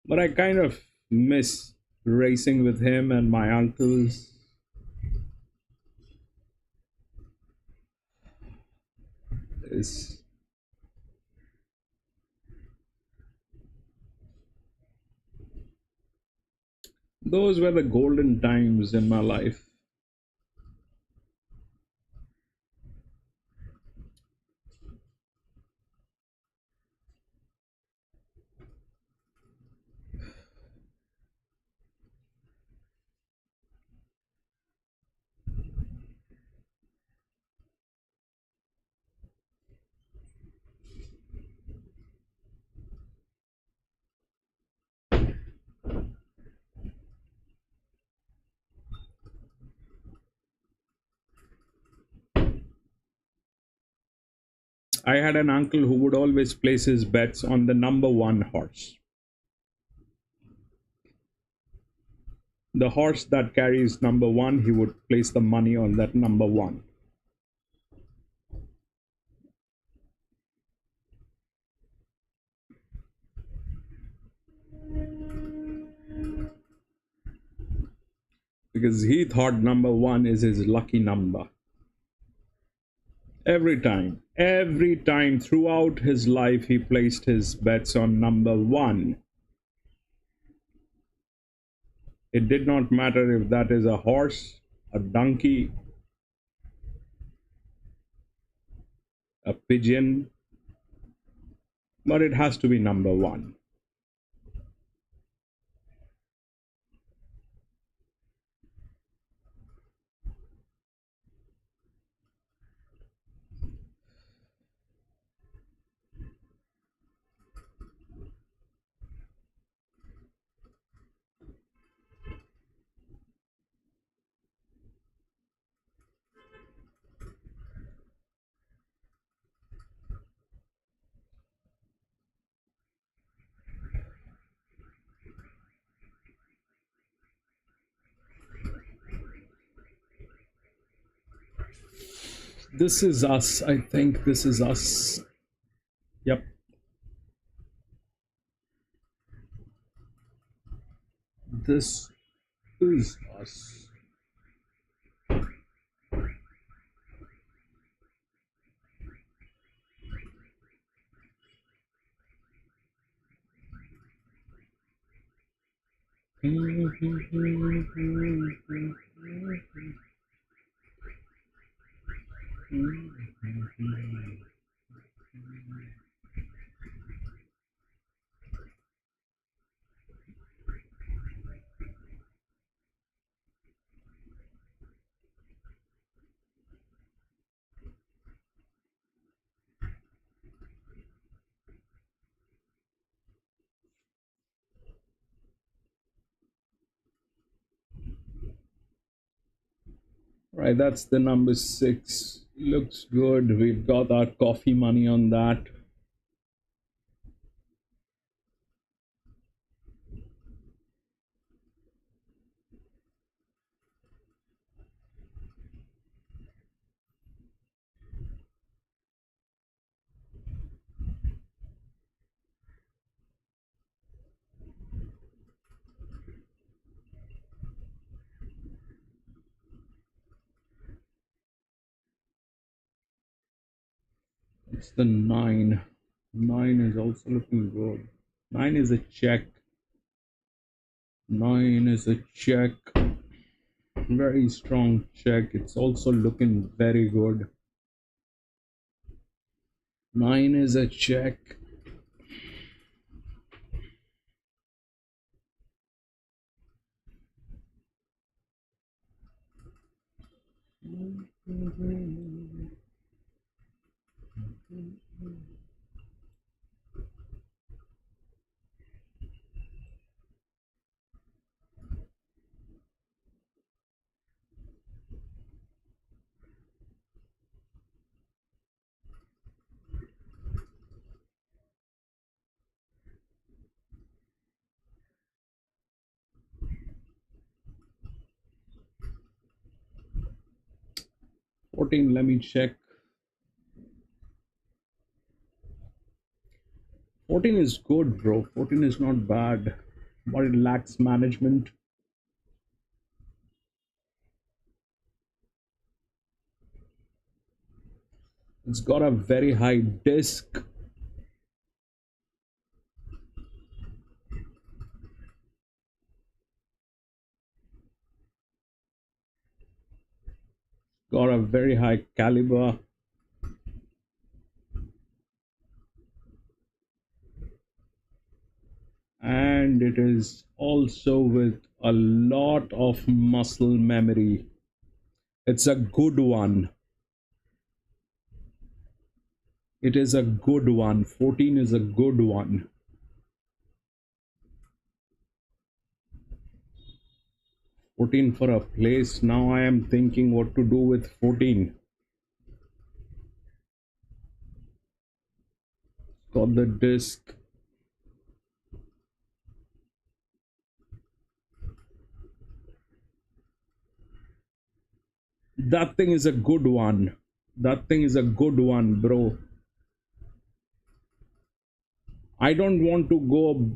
But I kind of miss racing with him and my uncles. It's, those were the golden times in my life. I had an uncle who would always place his bets on the number one horse. The horse that carries number one, he would place the money on that number one. Because he thought number one is his lucky number. Every time throughout his life, he placed his bets on number one. It did not matter if that is a horse, a donkey, a pigeon, but it has to be number one. This is us. I think this is us. Yep. This is us. Right, that's the number 6. Looks good. We've got our coffee money on that. It's the 9. 9 is also looking good. 9 is a check. 9 is a check. Very strong check. It's also looking very good. 9 is a check. Let me check. 14 is good, bro. 14 is not bad, but it lacks management. It's got a very high disc. Got a very high caliber. And it is also with a lot of muscle memory. It's a good one. It is a good one. 14 is a good one. 14 for a place. Now I am thinking what to do with 14. Got the disc. That thing is a good one. That thing is a good one, bro. I don't want to go,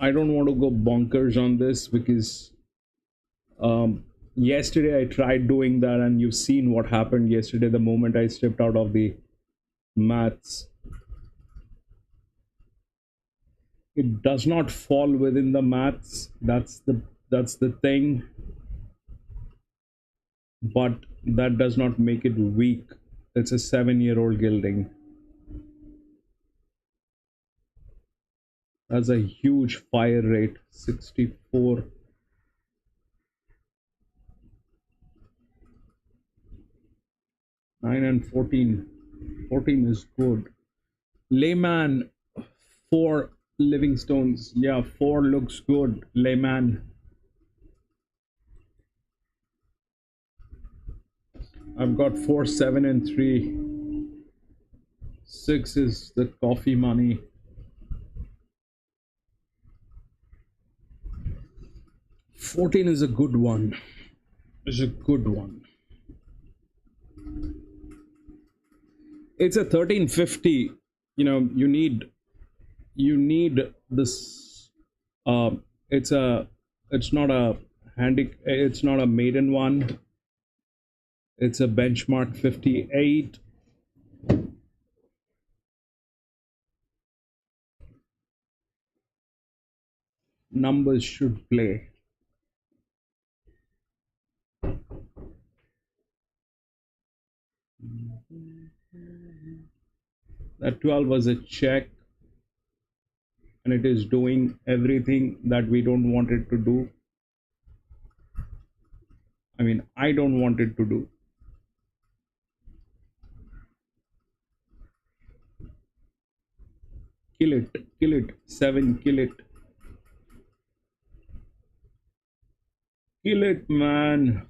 I don't want to go bonkers on this because Yesterday I tried doing that, and you've seen what happened yesterday the moment I stepped out of the mats. It does not fall within the mats. That's the thing. But that does not make it weak. It's a 7-year-old gelding. That's a huge fire rate, 64. 9 and 14. 14 is good. Layman, 4 living stones. Yeah, 4 looks good. Layman. I've got 4, 7 and 3. 6 is the coffee money. 14 is a good one. It's a good one. It's a 1350. You know, you need this. It's not a it's not a maiden one. It's a benchmark 58. Numbers should play. That 12 was a check, and it is doing everything that we don't want it to do. I mean, I don't want it to do. Kill it, 7, kill it. Kill it, man.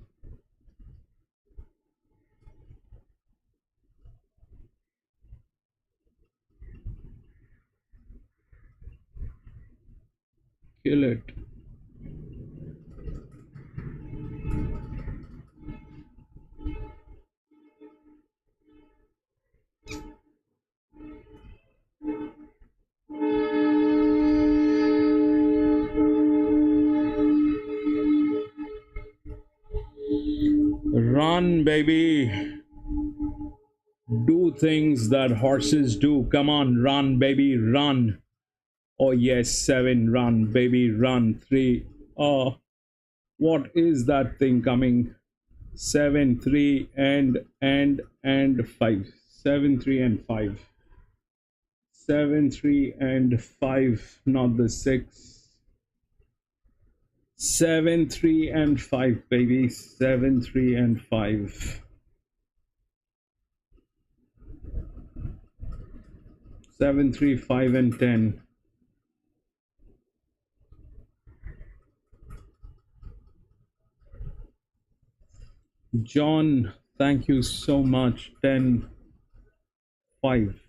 Kill it. Run, baby. Do things that horses do. Come on, run, baby, run. Oh, yes, 7, run, baby, run. 3. Oh, what is that thing coming? 7, 3, and 5. 7, 3, and 5. 7, 3, and 5, not the 6. 7, 3, and 5, baby. 7, 3, and 5. 7, 3, 5, and 10. John, thank you so much. 10, 5.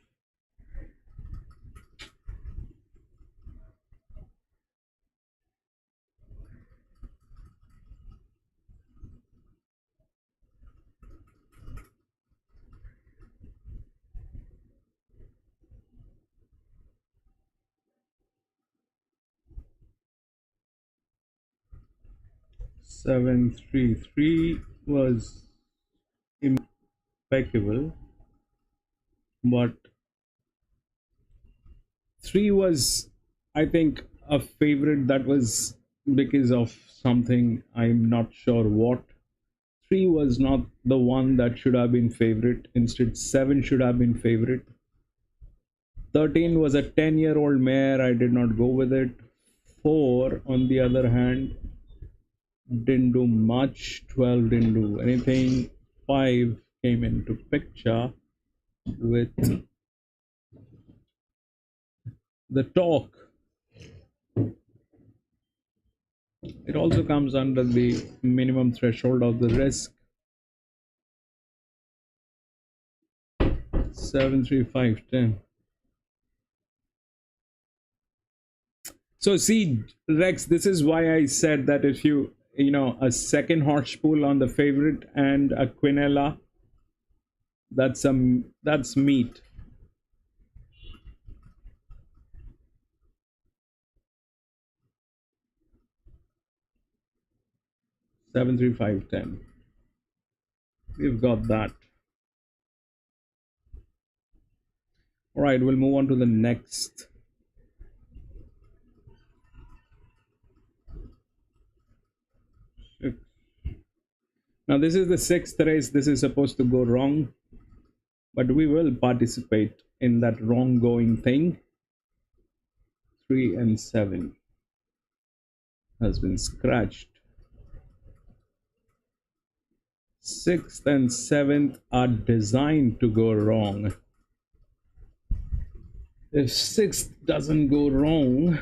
Seven, 3, 3 was impeccable, but 3 was, I think, a favorite. That was because of something, I'm not sure what. 3 was not the one that should have been favorite. Instead, 7 should have been favorite. 13 was a 10-year-old mare. I did not go with it. 4, on the other hand, didn't do much. 12 didn't do anything. 5 came into picture with the talk. It also comes under the minimum threshold of the risk. 7, 3, 5, 10. So see, Rex, this is why I said that if you know, a second horse pool on the favorite and a Quinella, that's meat. 73510. We've got that. All right, we'll move on to the next. Now this is the sixth race. This is supposed to go wrong, but we will participate in that wrong going thing. 3 and 7 has been scratched. 6th and 7th are designed to go wrong. If 6th doesn't go wrong,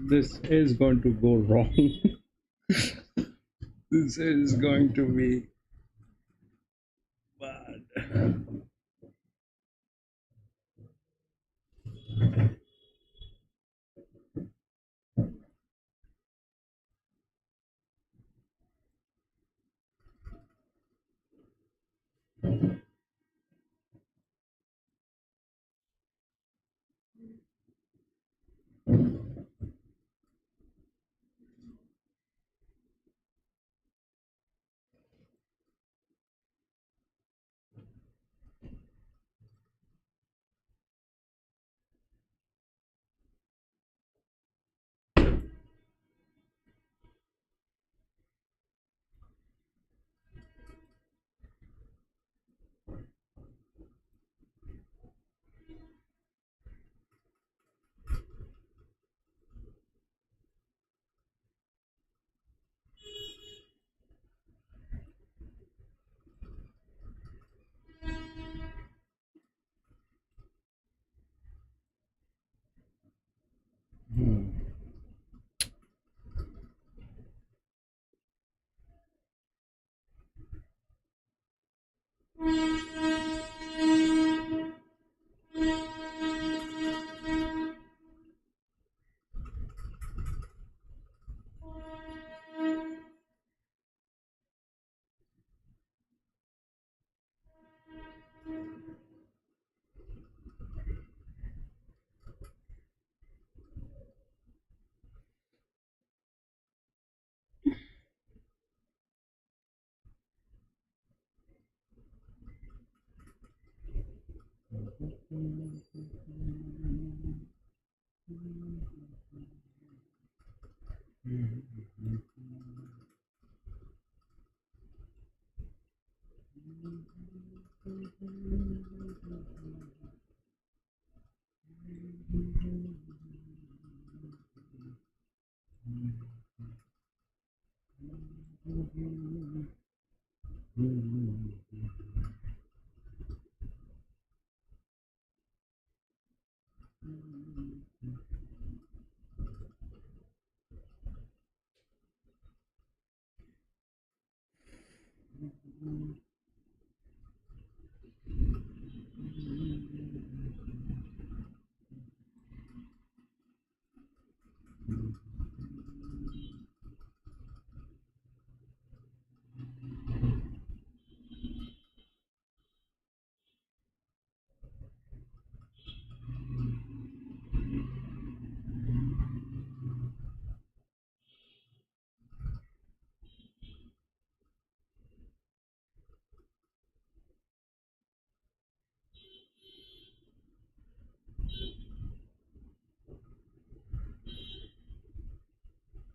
this is going to go wrong. This is going to be bad.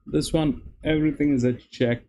This one, everything is a check.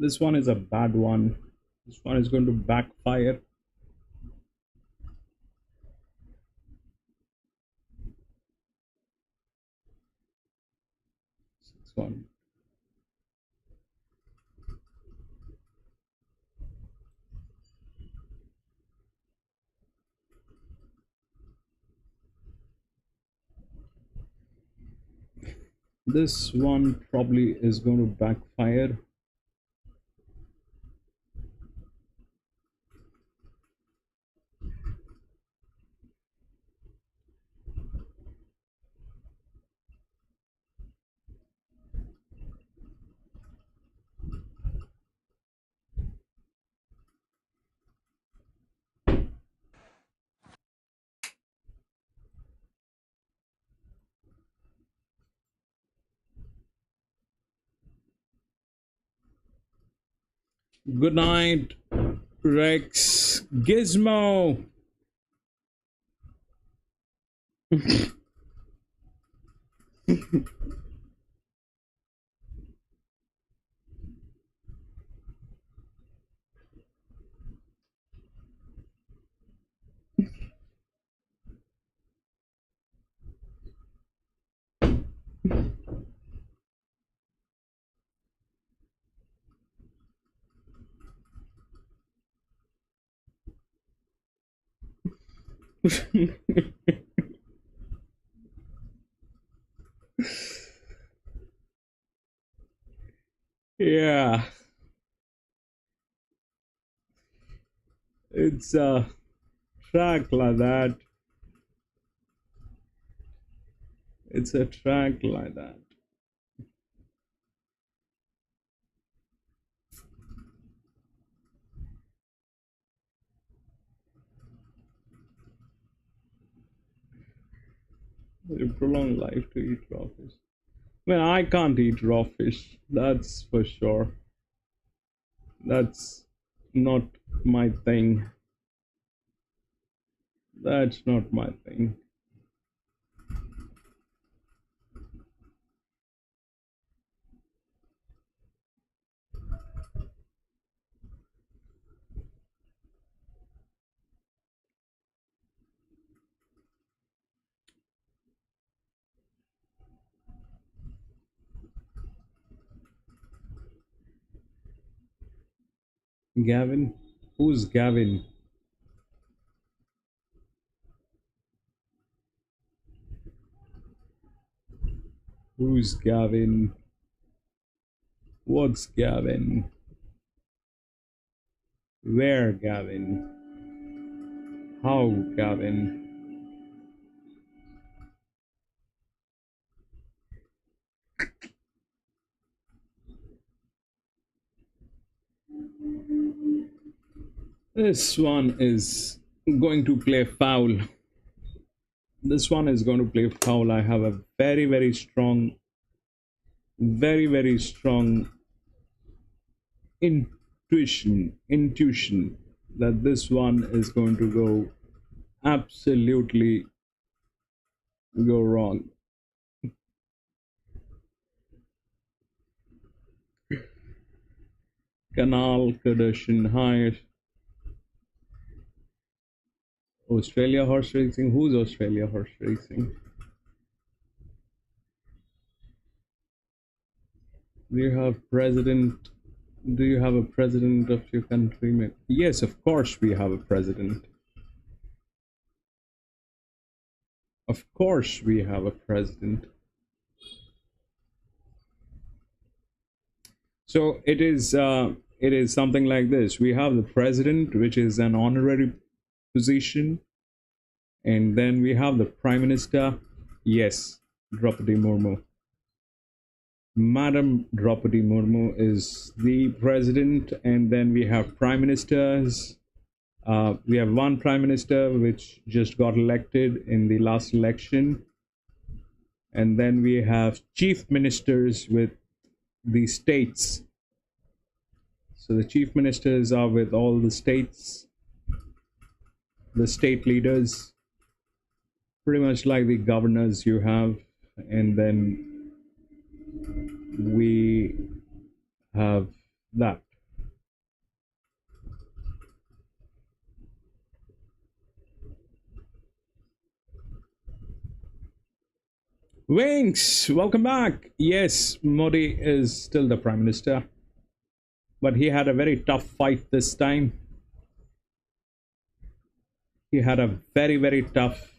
This one is a bad one. This one is going to backfire. This one. This one probably is going to backfire. Good night, Rex Gizmo. Yeah, it's track like that. It's a track like that. You prolong life to eat raw fish. Well, I can't eat raw fish. That's for sure. That's not my thing. That's not my thing. Gavin? Who's Gavin? Who's Gavin? What's Gavin? Where Gavin? How Gavin? This one is going to play foul. This one is going to play foul. I have a very strong intuition that this one is going to go absolutely go wrong. Canal Kardashian High. Australia horse racing. Who's Australia horse racing? Do you have president? Do you have a president of your country? Yes, of course we have a president. Of course we have a president. So it is something like this. We have the president, which is an honorary position, and then we have the prime minister. Yes, Draupadi Murmu. Madam Draupadi Murmu is the president, and then we have prime ministers. We have one prime minister which just got elected in the last election, and then we have chief ministers with the states. So the chief ministers are with all the states, the state leaders, pretty much like the governors you have, and then we have that. Winks, welcome back. Yes, Modi is still the prime minister, but he had a very tough fight this time. He had a very tough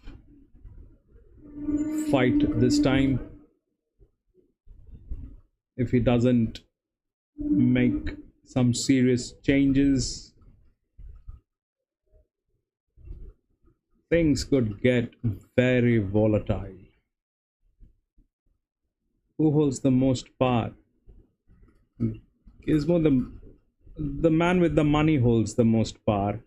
fight this time. If he doesn't make some serious changes, things could get very volatile. Who holds the most power? Gizmo, the man with the money holds the most power.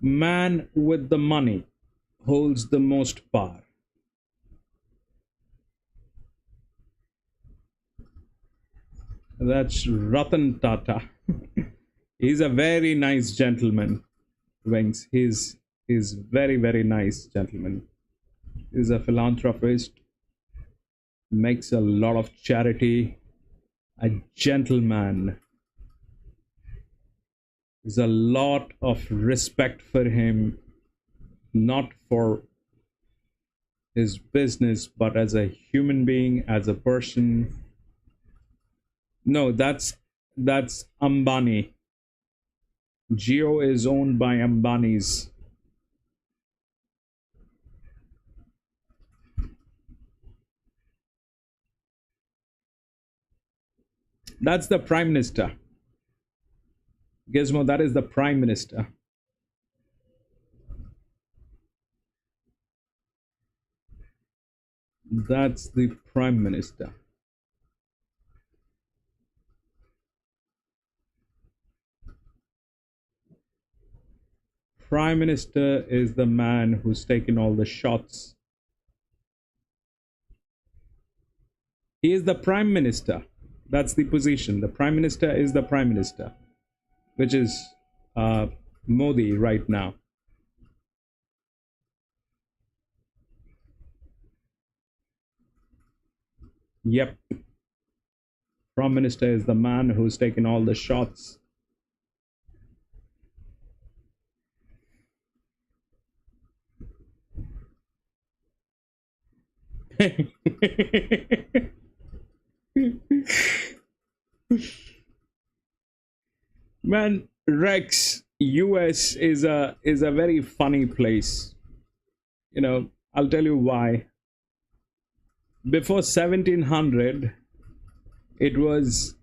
Man with the money holds the most power. That's Ratan Tata. He's a very nice gentleman, Wings. He's very nice gentleman. He's a philanthropist, makes a lot of charity, a gentleman. There's a lot of respect for him, not for his business, but as a human being, as a person. No, that's Ambani. Jio is owned by Ambanis. That's the prime minister. Gizmo, that is the prime minister. That's the Prime Minister. Prime Minister is the man who's taken all the shots. He is the Prime Minister. That's the position. The Prime Minister is the Prime Minister, which is Modi right now. Yep. Prime Minister is the man who's taken all the shots. Man, Rex, US is a very funny place. You know, I'll tell you why. Before 1700, it was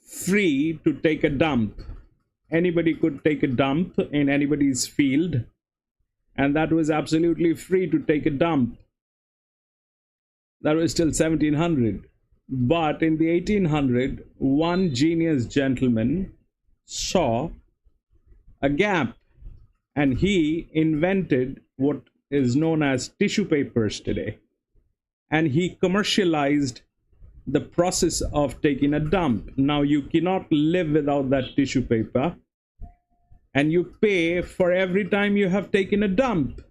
free to take a dump. Anybody could take a dump in anybody's field, and that was absolutely free to take a dump. That was still 1700. But in the 1800, one genius gentleman saw a gap, and he invented what is known as tissue papers today. And he commercialized the process of taking a dump. Now you cannot live without that tissue paper, and you pay for every time you have taken a dump.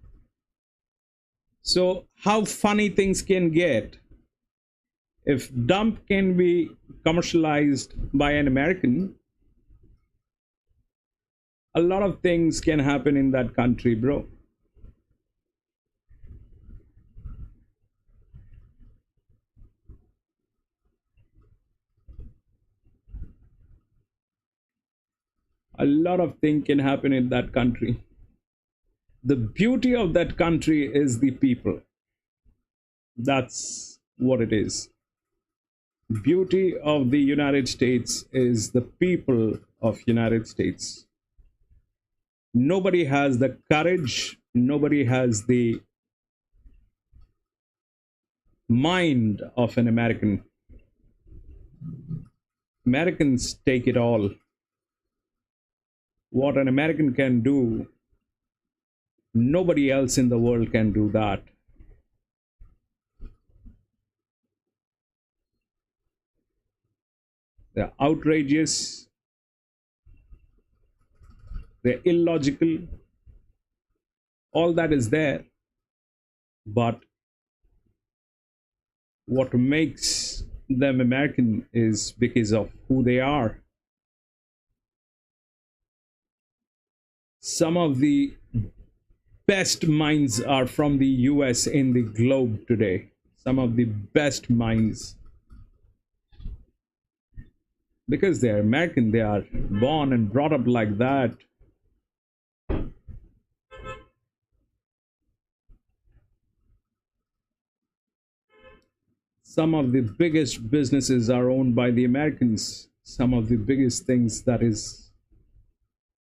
So how funny things can get. If dump can be commercialized by an American, a lot of things can happen in that country, bro. A lot of things can happen in that country. The beauty of that country is the people. That's what it is. Beauty of the United States is the people of United States. Nobody has the courage, nobody has the mind of an American. Americans take it all. What an American can do, nobody else in the world can do that. They're outrageous, they're illogical, all that is there. But what makes them American is because of who they are. Some of the best minds are from the US in the globe today. Some of the best minds. Because they're American, they are born and brought up like that. Some of the biggest businesses are owned by the Americans. Some of the biggest things, that is,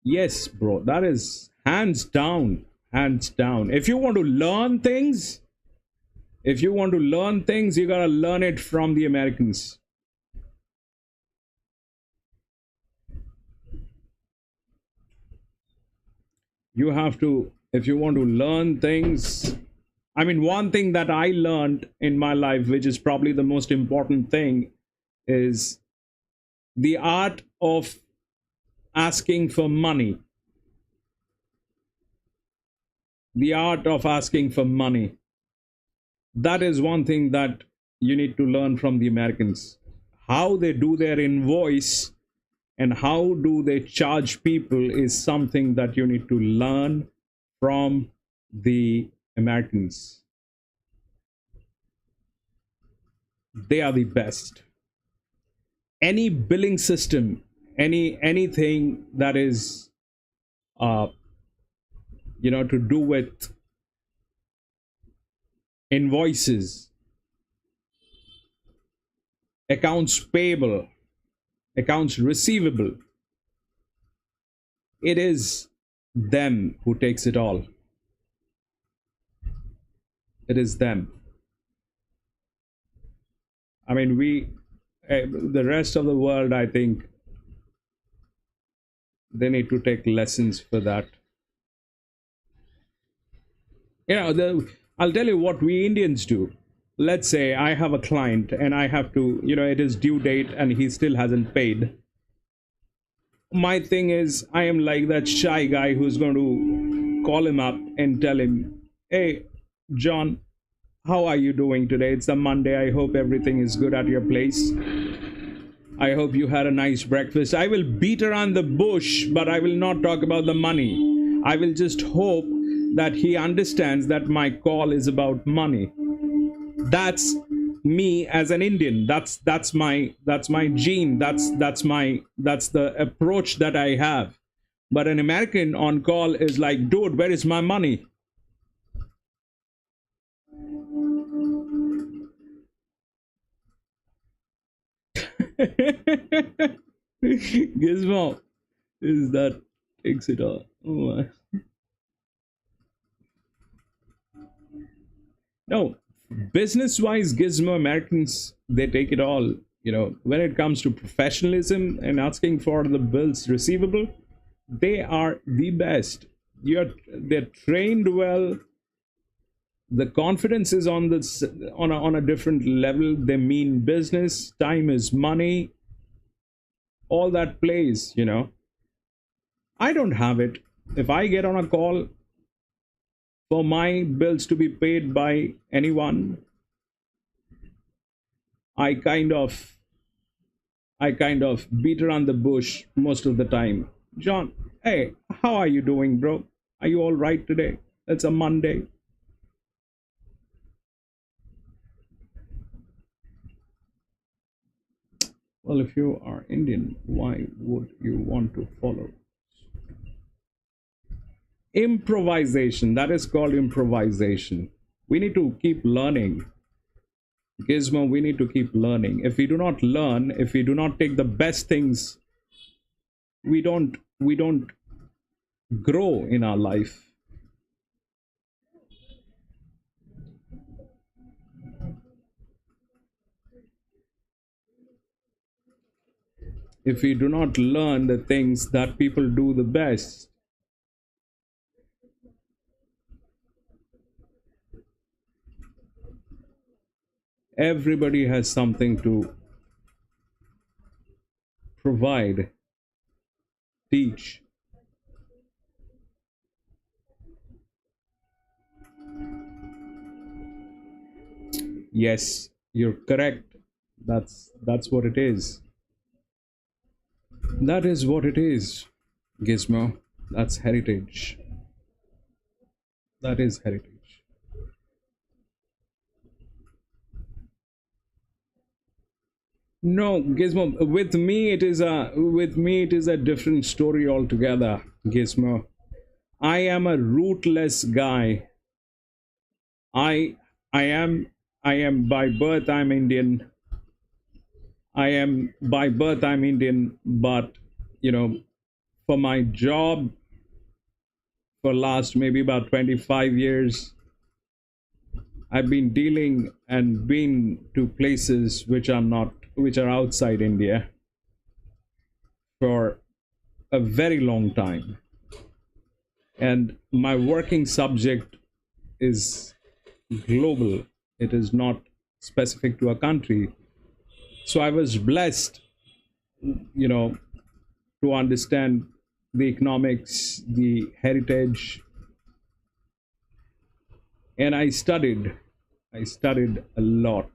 yes, bro, that is hands down, hands down. If you want to learn things, you gotta learn it from the Americans. You have to, if you want to learn things. I mean, one thing that I learned in my life, which is probably the most important thing, is the art of asking for money. The art of asking for money. That is one thing that you need to learn from the Americans. How they do their invoice and how do they charge people is something that you need to learn from the Americans. They are the best. Any billing system, anything that is to do with invoices, accounts payable, accounts receivable, it is them who takes it all. It is them. I mean, the rest of the world, I think they need to take lessons for that. I'll tell you what we Indians do. Let's say I have a client and I have to, it is due date and he still hasn't paid. My thing is, I am like that shy guy who's going to call him up and tell him, hey, John, how are you doing today? It's a Monday. I hope everything is good at your place. I hope you had a nice breakfast. I will beat around the bush, but I will not talk about the money. I will just hope that he understands that my call is about money. That's me as an Indian. That's my gene. That's the approach that I have. But an American on call is like, dude, where is my money? Gizmo is that takes it all. Oh my. No, business wise, Gizmo Americans, they take it all. When it comes to professionalism and asking for the bills receivable, they are the best. They're trained well. The confidence is on a different level. They mean business. Time is money. All that plays. I don't have it. If I get on a call for my bills to be paid by anyone, I kind of beat around the bush most of the time. John, hey, how are you doing, bro? Are you all right today? It's a Monday. Well, if you are Indian, why would you want to follow? Improvisation. That is called improvisation. We need to keep learning. Gizmo, we need to keep learning. If we do not learn, if we do not take the best things, we don't grow in our life. If we do not learn the things that people do the best, everybody has something to provide, teach. Yes, you're correct. That's what it is. That is what it is, Gizmo. That's heritage. That is heritage. No, Gizmo. With me it is a different story altogether, Gizmo. I am a rootless guy. I am by birth I'm Indian. I'm Indian, but for my job for last maybe about 25 years, I've been dealing and been to places which are outside India for a very long time. And my working subject is global. It is not specific to a country. So I was blessed, to understand the economics, the heritage, and I studied a lot.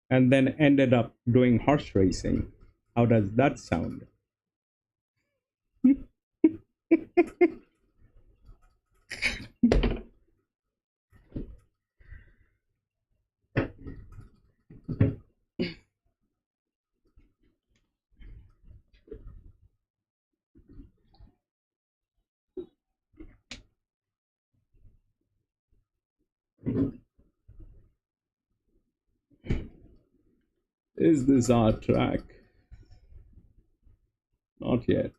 And then ended up doing horse racing. How does that sound? Is this our track? Not yet.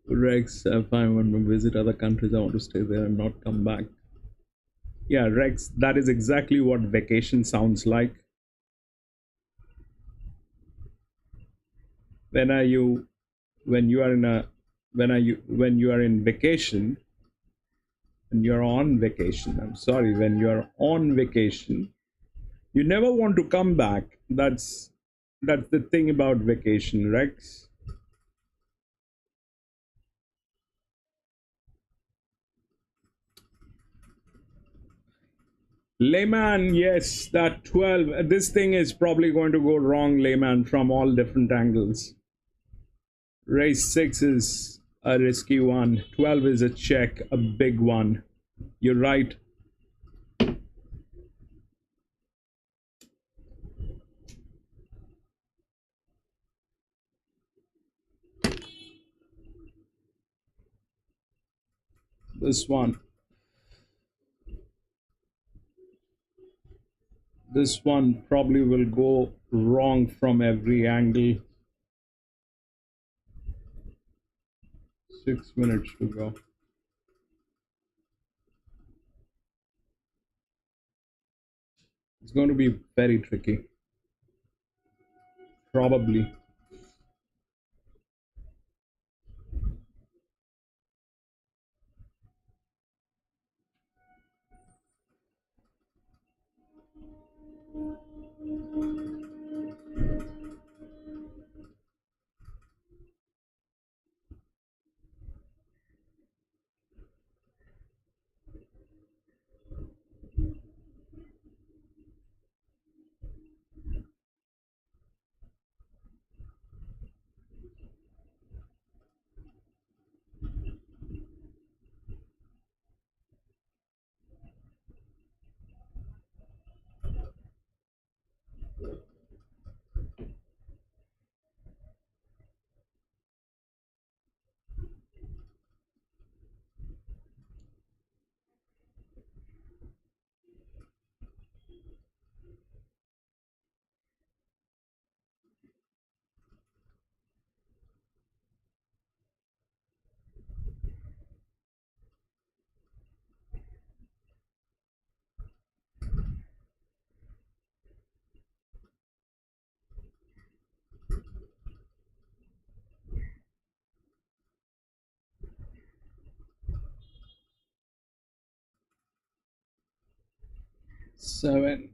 Rex, if I want to visit other countries, I want to stay there and not come back. Yeah, Rex, that is exactly what vacation sounds like. When are you when you are in a when you are in vacation, when you're on vacation, I'm sorry, when you're on vacation, you never want to come back. That's the thing about vacation, Rex. Layman, yes, that 12. This thing is probably going to go wrong, Layman, from all different angles. Race 6 is a risky one. 12 is a check, a big one. You're right. This one. This one probably will go wrong from every angle. 6 minutes to go. It's going to be very tricky. Probably. Seven.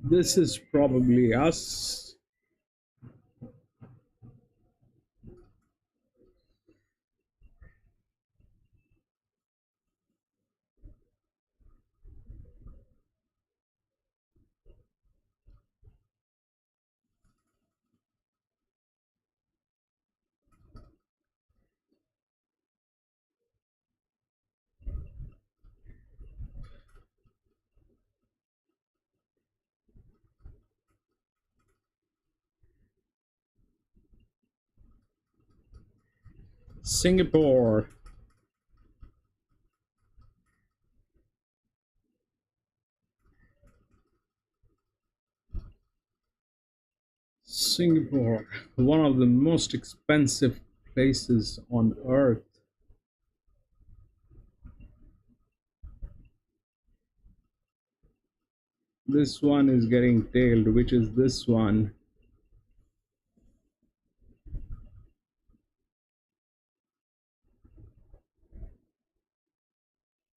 This is probably us. Singapore. Singapore, one of the most expensive places on earth. This one is getting tailed, which is this one.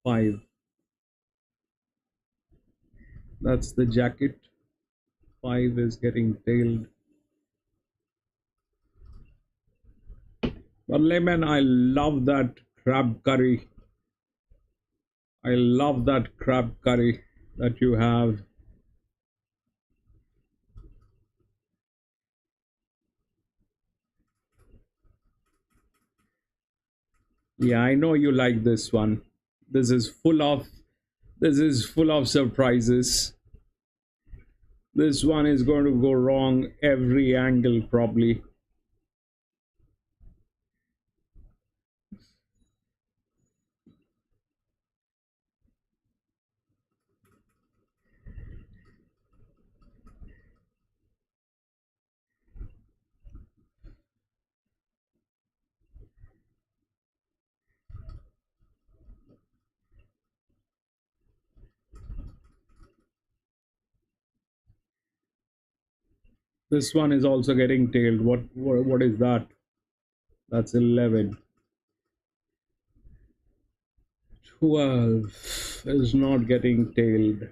Five. That's the jacket. 5 is getting tailed. But Lemon, I love that crab curry. I love that crab curry that you have. Yeah, I know you like this one. This is full of surprises. This one is going to go wrong every angle probably. This one is also getting tailed. What is that? That's 11. 12 is not getting tailed.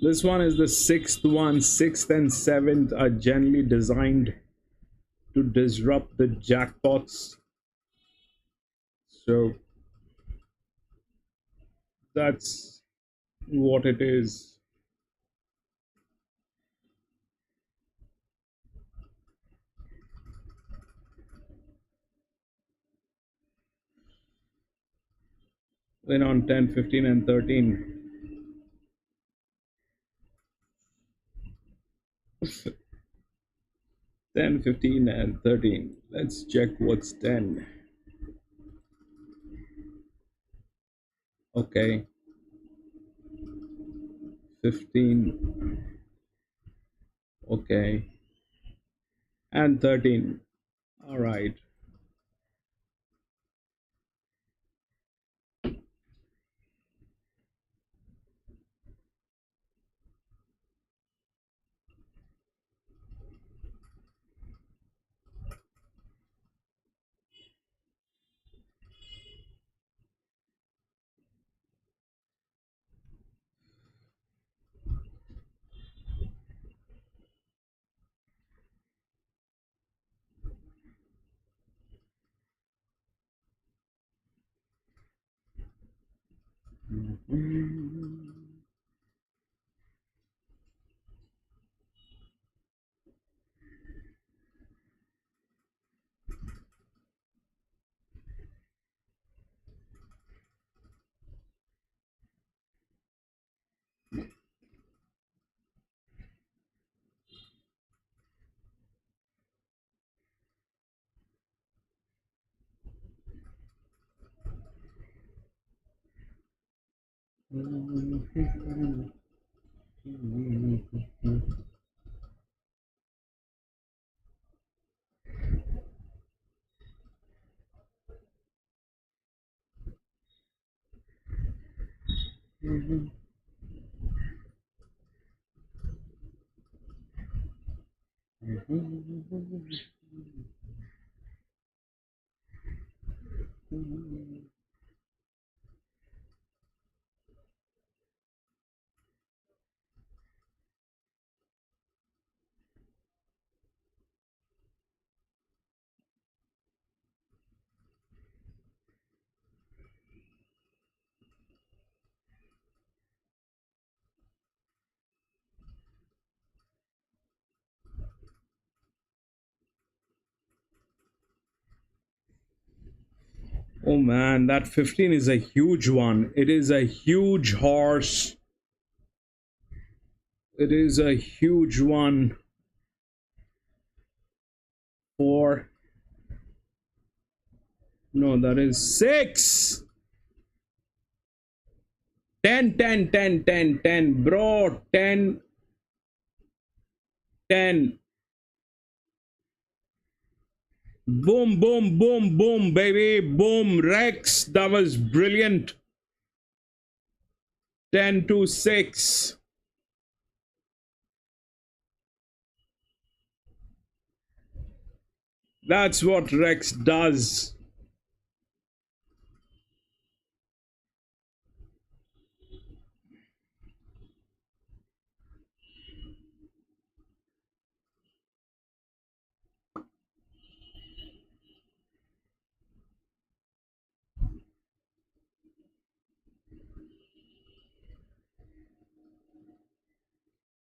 This one is the sixth one. Sixth and seventh are generally designed to disrupt the jackpots. So that's what it is. Then on 10, 15, and 13. 10, 15, and 13. Let's check what's 10. Okay. 15. Okay. And 13. All right. Oh man, that 15 is a huge one. It is a huge horse. It is a huge one for... No, that is 6. 10, 10, 10, 10, 10, bro. 10, 10. Boom, boom, boom, boom, baby. Boom, Rex. That was brilliant. 10 to 6. That's what Rex does.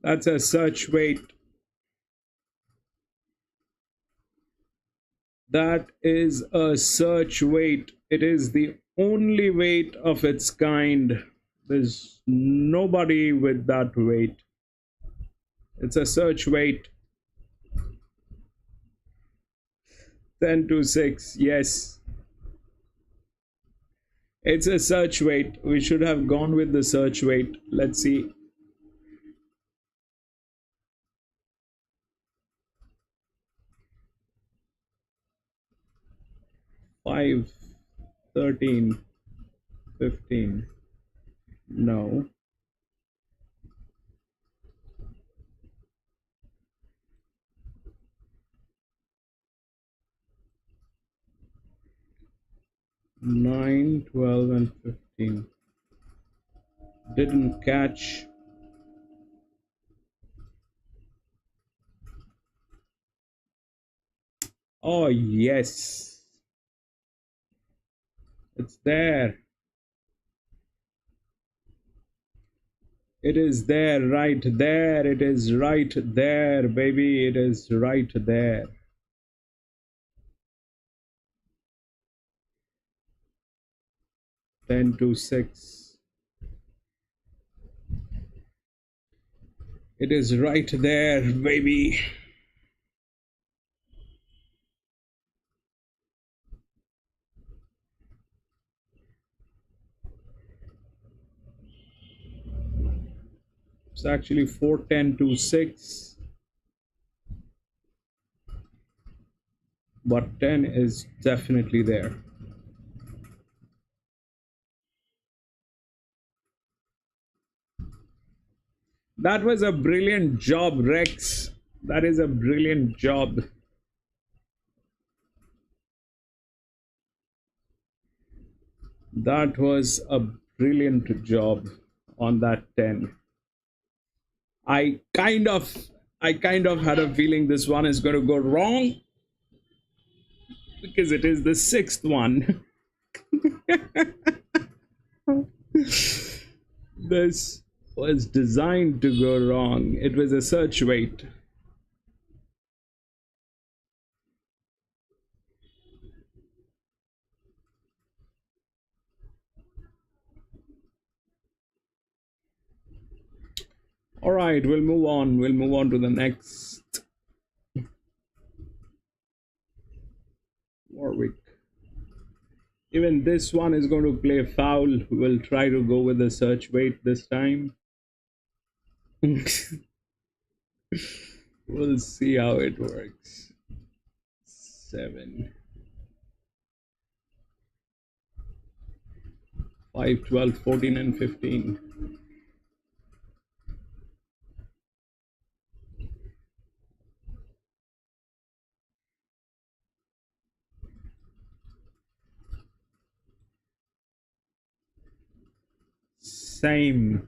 That's a search weight. That is a search weight. It is the only weight of its kind. There's nobody with that weight. It's a search weight. 10 to 6, yes. It's a search weight. We should have gone with the search weight. Let's see. Five, 13, 15. No. Nine, 12, and 15. Didn't catch. Oh, yes. It's there. It is there, right there. It is right there, baby. It is right there. Ten to 6. It is right there, baby. It's actually 410 to 6. But 10 is definitely there. That was a brilliant job, Rex. That is a brilliant job. That was a brilliant job on that 10. I kind of had a feeling this one is going to go wrong because it is the 6th one. This was designed to go wrong. It was a search weight. All right, we'll move on. We'll move on to the next. Warwick. Even this one is going to play foul. We'll try to go with the search weight this time. We'll see how it works. 7. 5, 12, 14, and 15. Same.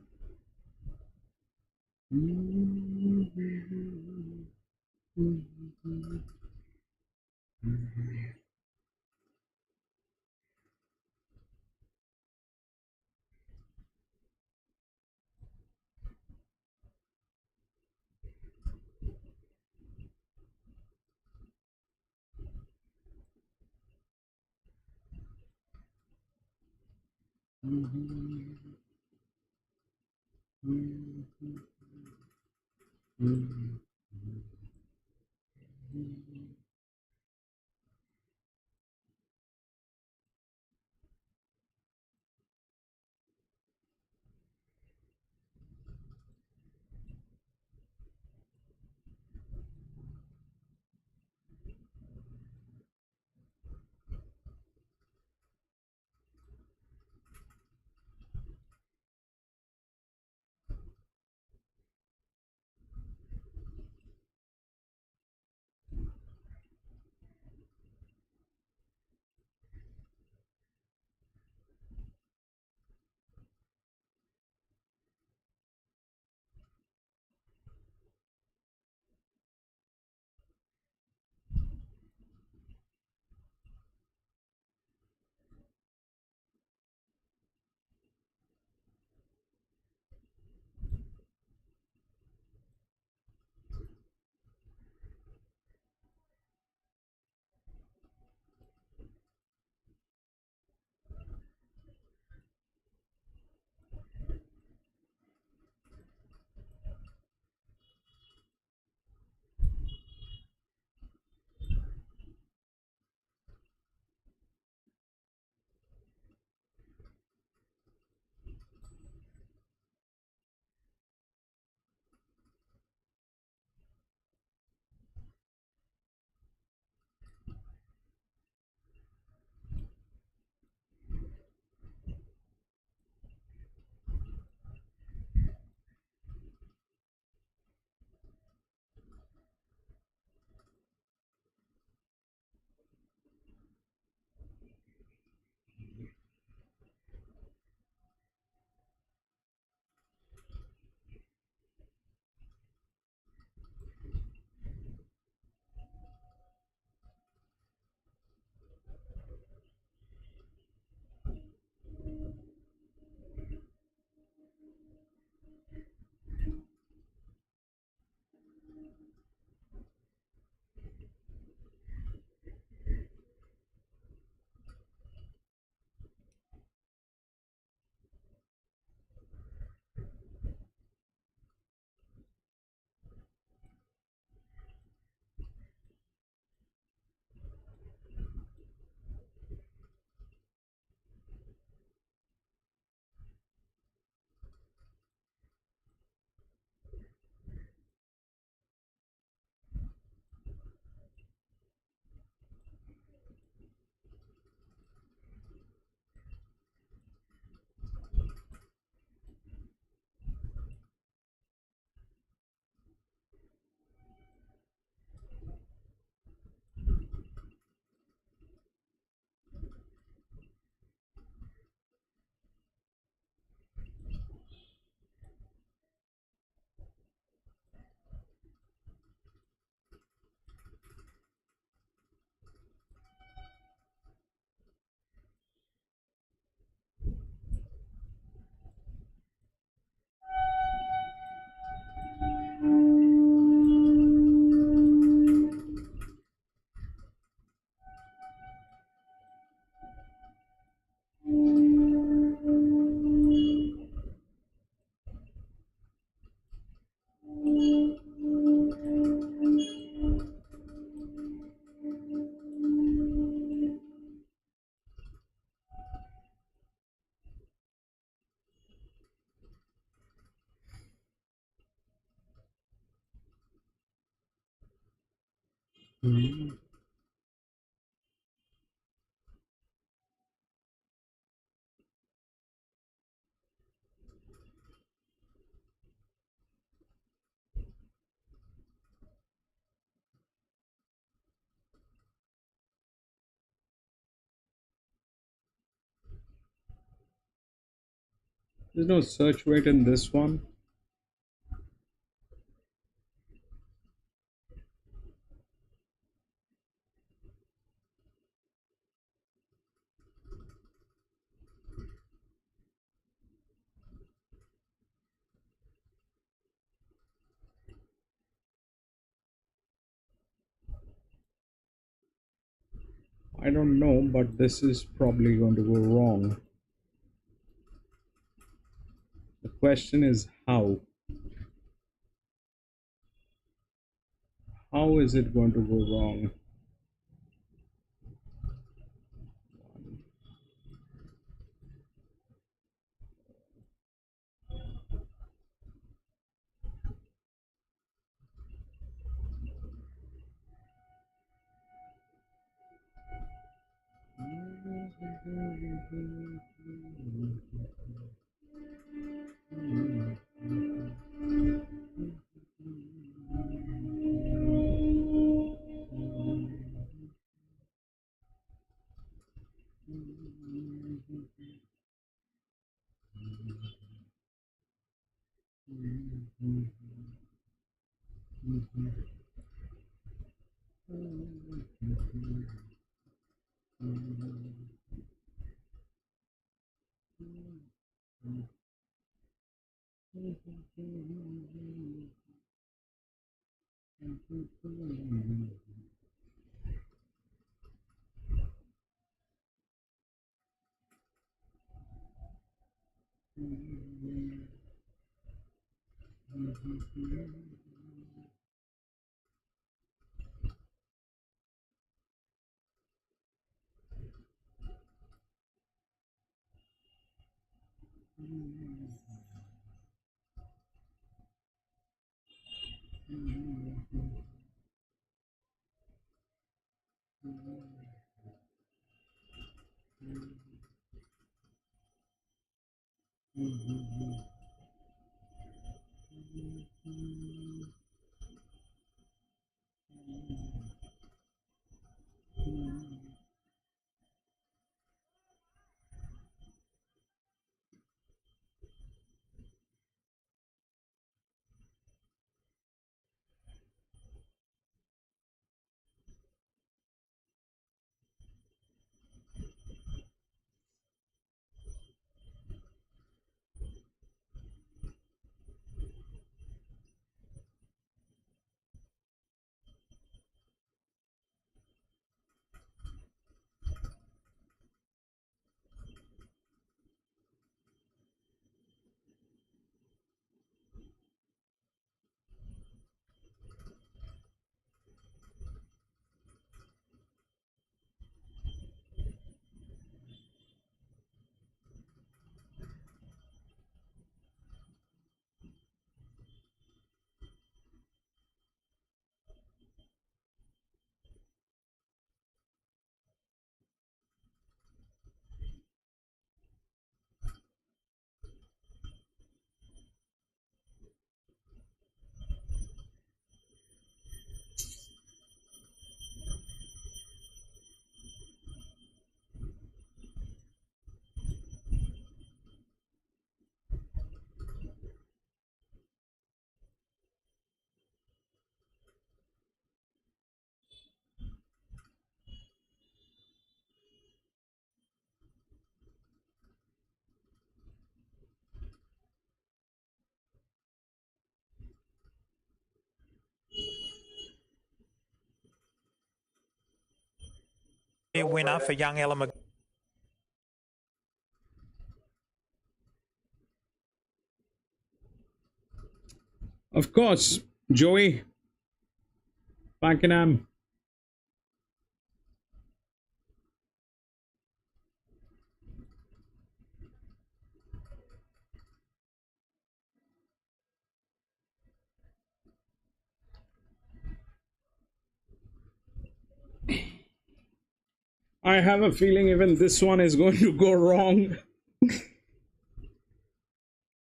There's no search weight in this one. I don't know, but this is probably going to go wrong. question is how. How is it going to go wrong? Winner for young Ella. Of course, Joey. Pakenham. I have a feeling even this one is going to go wrong.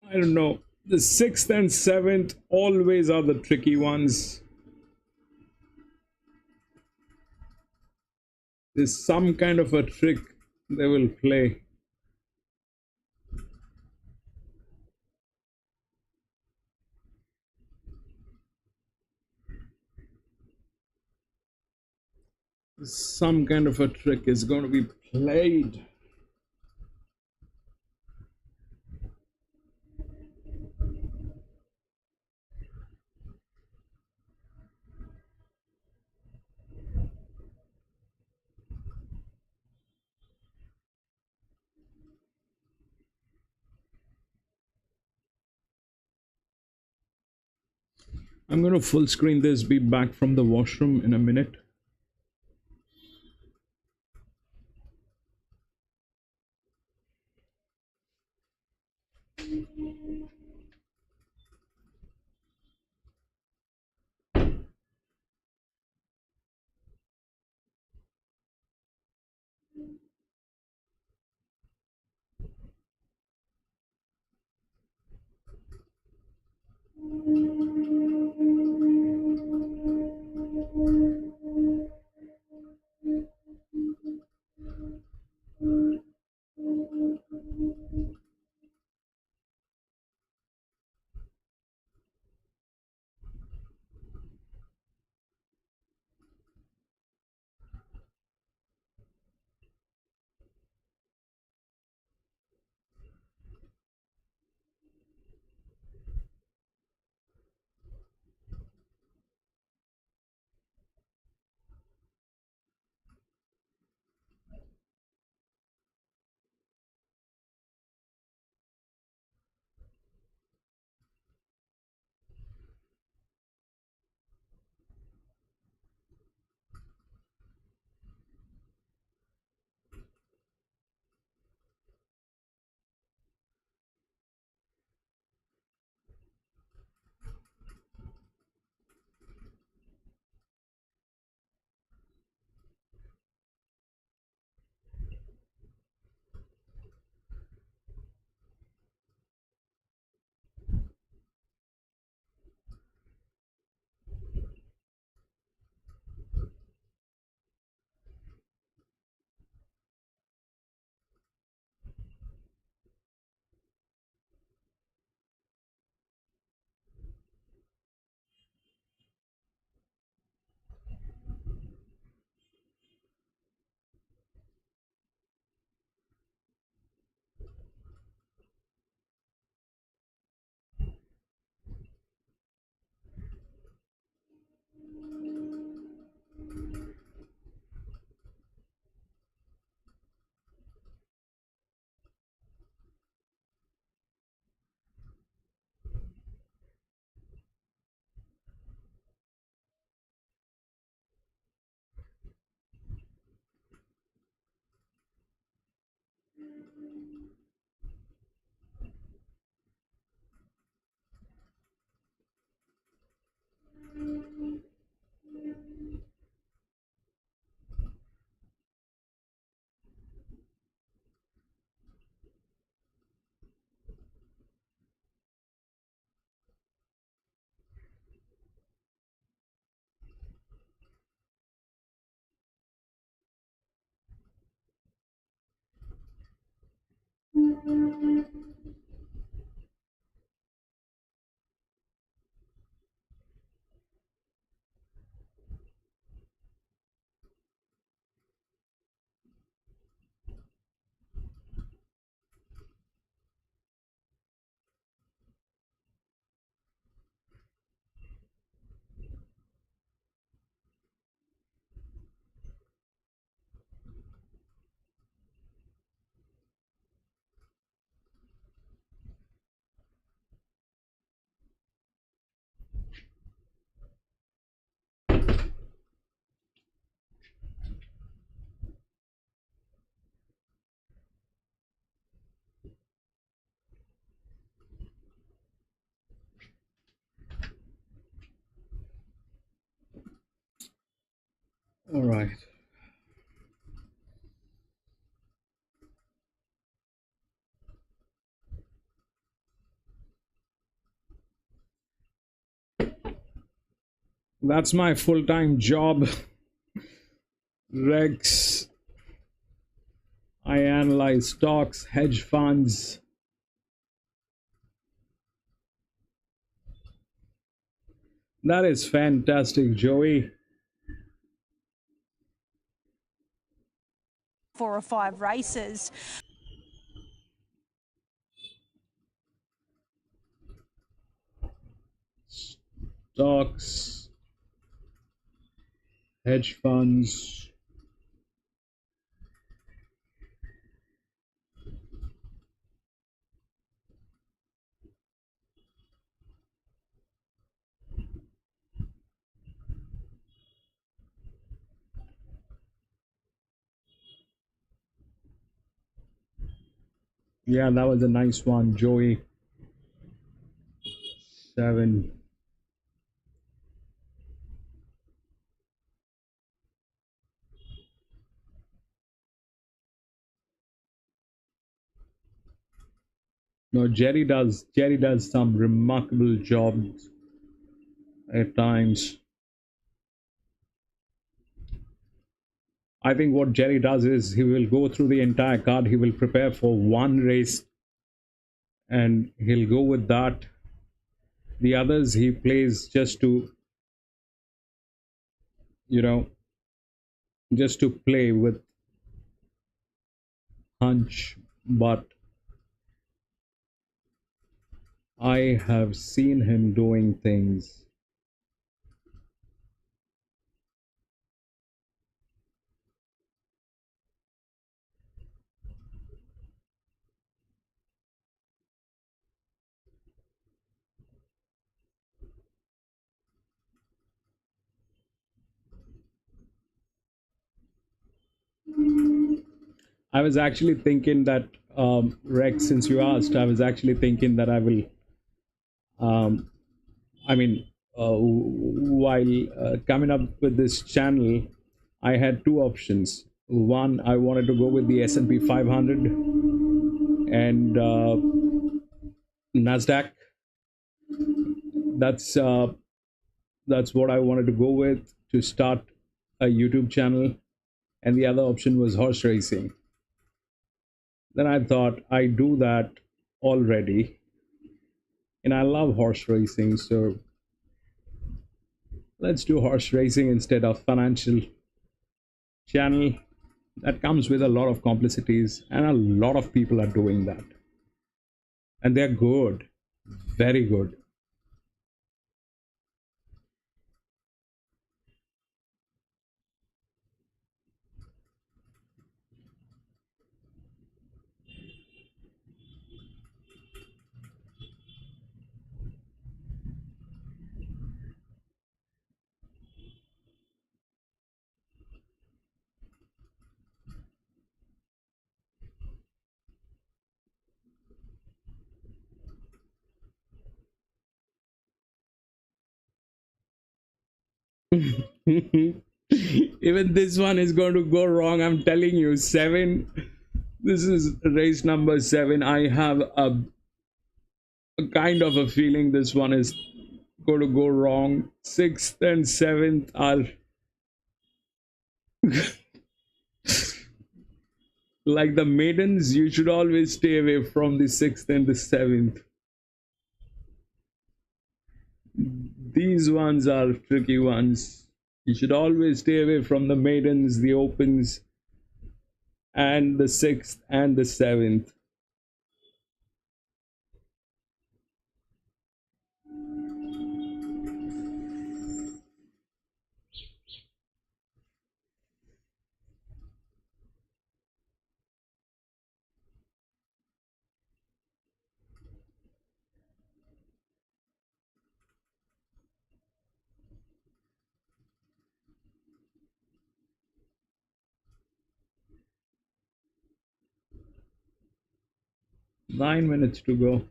I don't know. The 6th and 7th always are the tricky ones. There's some kind of a trick they will play. Some kind of a trick is going to be played. I'm going to full screen this, be back from the washroom in a minute. All right. That's my full-time job. Rex. I analyze stocks, hedge funds. That is fantastic, Joey. 4 or 5 races. Stocks, hedge funds. Yeah, that was a nice one, Joey. 7. No, Jerry does some remarkable jobs at times. I think what Jerry does is he will go through the entire card. He will prepare for one race and he'll go with that. The others he plays just to, you know, just to play with hunch. But I have seen him doing things. I was actually thinking that, Rex, since you asked, I was actually thinking that I will, um, I mean, while coming up with this channel, I had two options. One, I wanted to go with the S&P 500 and Nasdaq. That's uh, that's what I wanted to go with to start a YouTube channel, and the other option was horse racing. Then I thought I do that already, and I love horse racing, so let's do horse racing instead of financial channel. That comes with a lot of complexities, and a lot of people are doing that, and they're good, very good. 'Even this one is going to go wrong, I'm telling you. 7, this is race number 7. I have a kind of a feeling this one is going to go wrong. 6th and 7th are like the maidens. You should always stay away from the 6th and the 7th. These ones are tricky ones. You should always stay away from the maidens, the opens, and the 6th and the 7th. Nine minutes to go.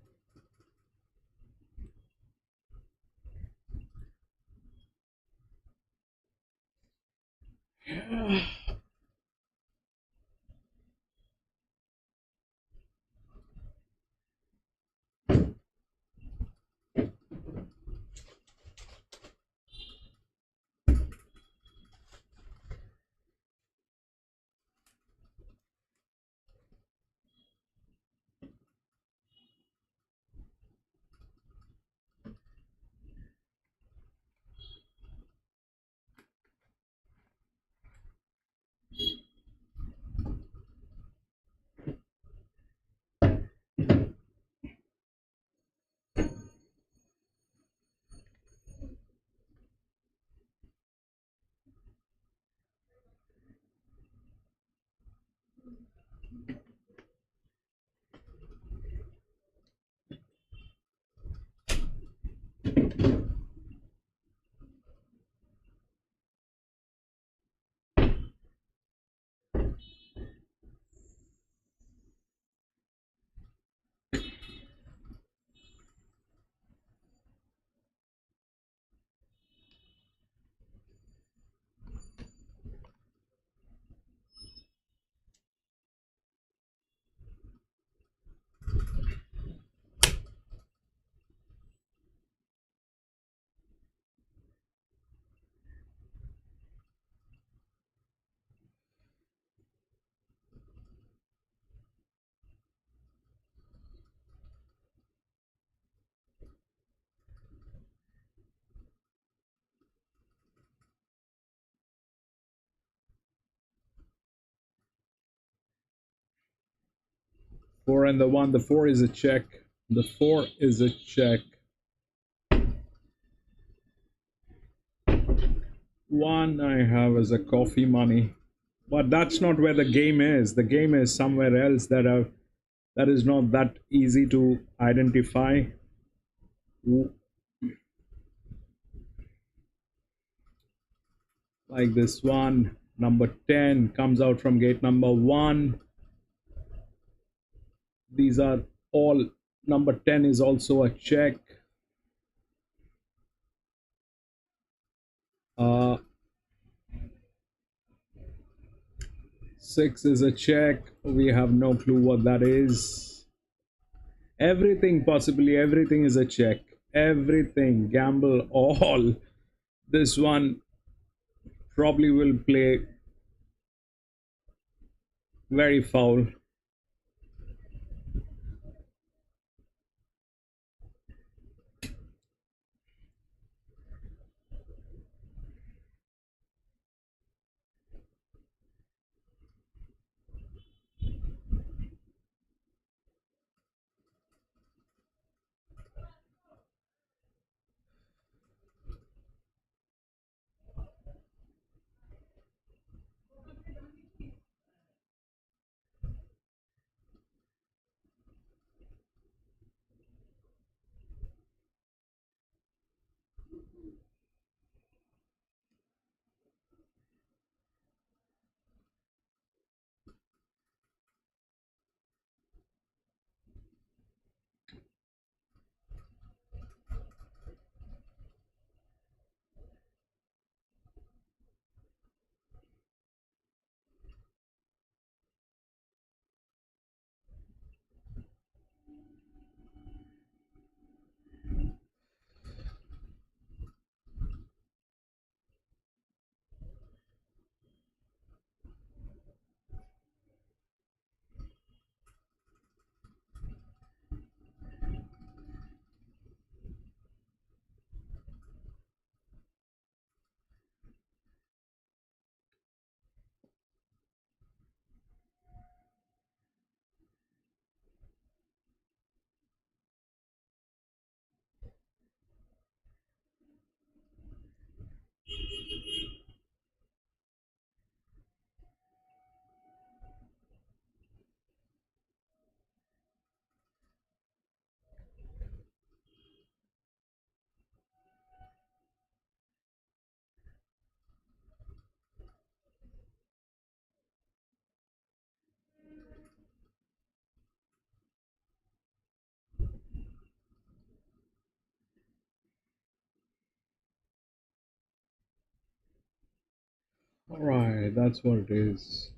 4 and the 1. The 4 is a check. The 4 is a check. 1 I have as a coffee money. But that's not where the game is. The game is somewhere else that is not that easy to identify. Like this one. Number 10 comes out from gate number 1. These are all. Number 10 is also a check. 6 is a check. We have no clue what that is. Everything, possibly everything is a check. Everything, gamble all. This one probably will play very foul. Alright, that's what it is.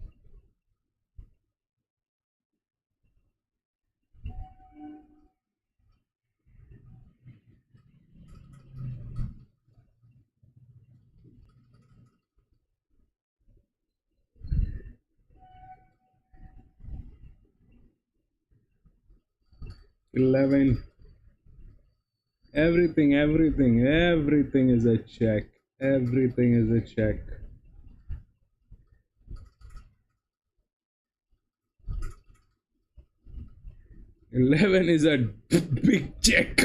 $11. Everything is a check. Everything is a check. $11 is a big check.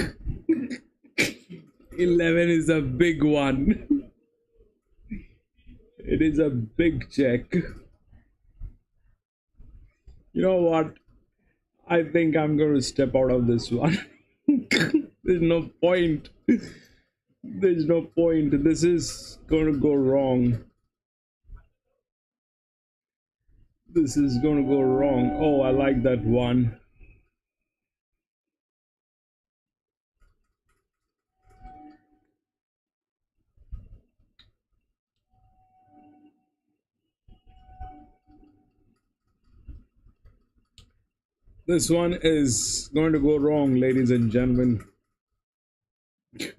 11 is a big one. It is a big check. You know what? I think I'm going to step out of this one. There's no point. There's no point. This is going to go wrong. This is going to go wrong. Oh, I like that one. This one is going to go wrong, ladies and gentlemen. This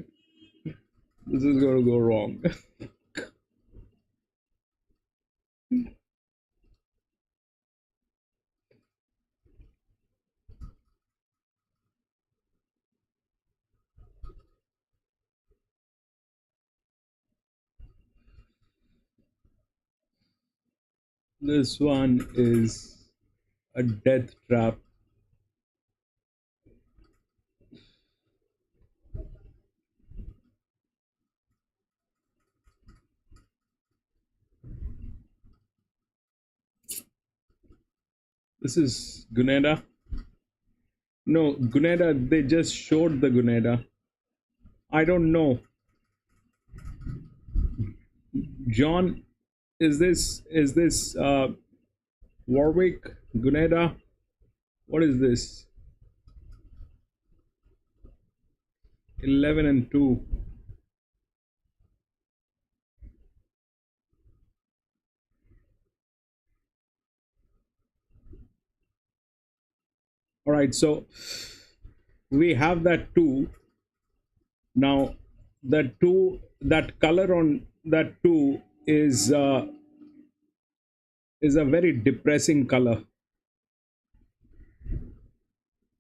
is going to go wrong. This one is a death trap. This is Guneda. No, Guneda, they just showed the Guneda. I don't know. John, is this Warwick, Guneda? What is this? 11 and 2. All right, so we have that 2. Now that 2, that color on that 2 is a very depressing color.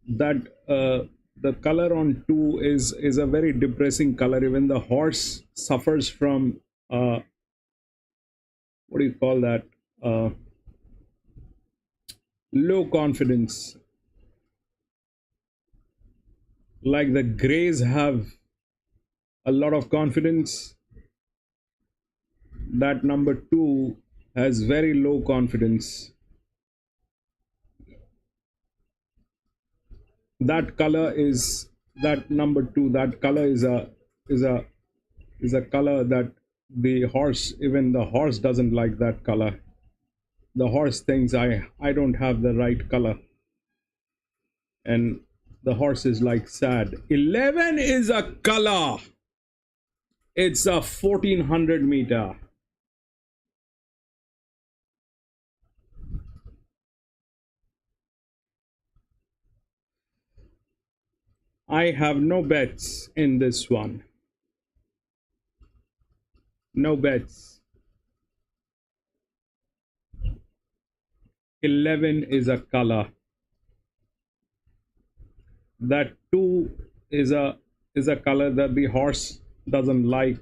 That the color on 2 is a very depressing color. Even the horse suffers from what do you call that, low confidence. Like the grays have a lot of confidence, that number 2 has very low confidence. That color is, that number 2, that color is a color that the horse, even the horse doesn't like that color. The horse thinks I don't have the right color, and the horse is like sad. 11 is a color. It's a 1400 meter. I have no bets in this one. No bets. 11 is a color. That 2 is a color that the horse doesn't like.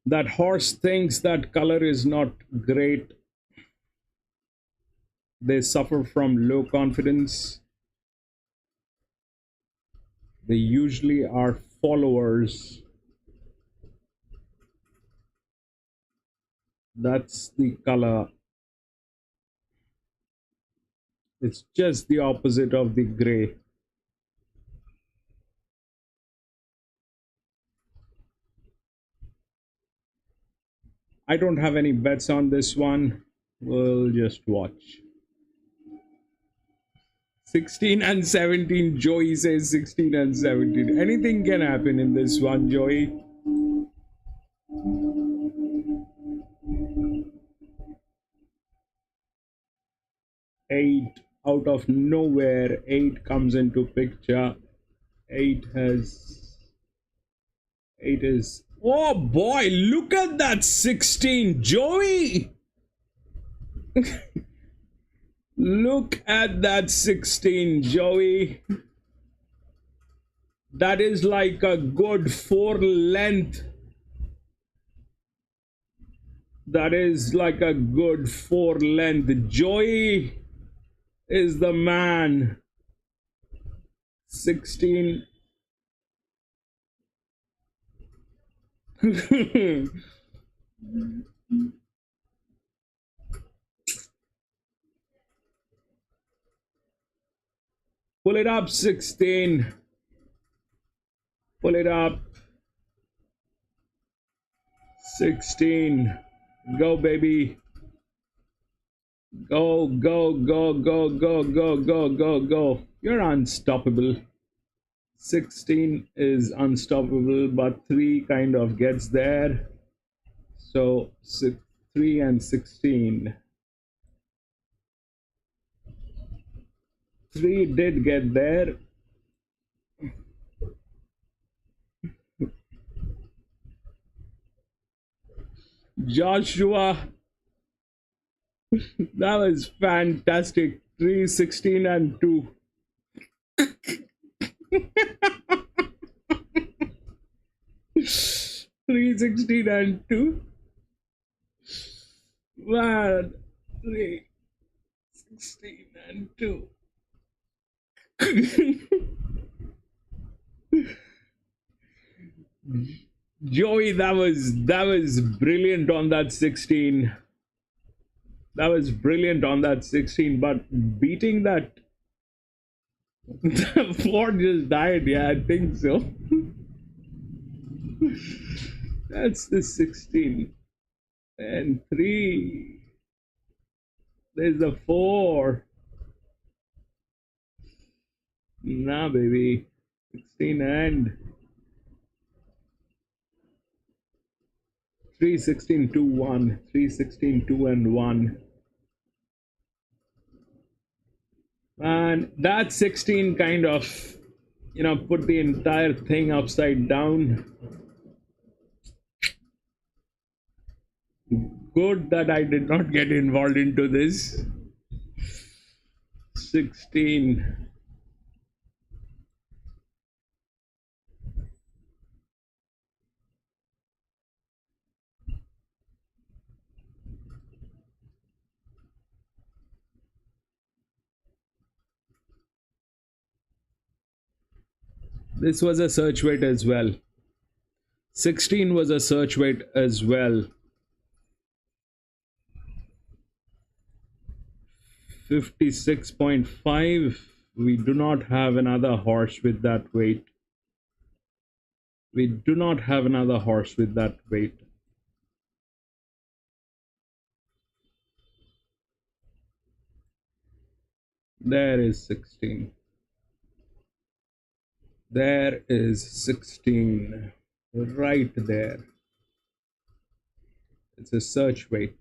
That horse thinks that color is not great. They suffer from low confidence. They usually are followers. That's the color. It's just the opposite of the gray. I don't have any bets on this one. We'll just watch. 16 and 17. Joey says 16 and 17. Anything can happen in this one, Joey. Eight out of nowhere. 8 comes into picture. 8 is. Oh boy, look at that 16, Joey. Look at that 16, Joey. That is like a good 4 length. That is like a good 4 length. Joey is the man. 16. Pull it up, 16. Pull it up. 16. Go, baby. Go, go, go, go, go, go, go, go, go. You're unstoppable. 16 is unstoppable, but 3 kind of gets there. So 3 and 16. 3 did get there. Joshua, that was fantastic. 3, 16 and 2. 3, 16 and 2. Man, 3, 16 and 2. Joey, that was brilliant on that 16. That was brilliant on that 16, but beating that Ford just died. Yeah, I think so. That's the 16. And 3. There's the 4. Nah, baby. 16 and 3, 16, 2, 1. 3, 16, 2 and 1. And that 16 kind of, put the entire thing upside down. Good that I did not get involved into this. 16. This was a search weight as well. 16 was a search weight as well. 56.5. We do not have another horse with that weight. We do not have another horse with that weight. There is 16. There is 16. Right there. It's a search weight.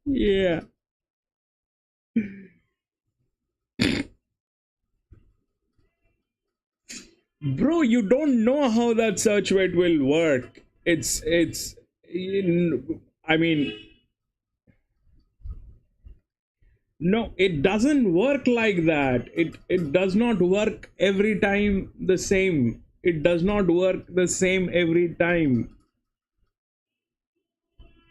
Yeah. Bro, you don't know how that search weight will work. I mean, no, it doesn't work like that. It does not work every time the same. It does not work the same every time.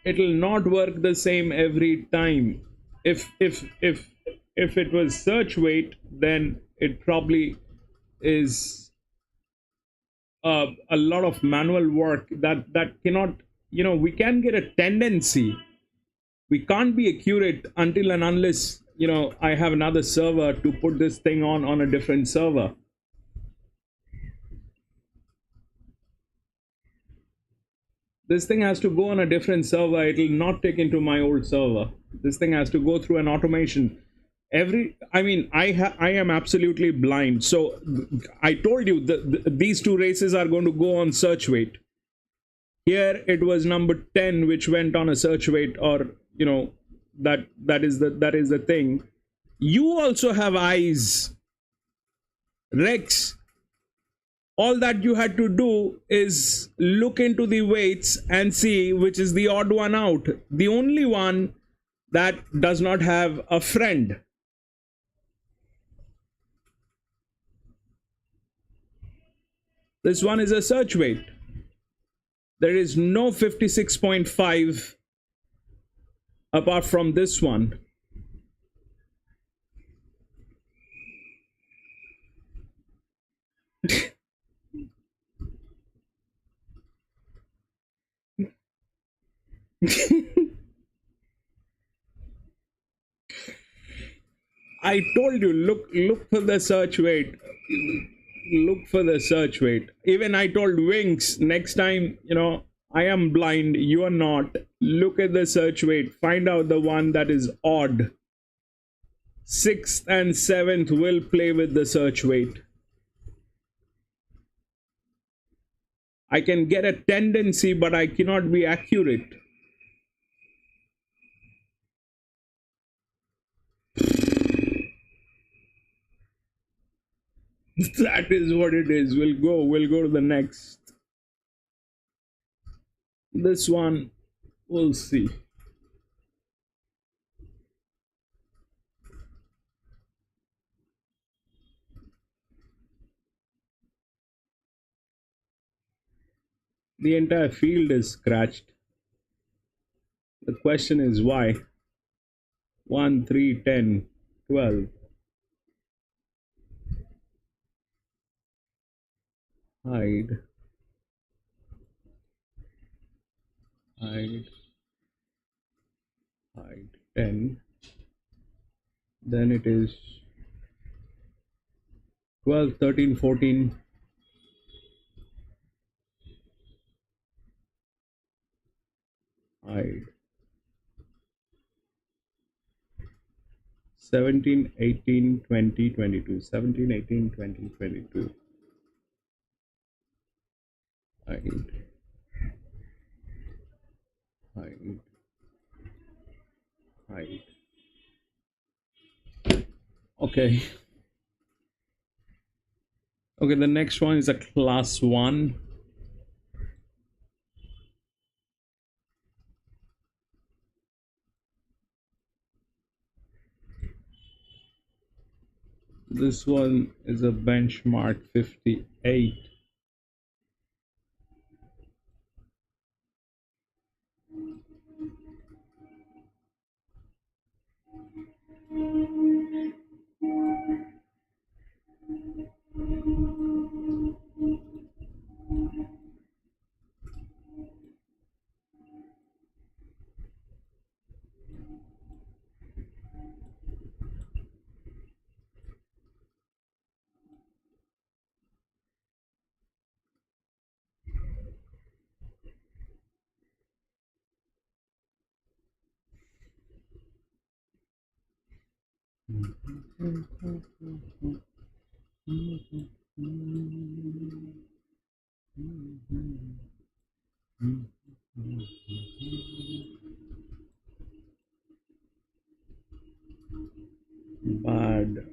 It'll not work the same every time. If it was search weight, then it probably is a lot of manual work that cannot, we can get a tendency. We can't be accurate until and unless, I have another server to put this thing on a different server. This thing has to go on a different server. It will not take into my old server. This thing has to go through an automation. I am absolutely blind. So I told you these two races are going to go on search weight. Here it was number 10 which went on a search weight, or that is the thing. You also have eyes, Rex. All that you had to do is look into the weights and see which is the odd one out. The only one that does not have a friend. This one is a search weight. There is no 56.5 apart from this one. I told you, look for the search weight. Look for the search weight. Even I told Winks, next time, I am blind, you are not. Look at the search weight. Find out the one that is odd. 6th and 7th will play with the search weight. I can get a tendency, but I cannot be accurate. That is what it is. We'll go to the next. This one, we'll see. the entire field is scratched. The question is why? 1, 3, 10, 12. Hide. Hide. Hide. 10. Then it is 12, 13, 14. Hide. 17, 18, 20, 22. 17, 18, 20, 22. Hide. Hide. Hide. Okay. Okay, the next one is a class 1. This one is a benchmark 58. Bad.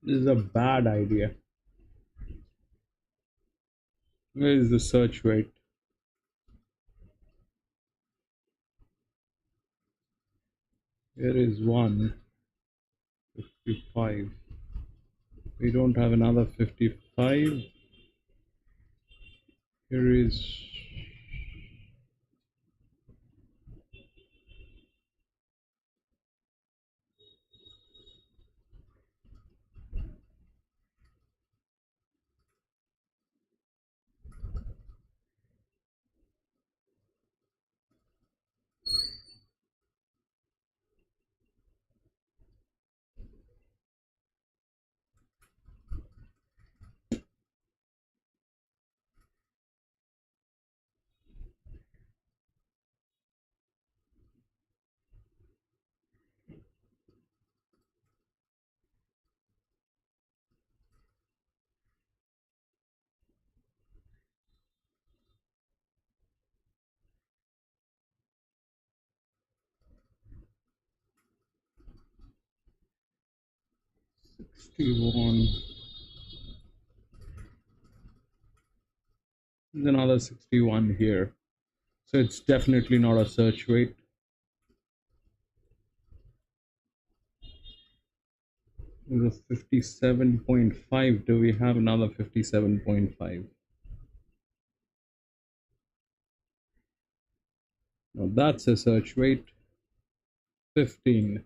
This is a bad idea. Where is the search weight? Here is 155. We don't have another 55. Here is 61. There's another 61 here. So it's definitely not a search weight. There's a 57.5. Do we have another 57.5? Now that's a search weight. 15.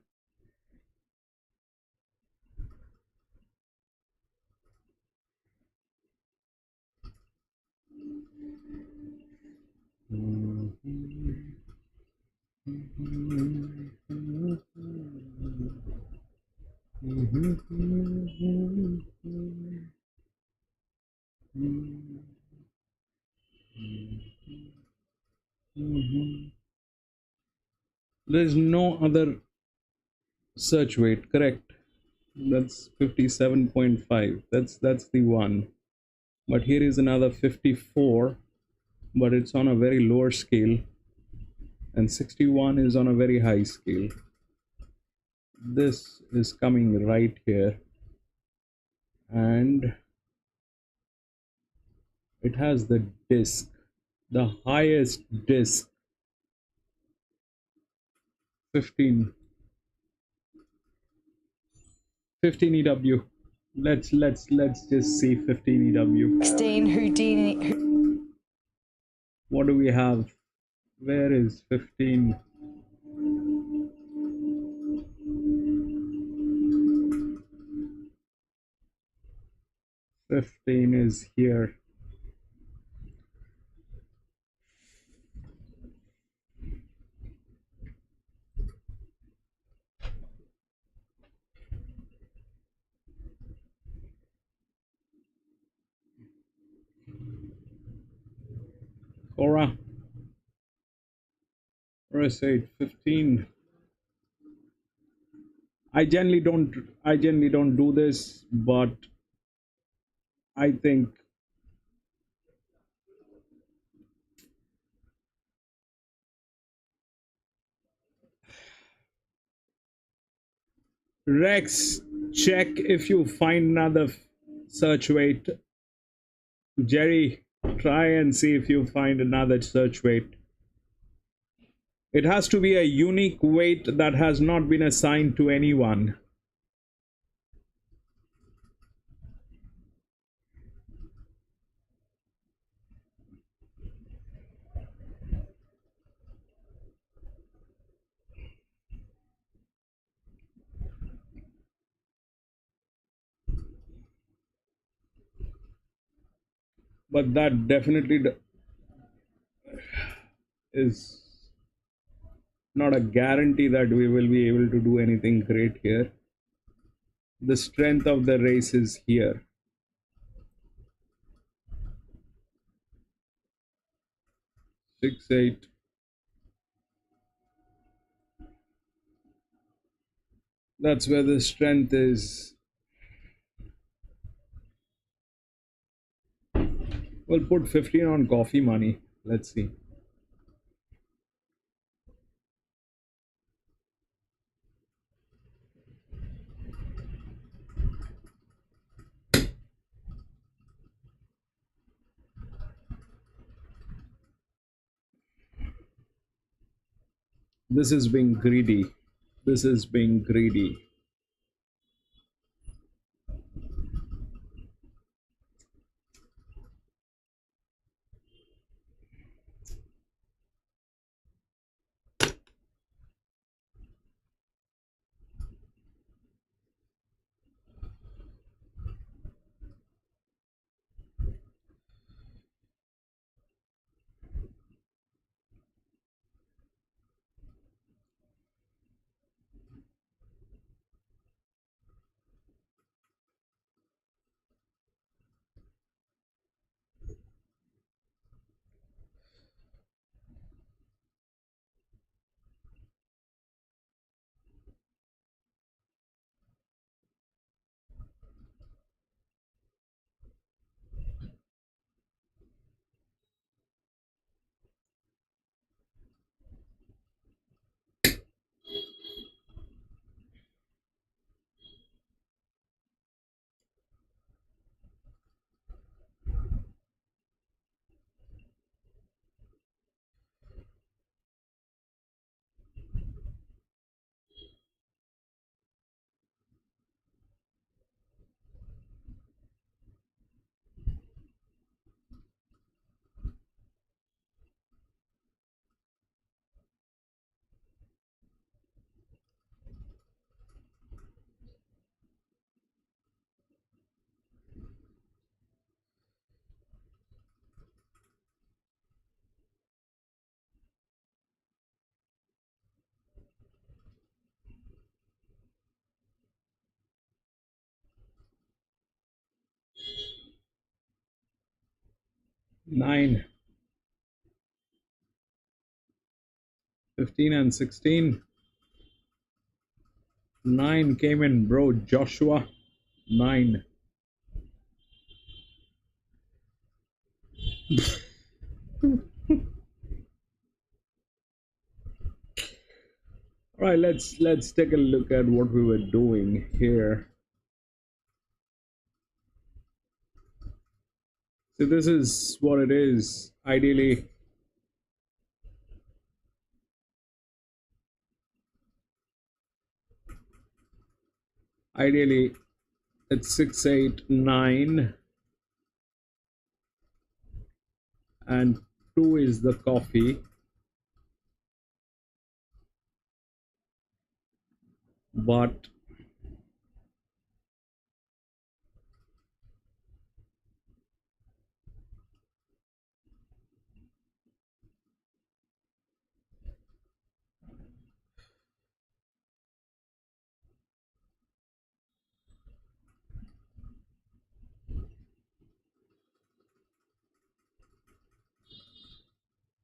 There's no other search weight, correct? That's 57.5. That's the one. But here is another 54, but it's on a very lower scale, and 61 is on a very high scale. This is coming right here, and it has the disc, the highest disc. 15 EW. Let's just see 15 EW. 16 Houdini. What do we have? Where is 15? Fifteen is here. Corowa. Race 8, 15. I generally don't do this, but I think Rex, check if you find another search weight. Jerry, try and see if you find another search weight. It has to be a unique weight that has not been assigned to anyone. But that definitely is not a guarantee that we will be able to do anything great here. The strength of the race is here. Six, 8. That's where the strength is. We'll put 15 on coffee money. Let's see. This is being greedy. This is being greedy. Nine, 15 and 16. 9 came in, bro. Joshua. 9. All right, let's take a look at what we were doing here. So this is what it is. Ideally, it's 6, 8, 9, and 2 is the coffee. But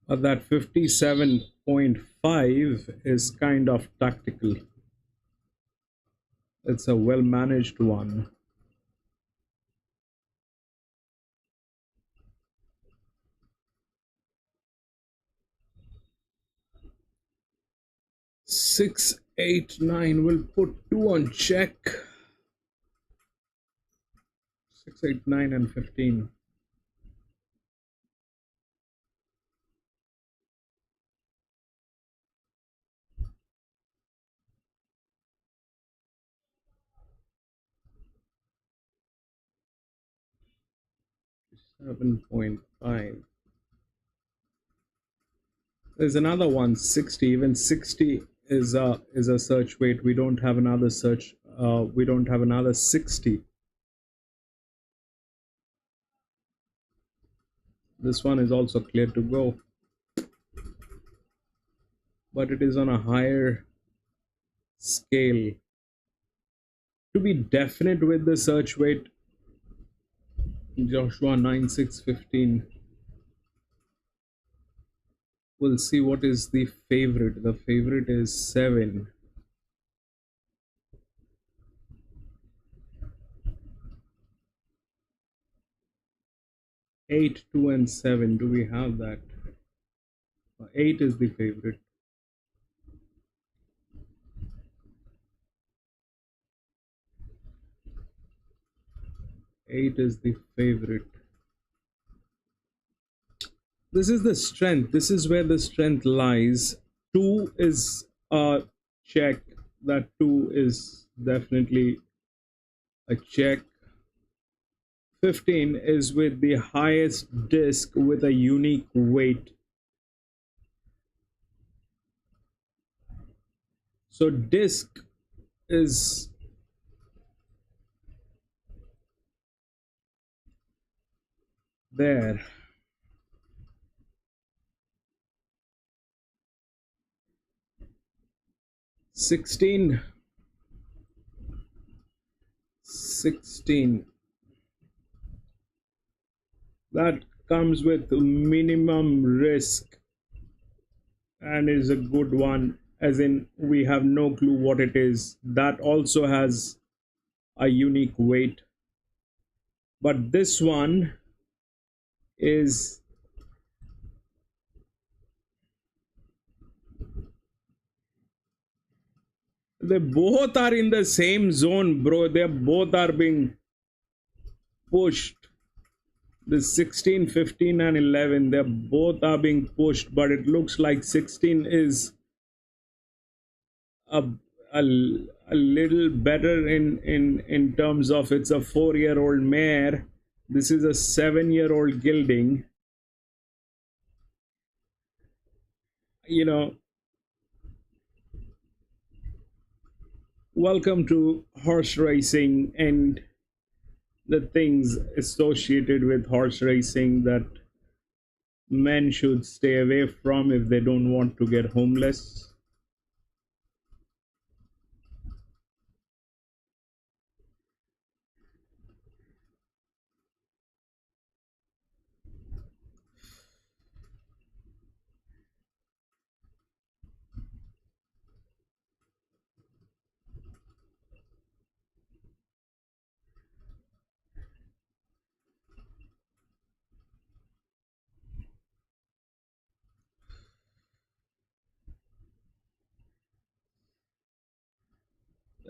that 57.5 is kind of tactical. It's a well managed one. Six, 8, 9. We'll put 2 on check. 6, 8, 9, and 15. $7.5. There's another one, 60. Even 60 is a search weight. We don't have another search. We don't have another 60. This one is also clear to go, but it is on a higher scale. To be definite with the search weight, Joshua 9, 6, 15. We'll see what is the favorite. The favorite is 7. 8, 2, and 7. Do we have that? 8 is the favorite. Eight is the favorite. This is the strength. This is where the strength lies. 2 is a check. That 2 is definitely a check. 15 is with the highest disc with a unique weight. So disc is there. 16 that comes with minimum risk and is a good one, as in we have no clue what it is. That also has a unique weight, but this one is they both are in the same zone, bro. They both are being pushed. The 16, 15 and 11, they both are being pushed, but it looks like 16 is a, a, a little better in terms of it's a 4-year-old mare. This is a 7-year-old gelding. You know, welcome to horse racing and the things associated with horse racing that men should stay away from if they don't want to get homeless.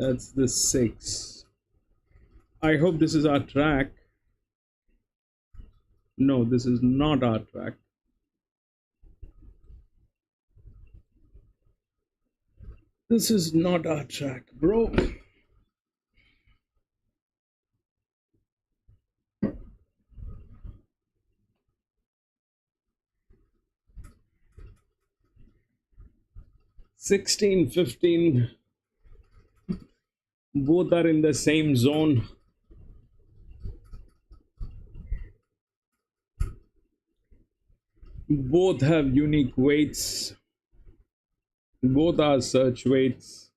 That's the 6. I hope this is our track. No, this is not our track. This is not our track, bro. Sixteen, 15, both are in the same zone. Both have unique weights. Both are search weights.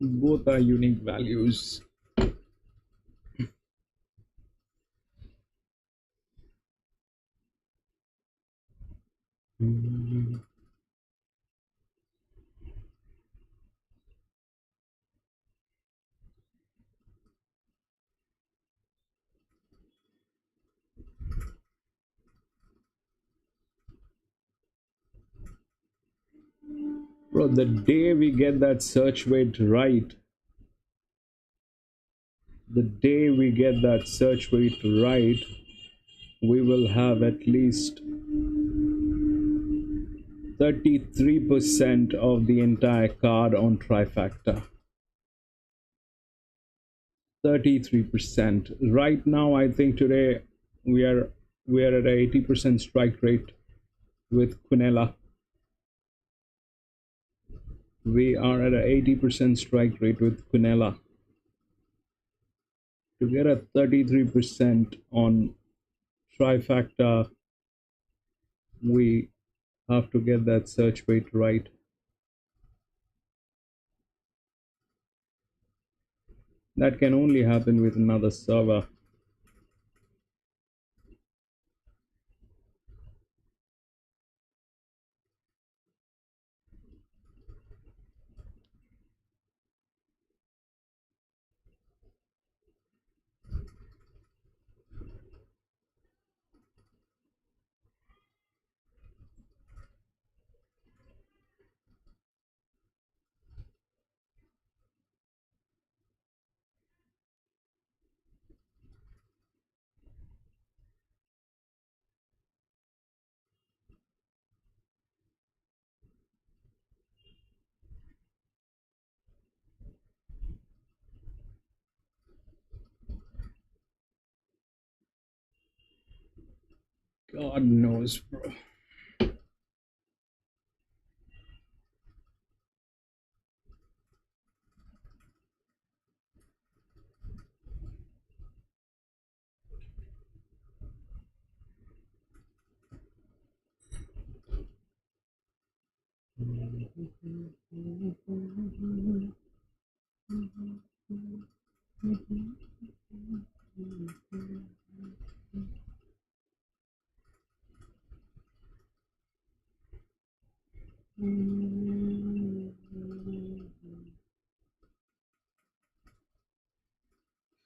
Both are unique values. Bro, the day we get that search weight right, we will have at least 33% of the entire card on trifecta. 33%. Right now, I think today we are at a 80% strike rate with Quinella. We are at a 80% strike rate with Quinella. To get a 33% on trifecta, we have to get that search weight right. That can only happen with another server. God knows, bro.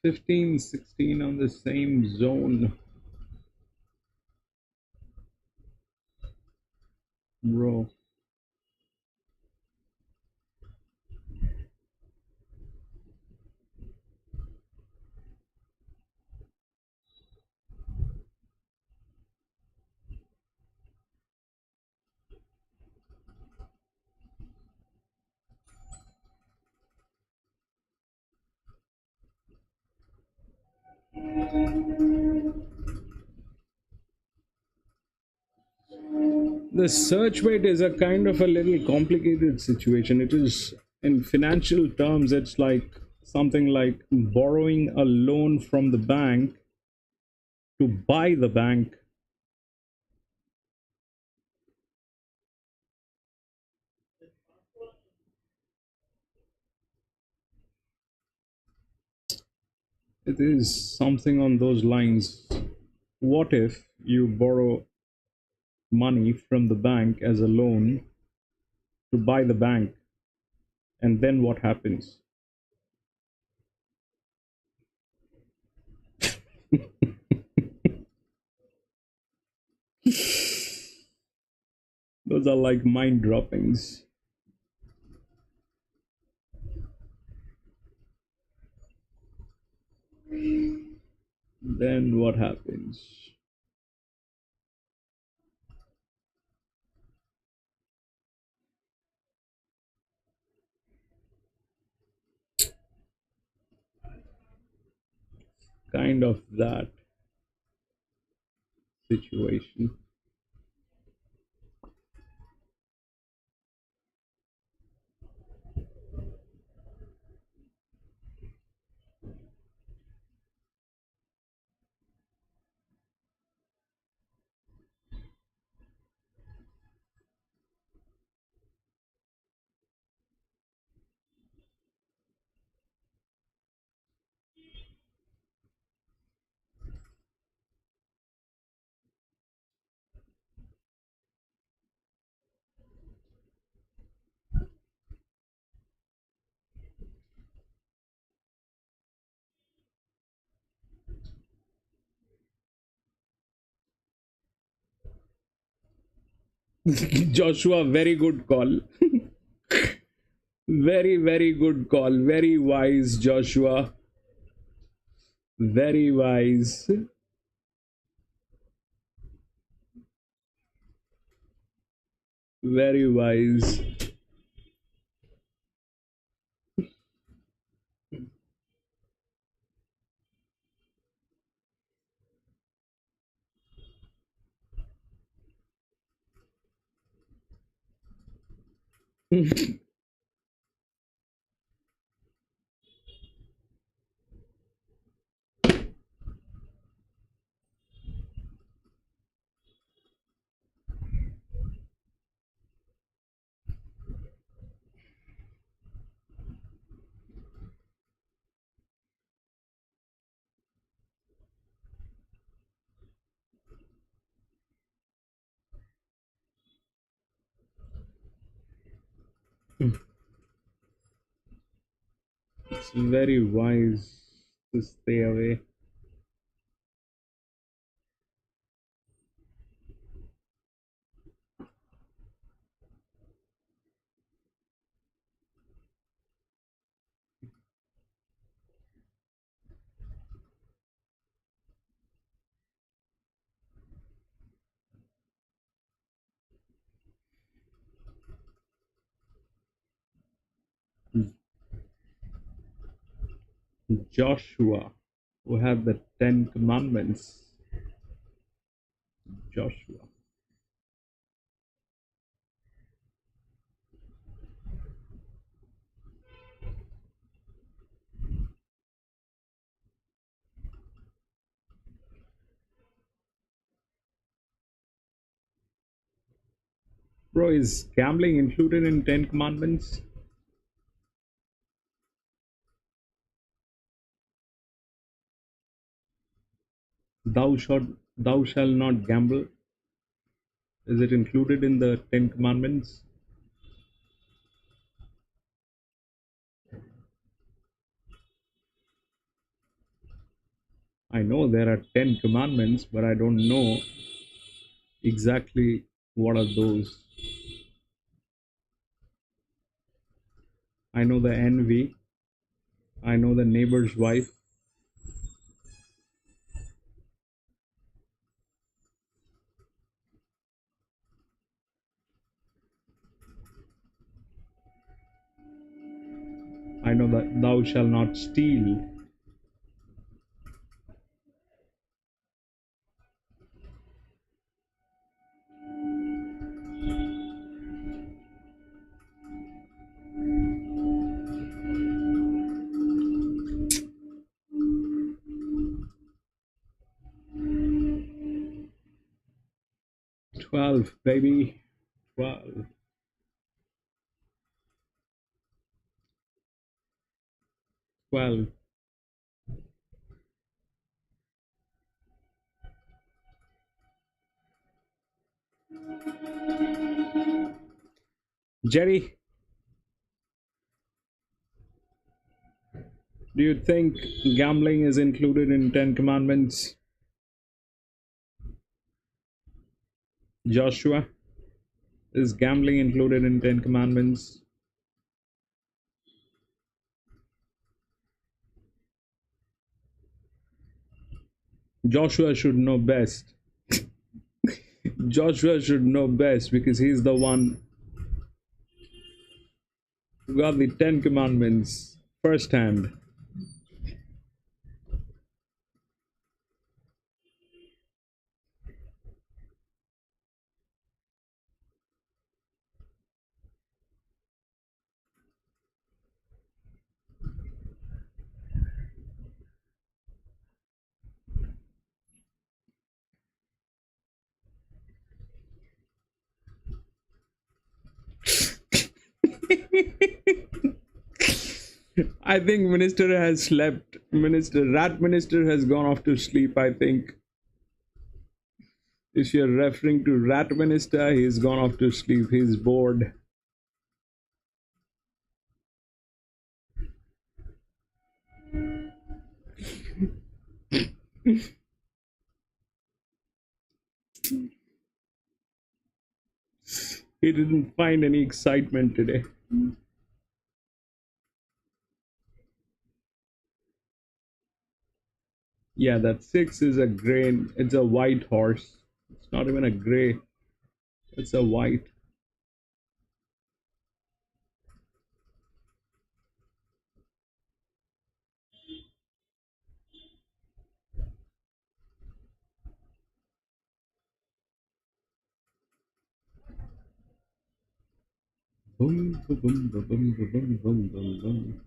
Fifteen, 16 on the same zone, bro. The search weight is a kind of a little complicated situation. It is, in financial terms, it's like something like borrowing a loan from the bank to buy the bank. It is something on those lines. What if you borrow money from the bank as a loan to buy the bank, and then what happens? Those are like mind droppings. Then what happens? Kind of that situation. Joshua, very good call. Very, very good call. Very wise, Joshua. Very wise. Very wise. It's very wise to stay away. Joshua, who had the 10 commandments. Joshua. Bro, is gambling included in 10 commandments? Thou shalt not gamble. Is it included in the 10 commandments? I know there are 10 commandments, but I don't know exactly what are those. I know the envy. I know the neighbor's wife. I know that thou shalt not steal. $12, baby. 12. Jerry, do you think gambling is included in 10 commandments? Joshua, is gambling included in 10 commandments? Joshua should know best. Joshua should know best because he's the one who got the 10 commandments firsthand. I think minister has slept. Rat minister has gone off to sleep, I think. If you're referring to rat minister, he's gone off to sleep. He's bored. He didn't find any excitement today. Yeah, that 6 is a gray. It's a white horse. It's not even a gray. It's a white. Boom, boom, boom, boom, boom, boom, boom, boom, boom.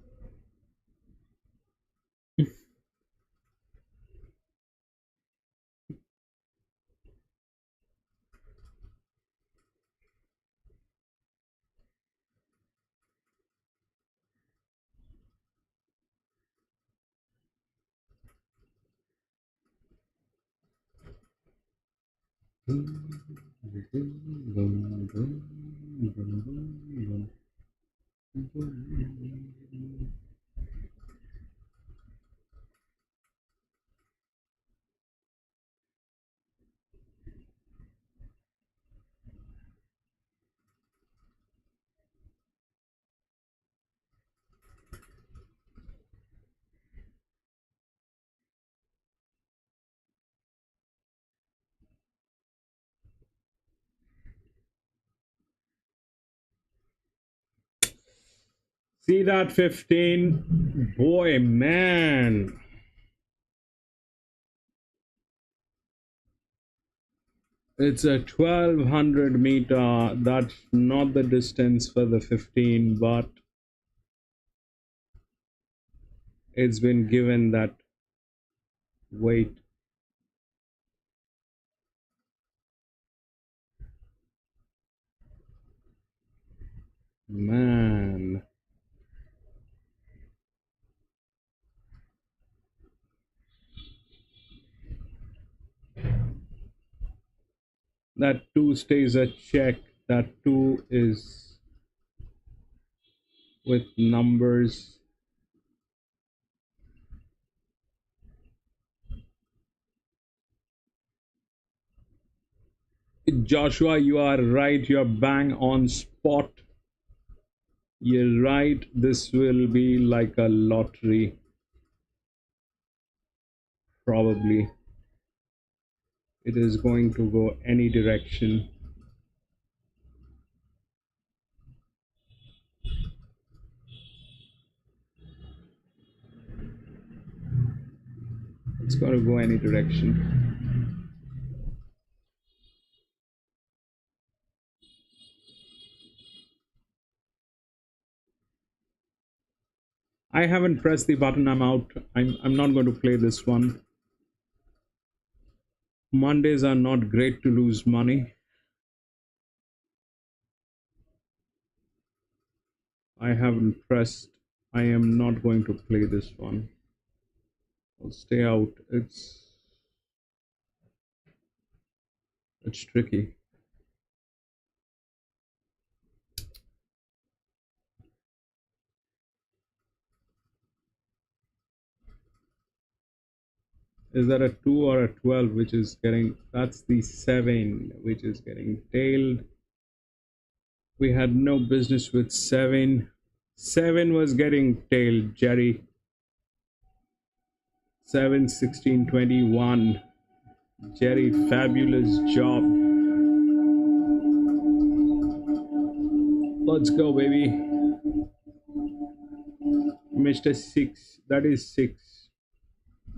See that 15? Boy, man. It's a 1200 meter. That's not the distance for the 15, but it's been given that weight. Man. That 2 stays a check. That 2 is with numbers. Joshua, you are right. You're bang on spot. You're right. This will be like a lottery. Probably. It is going to go any direction. It's going to go any direction. I haven't pressed the button. I'm out. I'm not going to play this one. Mondays are not great to lose money. I haven't pressed. I am not going to play this one. I'll stay out. It's tricky. Is that a 2 or a 12 which is getting, that's the 7 which is getting tailed. We had no business with 7. 7 was getting tailed, Jerry. 7, 16, 21. Jerry, fabulous job. Let's go, baby. Mr. 6, that is 6.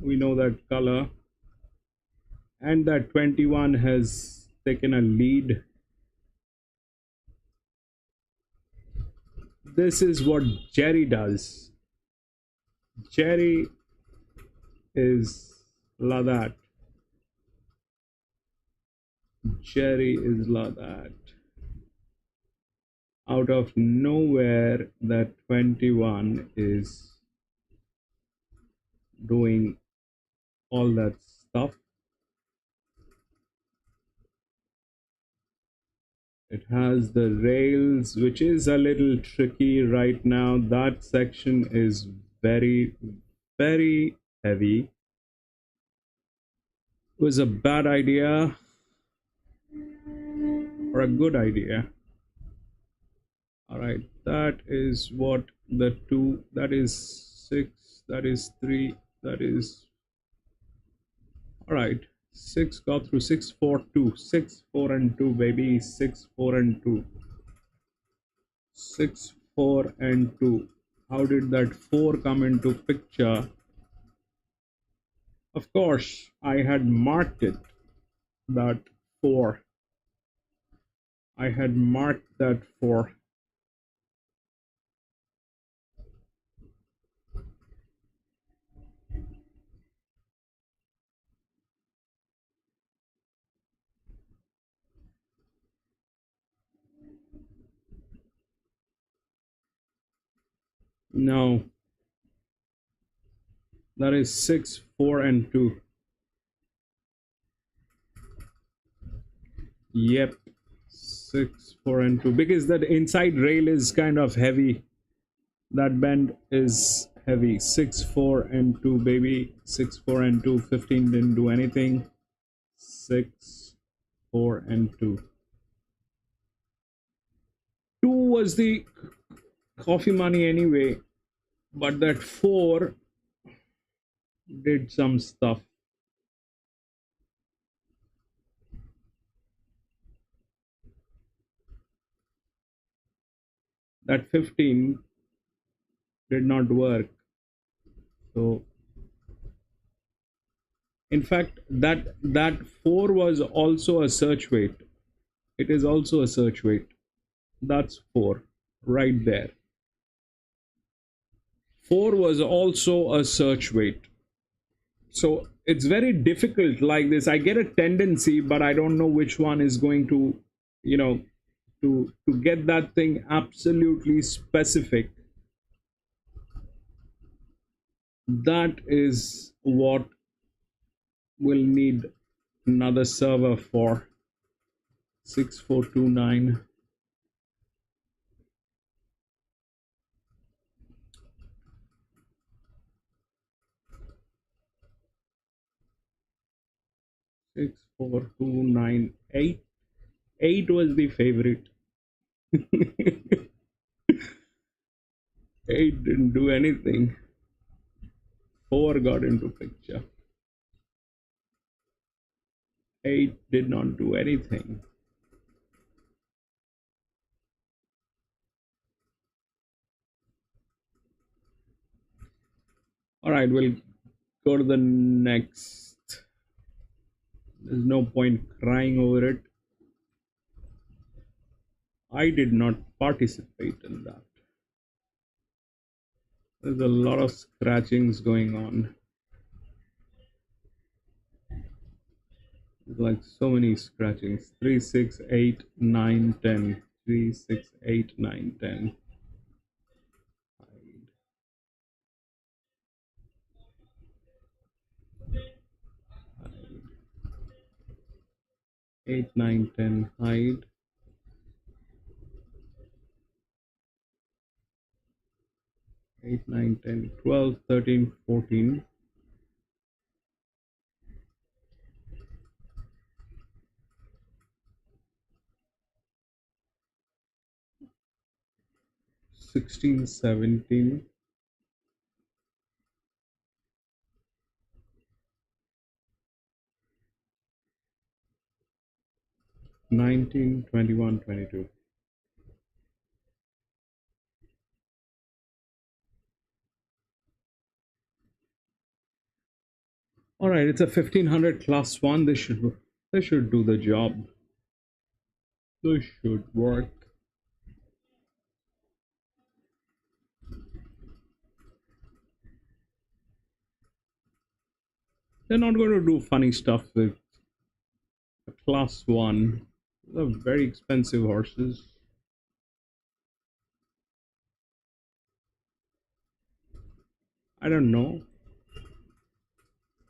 We know that color. And that 21 has taken a lead. This is what Jerry does. Jerry is la that. Jerry is la that. Out of nowhere, that 21 is doing all that stuff. It has the rails, which is a little tricky right now. That section is very, very heavy. It was a bad idea or a good idea. All right, that is what the 2, that is 6, that is 3, that is, all right, 6 got through. 6, 4, 2, 6, 4 and 2, baby. 6, 4 and 2, 6, 4 and 2. How did that 4 come into picture? Of course, I had marked it, that 4. I had marked that 4. No, that is 6, 4 and 2. Yep, 6, 4 and 2, because that inside rail is kind of heavy. That bend is heavy. 6, 4 and 2, baby. 6, 4 and 2. 15 didn't do anything. 6, 4 and 2. 2 was the coffee money anyway, but that 4 did some stuff. That 15 did not work. So In fact, that 4 was also a search weight. It is also a search weight. That's 4 right there. 4 was also a search weight. So it's very difficult like this. I get a tendency, but I don't know which one is going to, you know, to get that thing absolutely specific. That is what we'll need another server for. 6429. Six, 4, 2, 9, 8. 8 was the favorite. 8 didn't do anything. 4 got into picture. 8 did not do anything. All right, we'll go to the next. There's no point crying over it. I did not participate in that. There's a lot of scratchings going on. There's like so many scratchings. 3, 6, 8, 9, 10. 3, 6, 8, 9, 10. 8, 9, 10, hide. 8, 9, 10, 12, 13, 14. 16, 17. 19, 21, 22. All right, it's a 1500 class 1. This should do the job. This should work. They're not going to do funny stuff with a class 1. They're very expensive horses. I don't know.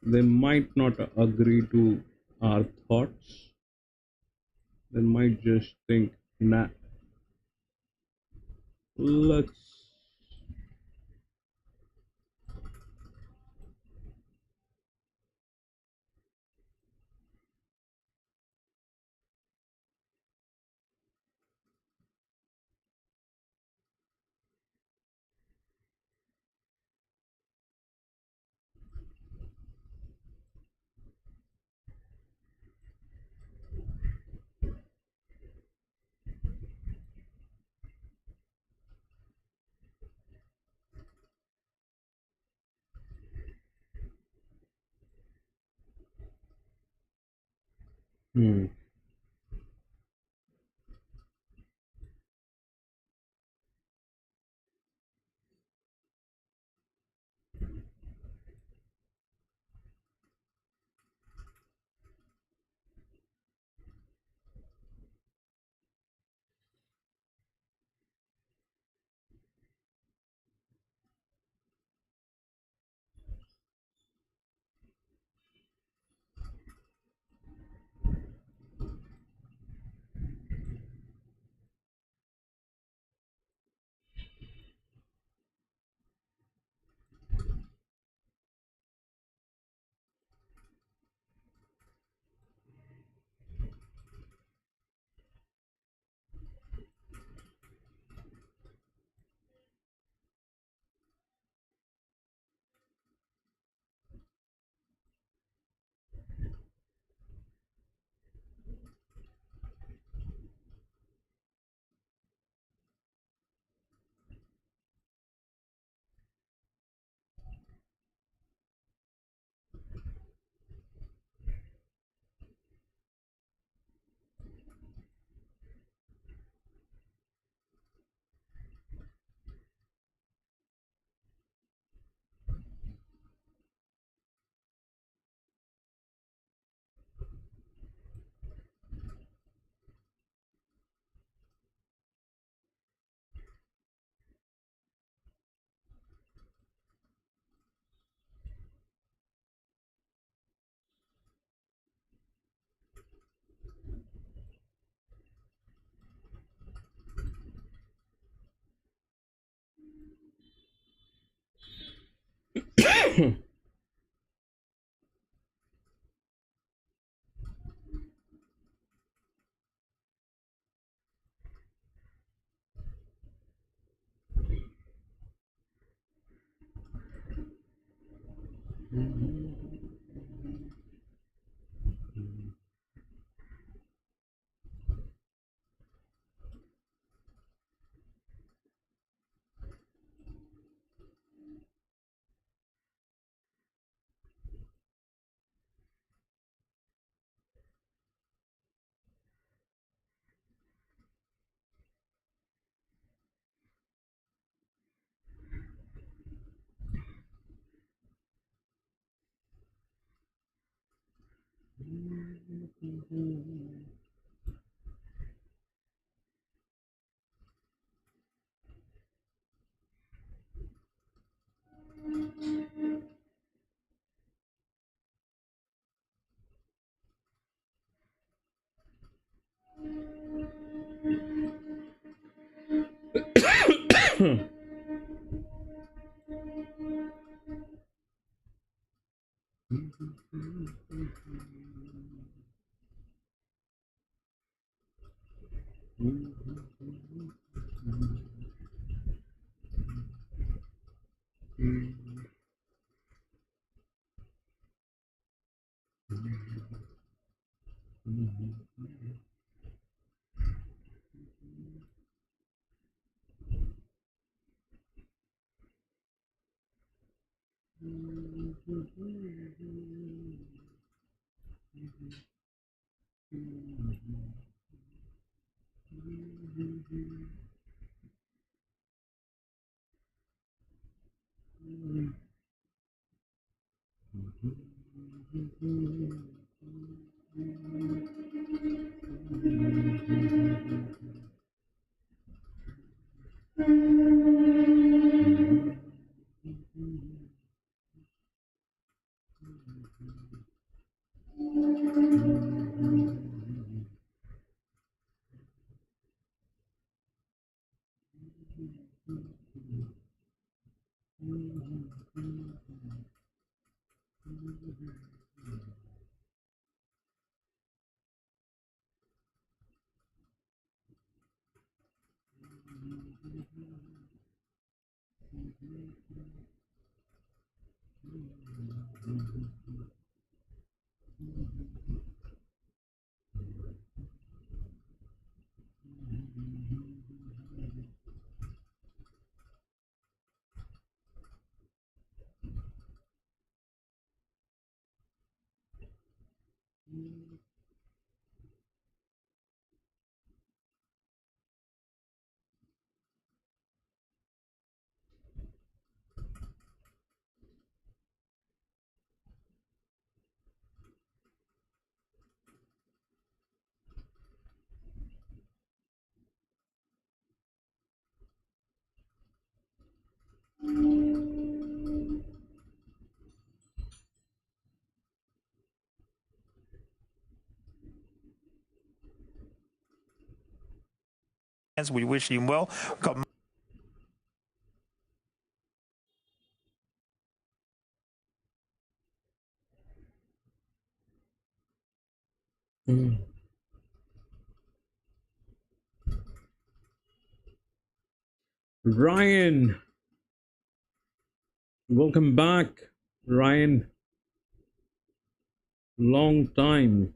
They might not agree to our thoughts. They might just think, nah, let's. Hmm. We wish him well. Got Ryan, welcome back, Ryan. Long time.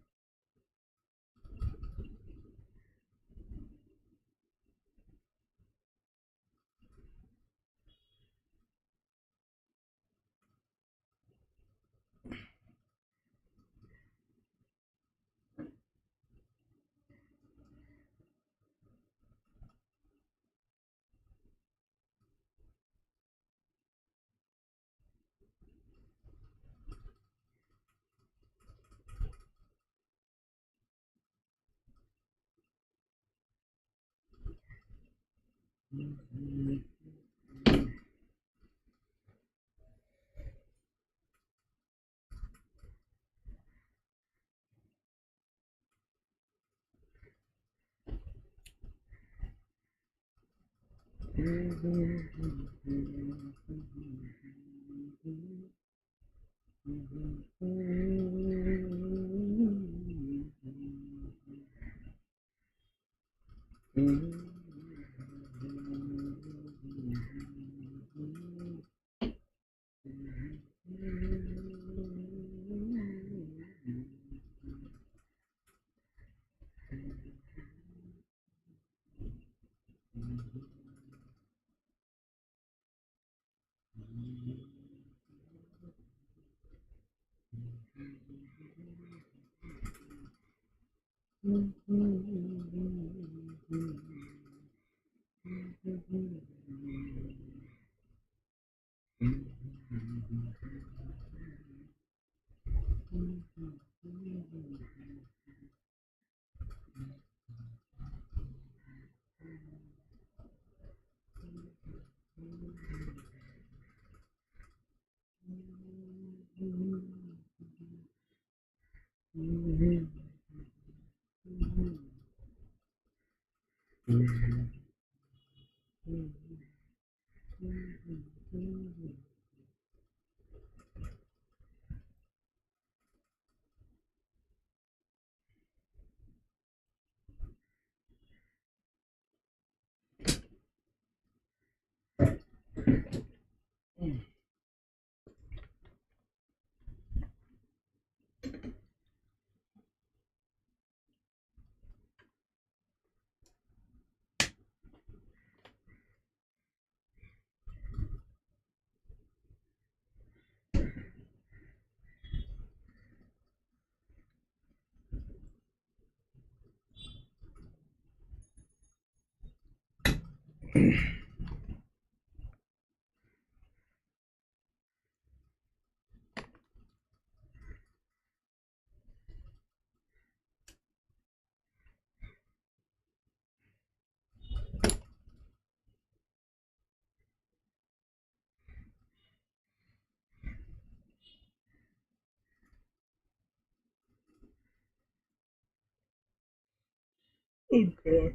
Oh God.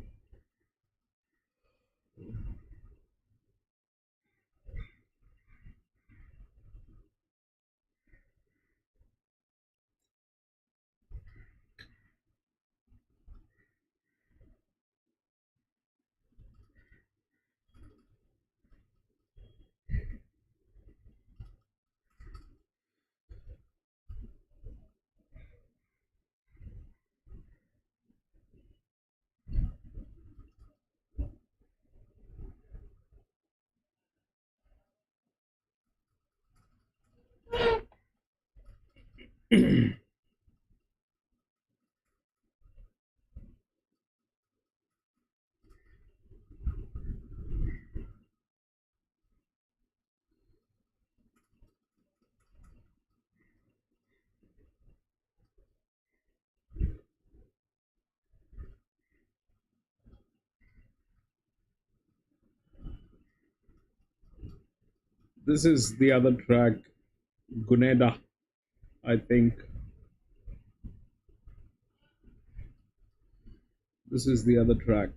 This is the other track, Guneda, I think. This is the other track.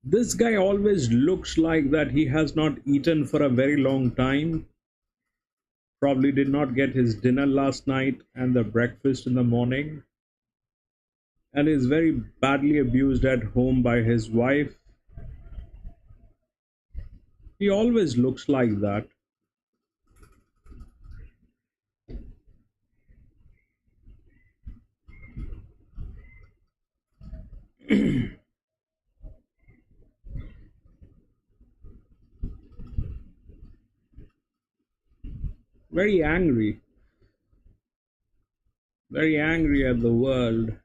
This guy always looks like that he has not eaten for a very long time. Probably did not get his dinner last night and the breakfast in the morning. And is very badly abused at home by his wife. He always looks like that. Very angry at the world.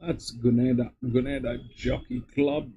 That's Guneda Jockey Club.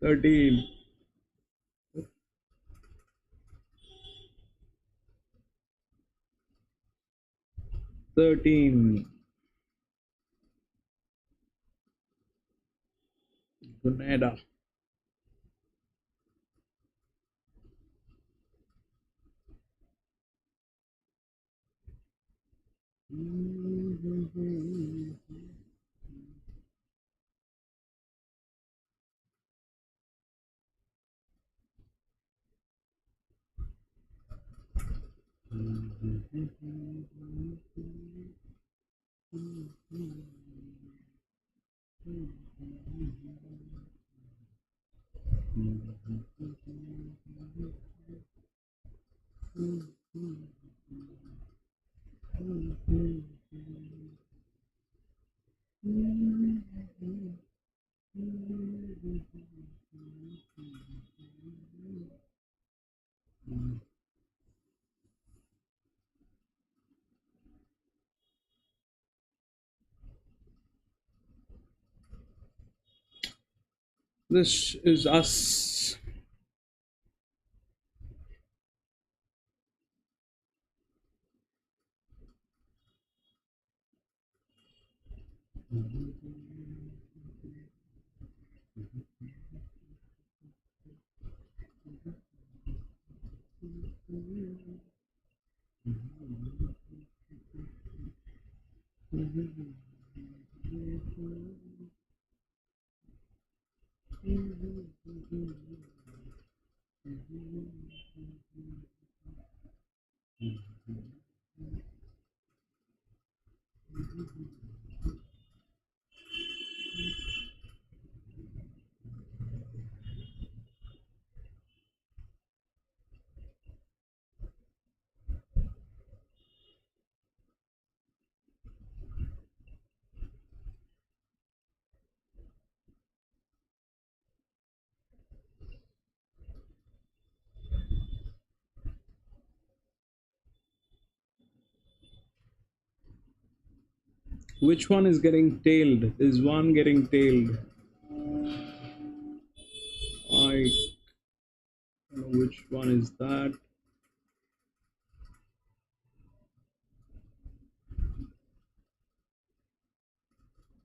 13. 13. Grenada. This is us. Which one is getting tailed? There's one getting tailed. I don't know which one is that.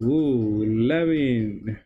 Ooh, 11.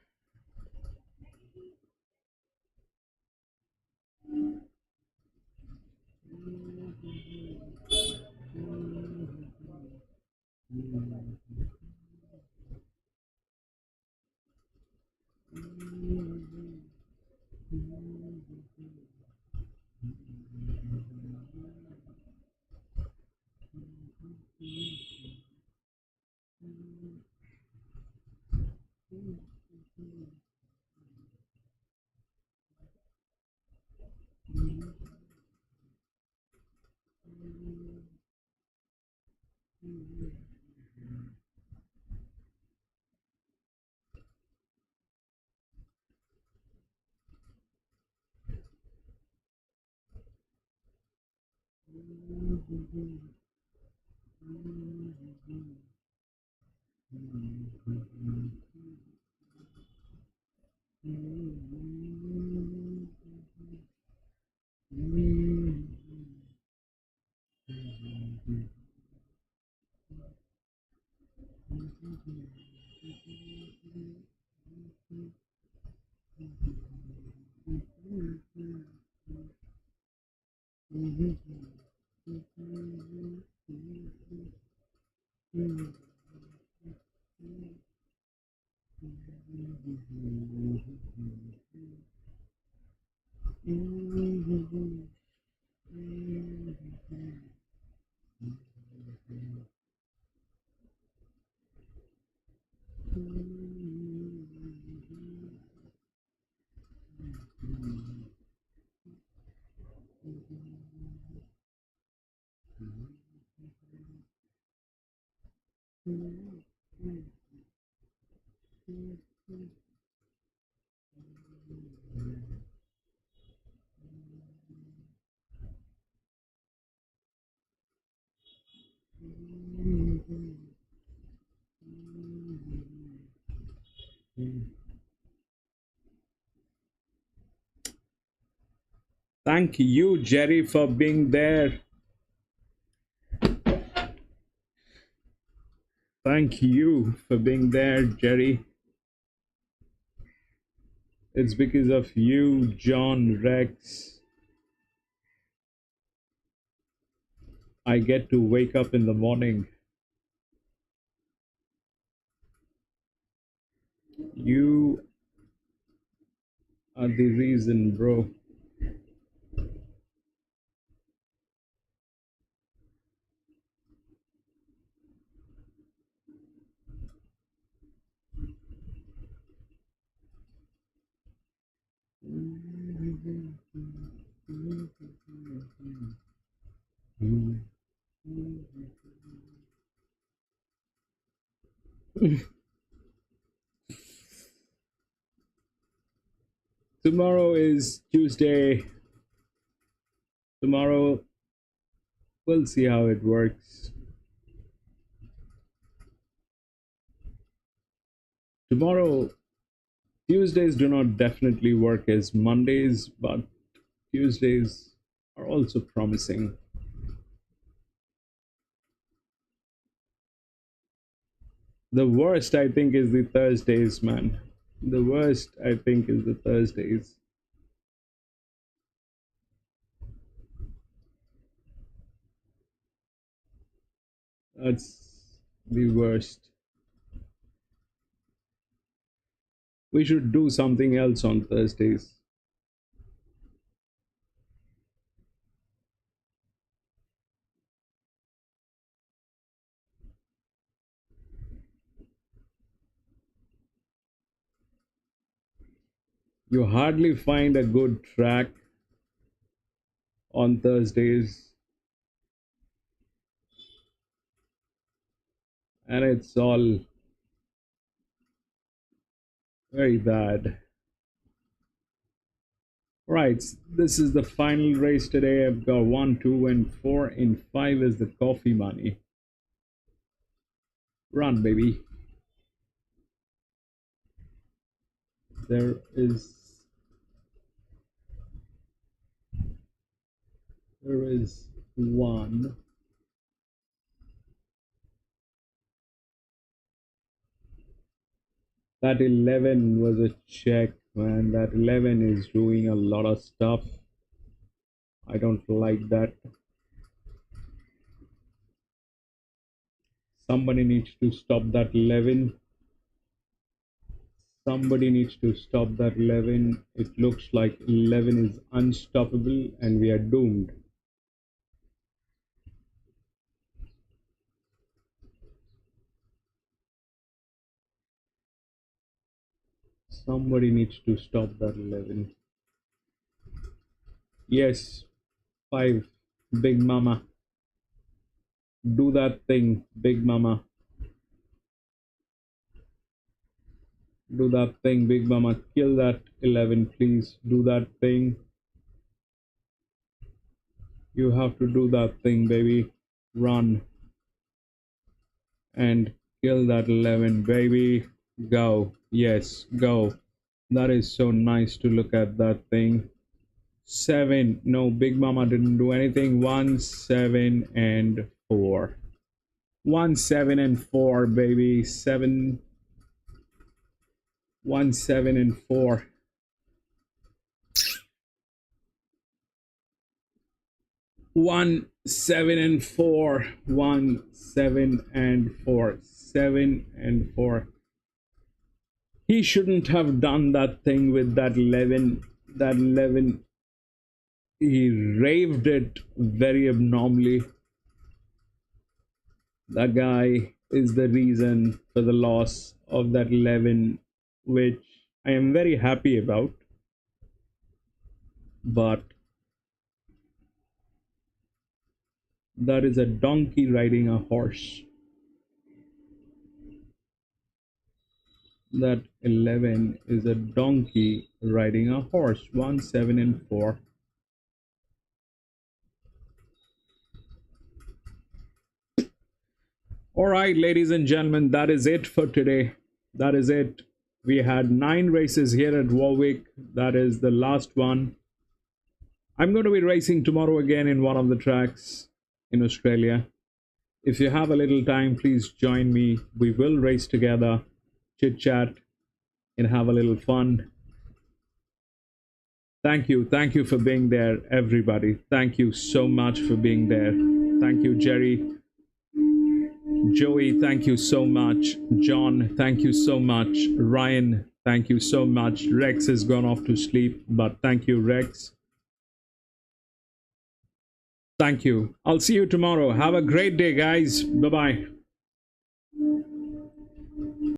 Thank you, Jerry, for being there. Thank you for being there, Jerry. It's because of you, John Rex, I get to wake up in the morning. You are the reason, bro. Tomorrow is Tuesday. Tomorrow, we'll see how it works. Tomorrow, Tuesdays do not definitely work as Mondays, but Tuesdays are also promising. The worst, I think, is the Thursdays, man. The worst, I think, is the Thursdays. That's the worst. We should do something else on Thursdays. You hardly find a good track on Thursdays, and it's all very bad. Right, this is the final race today. I've got 1, 2, and 4, and 5 is the coffee money. Run, baby. There is one. That 11 was a check, man. That 11 is doing a lot of stuff. I don't like that. Somebody needs to stop that 11. Somebody needs to stop that 11. It looks like 11 is unstoppable and we are doomed. Somebody needs to stop that 11. Yes, 5. Big Mama. Do that thing, Big Mama. Do that thing, Big Mama. Kill that 11, please. Do that thing. You have to do that thing, baby. Run. And kill that 11, baby. Go. Yes, go. That is so nice to look at that thing. 7. No, Big Mama didn't do anything. 1, 7, and 4. 1, 7, and 4, baby. 7. 1, 7, and 4. 1, 7, and 4. 1, 7, and 4. 7 and 4. He shouldn't have done that thing with that 11. That 11, he raved it very abnormally. That guy is the reason for the loss of that 11, which I am very happy about. But that is a donkey riding a horse. That 11 is a donkey riding a horse. 1, 7, and 4. All right, ladies and gentlemen, that is it for today. That is it. We had 9 races here at Warwick. That is the last one. I'm going to be racing tomorrow again in one of the tracks in Australia. If you have a little time, please join me. We will race together, chit chat, and have a little fun. Thank you for being there, everybody. Thank you so much for being there. Thank you, Jerry. Joey, thank you so much. John, thank you so much. Ryan, thank you so much. Rex has gone off to sleep, but thank you, Rex. Thank you. I'll see you tomorrow. Have a great day, guys. Bye-bye.